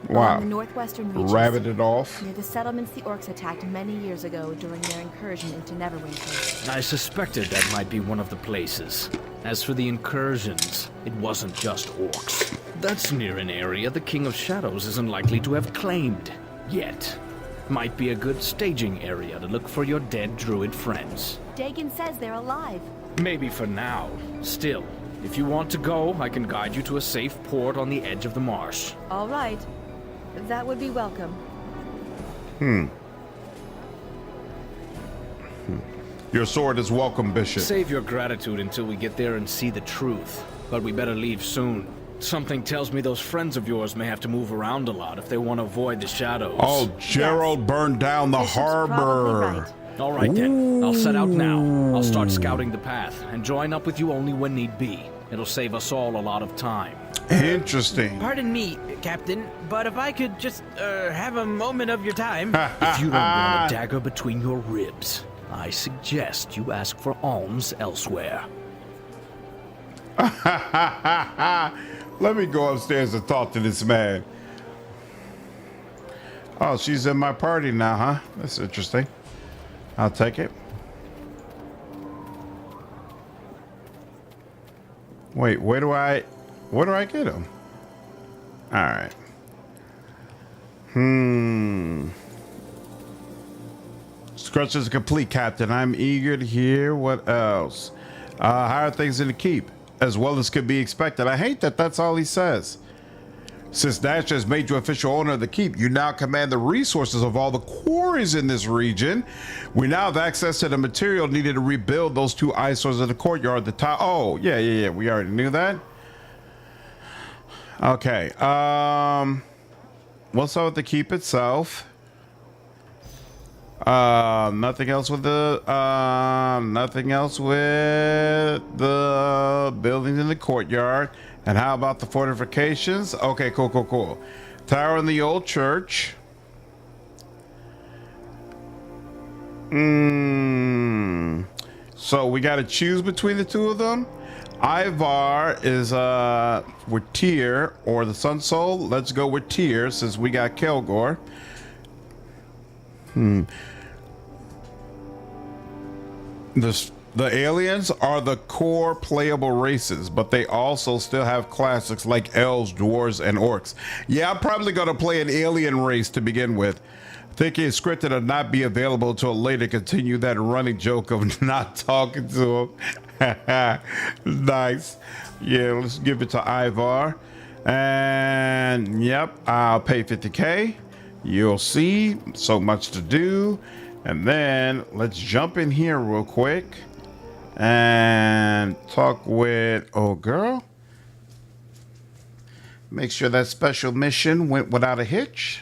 Wow. Along the northwestern reaches. Rabbited off? Near the settlements the orcs attacked many years ago during their incursion into Neverwinter. I suspected that might be one of the places. As for the incursions, it wasn't just orcs. That's near an area the King of Shadows isn't likely to have claimed. Yet. Might be a good staging area to look for your dead druid friends. Dagon says they're alive. Maybe for now. Still, if you want to go, I can guide you to a safe port on the edge of the marsh. All right. That would be welcome. Your sword is welcome, Bishop. Save your gratitude until we get there and see the truth. But we better leave soon. Something tells me those friends of yours may have to move around a lot if they want to avoid the shadows. Oh, Jerro burned down the harbor. All right then, I'll set out now. I'll start scouting the path and join up with you only when need be. It'll save us all a lot of time. Interesting. Pardon me, Captain, but if I could just have a moment of your time. If you don't want a dagger between your ribs, I suggest you ask for alms elsewhere. Let me go upstairs and talk to this man. Oh, she's in my party now, huh? That's interesting. I'll take it. Wait, where do I get him? All right. Scratch is complete, Captain. I'm eager to hear what else. How are things in the keep? As well as could be expected. I hate that that's all he says. Since Nash has made you official owner of the keep, you now command the resources of all the quarries in this region. We now have access to the material needed to rebuild those two eyesores in the courtyard. The top. Oh, yeah. We already knew that. Okay. What's up with the keep itself? Nothing else with the buildings in the courtyard. And how about the fortifications? Okay, cool. Tower in the old church. So we got to choose between the two of them. Ivar is with Tyr or the Sun Soul. Let's go with Tyr since we got Kelgor. The aliens are the core playable races, but they also still have classics like elves, dwarves, and orcs. Yeah, I'm probably going to play an alien race to begin with. Thinking it's scripted to not be available until later. Continue that running joke of not talking to him. Nice. Yeah, let's give it to Ivar. And yep, I'll pay 50K. You'll see, so much to do. And then let's jump in here real quick and talk with old girl. Make sure that special mission went without a hitch.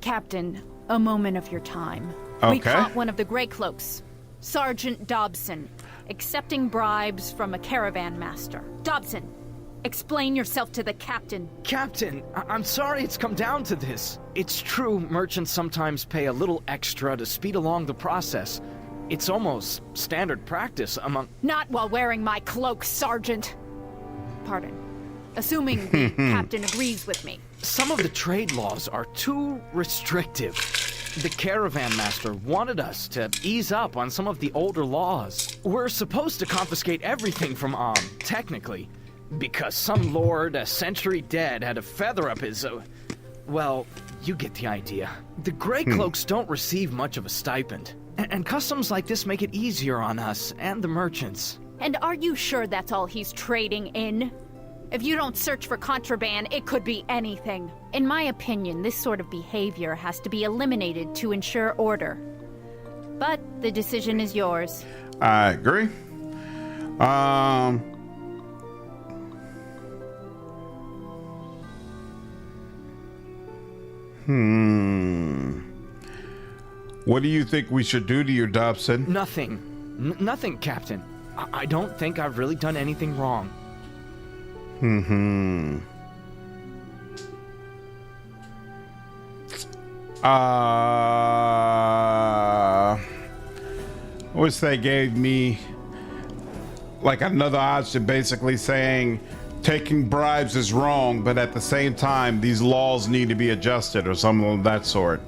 Captain, a moment of your time. Okay. We caught one of the Grey Cloaks, Sergeant Dobson, accepting bribes from a caravan master. Dobson, explain yourself to the captain. Captain, I'm sorry it's come down to this. It's true merchants sometimes pay a little extra to speed along the process. It's almost standard practice among... Not while wearing my cloak, Sergeant. Pardon. Assuming the captain agrees with me. Some of the trade laws are too restrictive. The caravan master wanted us to ease up on some of the older laws. We're supposed to confiscate everything from technically. Because some lord a century dead had a feather up his... well, you get the idea. The Grey Cloaks don't receive much of a stipend. And customs like this make it easier on us and the merchants. And are you sure that's all he's trading in? If you don't search for contraband, it could be anything. In my opinion, this sort of behavior has to be eliminated to ensure order. But the decision is yours. I agree. What do you think we should do to you, Dobson? Nothing. Nothing, Captain. I don't think I've really done anything wrong. I wish they gave me like another option, basically saying taking bribes is wrong, but at the same time these laws need to be adjusted or something of that sort.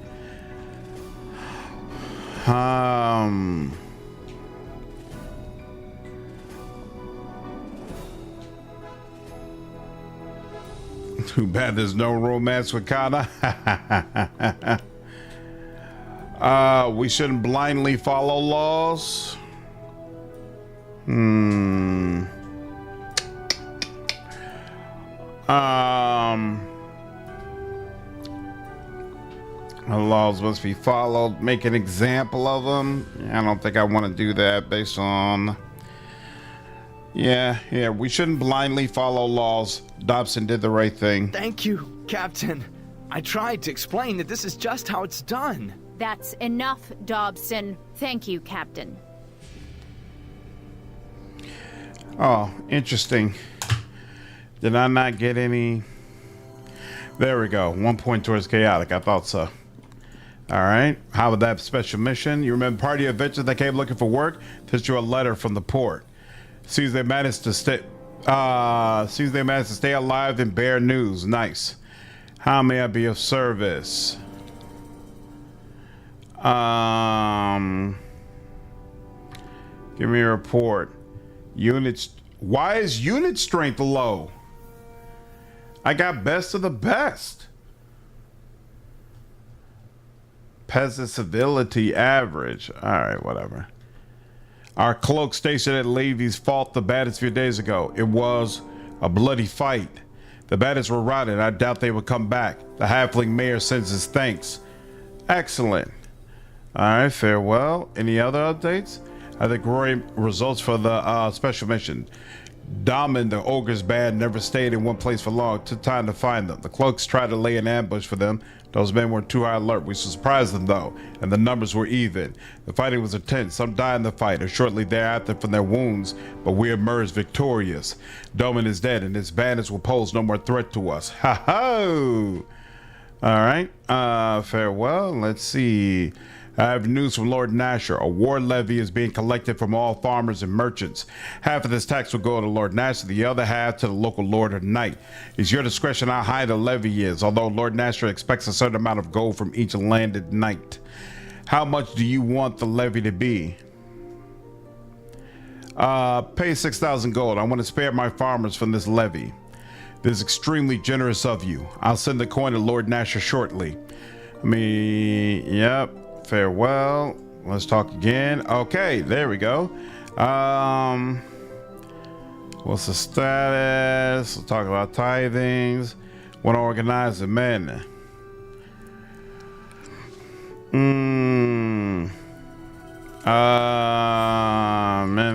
Too bad there's no romance with Kana. We shouldn't blindly follow laws. The laws must be followed. Make an example of them. I don't think I want to do that based on... Yeah, we shouldn't blindly follow laws. Dobson did the right thing. Thank you, Captain. I tried to explain that this is just how it's done. That's enough, Dobson. Thank you, Captain. Oh, interesting. Did I not get any? There we go. 1 point towards chaotic. I thought so. All right. How about that special mission? You remember party adventure that came looking for work? Sent you a letter from the port. Sees they managed to stay alive and bear news. Nice. How may I be of service? Give me a report. Units. Why is unit strength low? I got best of the best. Peasant civility average. All right, whatever. Our cloak stationed at Levy's fought the bandits a few days ago. It was a bloody fight. The bandits were routed. I doubt they would come back. The halfling mayor sends his thanks. Excellent. All right, farewell. Any other updates? I think great results for the special mission. Daman, the ogre's band, never stayed in one place for long. Took time to find them. The cloaks tried to lay an ambush for them. Those men were too high alert. We surprised them though, and the numbers were even. The fighting was intense. Some died in the fight or shortly thereafter from their wounds, but we emerged victorious. Daman is dead, and his bandits will pose no more threat to us. Ha ho! All right. Farewell. Let's see. I have news from Lord Nasher. A war levy is being collected from all farmers and merchants. Half of this tax will go to Lord Nasher, the other half to the local Lord or Knight. It's your discretion how high the levy is, although Lord Nasher expects a certain amount of gold from each landed knight. How much do you want the levy to be? Pay 6,000 gold. I want to spare my farmers from this levy. This is extremely generous of you. I'll send the coin to Lord Nasher shortly. Yep. Farewell. Let's talk again. Okay, there we go. What's the status? We'll talk about tithings. Want to organize the men. Men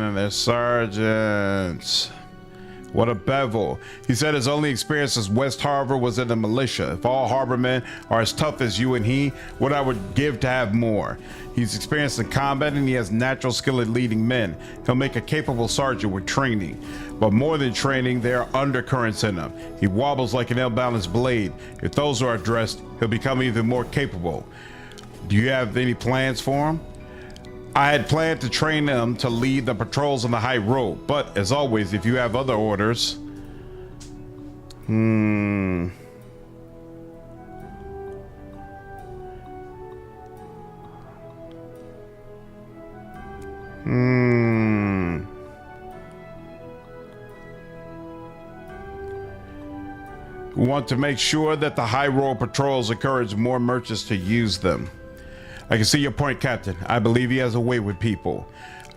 and their sergeants. What a bevel. He said his only experience as West Harbor was in the militia. If all harbormen are as tough as you and he, what I would give to have more. He's experienced in combat and he has natural skill at leading men. He'll make a capable sergeant with training. But more than training, there are undercurrents in him. He wobbles like an ill-balanced blade. If those are addressed, he'll become even more capable. Do you have any plans for him? I had planned to train them to lead the patrols on the high road, but as always, if you have other orders... We want to make sure that the high road patrols encourage more merchants to use them. I can see your point, Captain. I believe he has a way with people.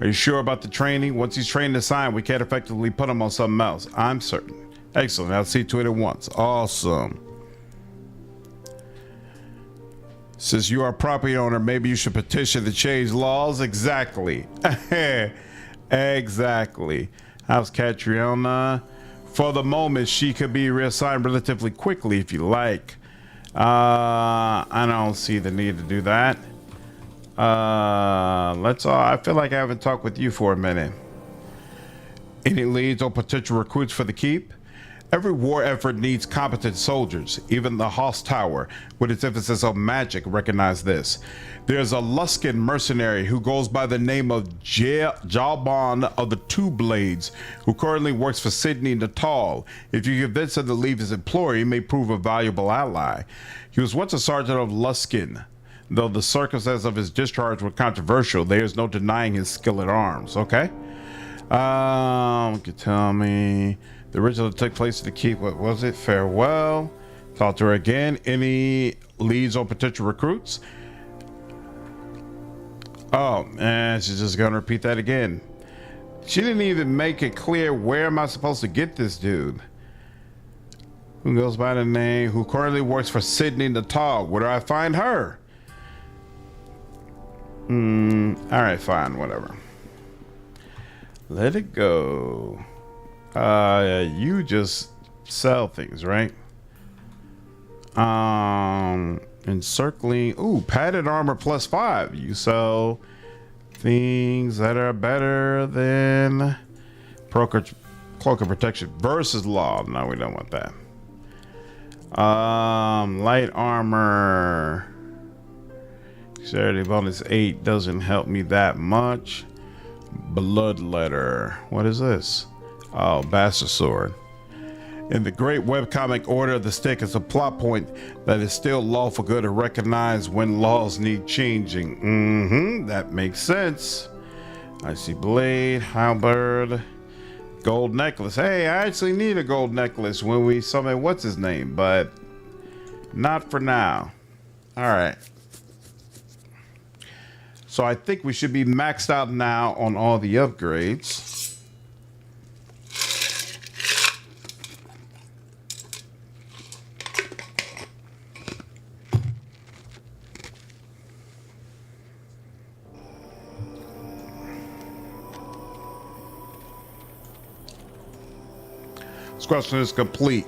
Are you sure about the training? Once he's trained to sign, we can't effectively put him on something else. I'm certain. Excellent. I'll see to it at once. Awesome. Since you are a property owner, maybe you should petition to change laws. Exactly. Exactly. How's Catriona? For the moment, she could be reassigned relatively quickly if you like. I don't see the need to do that. I feel like I haven't talked with you for a minute. Any leads or potential recruits for the keep? Every war effort needs competent soldiers. Even the Hoss Tower, with its emphasis on magic, recognize this. There's a Luskan mercenary who goes by the name of Jalban of the Two Blades, who currently works for Sidney Natal. If you convince him to leave his employer, he may prove a valuable ally. He was once a sergeant of Luskan. Though the circumstances of his discharge were controversial, there is no denying his skill at arms. Okay? You can tell me... The original that took place at the keep, what was it? Farewell. Talk to her again. Any leads or potential recruits? Oh, and she's just gonna repeat that again. She didn't even make it clear where am I supposed to get this dude. Who goes by the name, who currently works for Sidney Natal. Where do I find her? Alright, fine, whatever. Let it go. You just sell things, right? Encircling. Ooh, padded armor +5. You sell things that are better than cloak of protection versus law. No, we don't want that. Light armor. Dexterity bonus 8 doesn't help me that much. Bloodletter. What is this? Oh, Bastard Sword. In the great webcomic Order of the Stick is a plot point that is still lawful good to recognize when laws need changing. That makes sense. I see blade, halberd, gold necklace. Hey, I actually need a gold necklace when we summon what's his name, but not for now. All right. So I think we should be maxed out now on all the upgrades. This question is complete.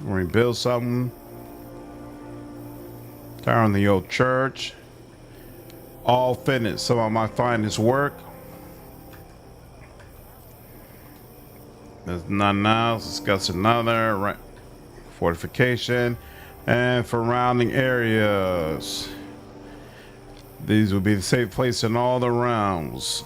Rebuild something. Tower in the old church. All finished. Some of my finest work. There's nothing else. Discuss another. Right. Fortification. And surrounding areas. These will be the safe place in all the realms.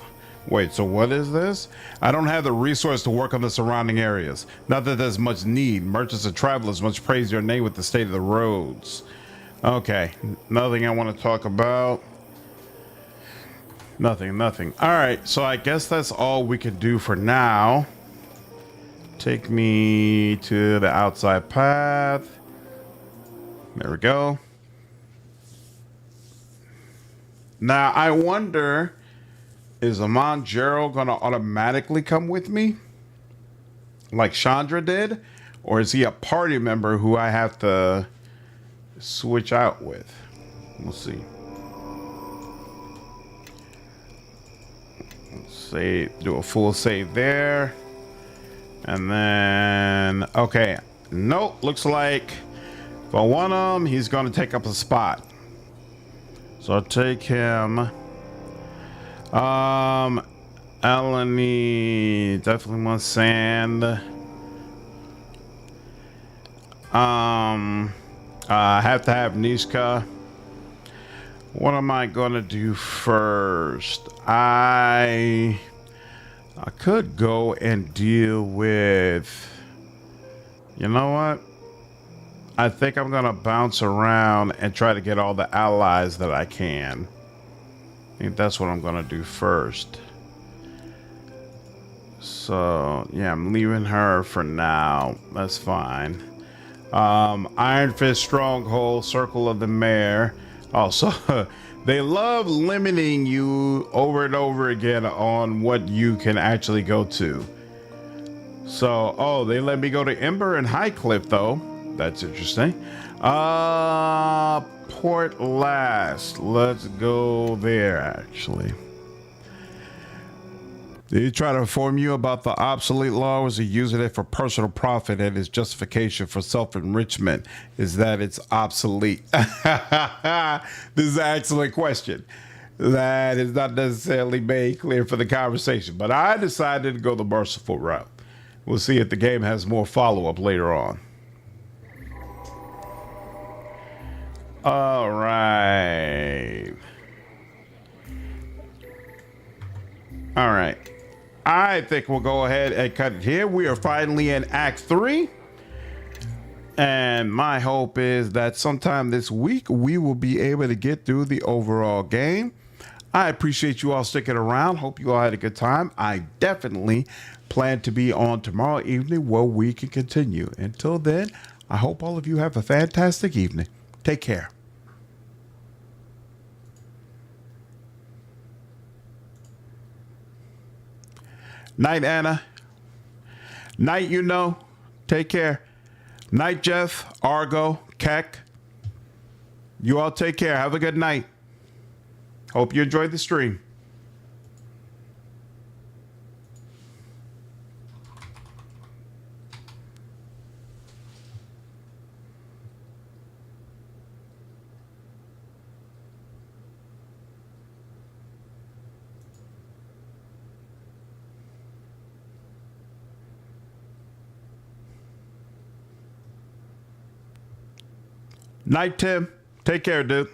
Wait, so what is this? I don't have the resource to work on the surrounding areas. Not that there's much need. Merchants and travelers must praise your name with the state of the roads. Okay, nothing I want to talk about. Nothing. All right, so I guess that's all we can do for now. Take me to the outside path. There we go. Now, I wonder... Is Amon Jerro gonna automatically come with me? Like Chandra did? Or is he a party member who I have to switch out with? We'll see. Let's save, do a full save there. And then, okay. Nope, looks like if I want him, he's gonna take up a spot. So I'll take him. Eleni definitely wants sand. I have to have Nishka. What am I gonna do first? I could go and deal with, you know what? I think I'm gonna bounce around and try to get all the allies that I can. I think that's what I'm gonna do first. So yeah, I'm leaving her for now. That's fine. Iron Fist Stronghold, Circle of the Mare. Also, they love limiting you over and over again on what you can actually go to. So, oh, they let me go to Ember and Highcliff though. That's interesting. Port Last. Let's go there actually. Did he try to inform you about the obsolete law? Was he using it for personal profit, and his justification for self-enrichment is that it's obsolete? This is an excellent question that is not necessarily made clear for the conversation, but I decided to go the merciful route. We'll see if the game has more follow-up later on. All right. All right. I think we'll go ahead and cut it here. We are finally in Act 3. And my hope is that sometime this week, we will be able to get through the overall game. I appreciate you all sticking around. Hope you all had a good time. I definitely plan to be on tomorrow evening where we can continue. Until then, I hope all of you have a fantastic evening. Take care. Night, Anna. Night, you know. Take care. Night, Jeff, Argo, Keck. You all take care. Have a good night. Hope you enjoyed the stream. Night, Tim. Take care, dude.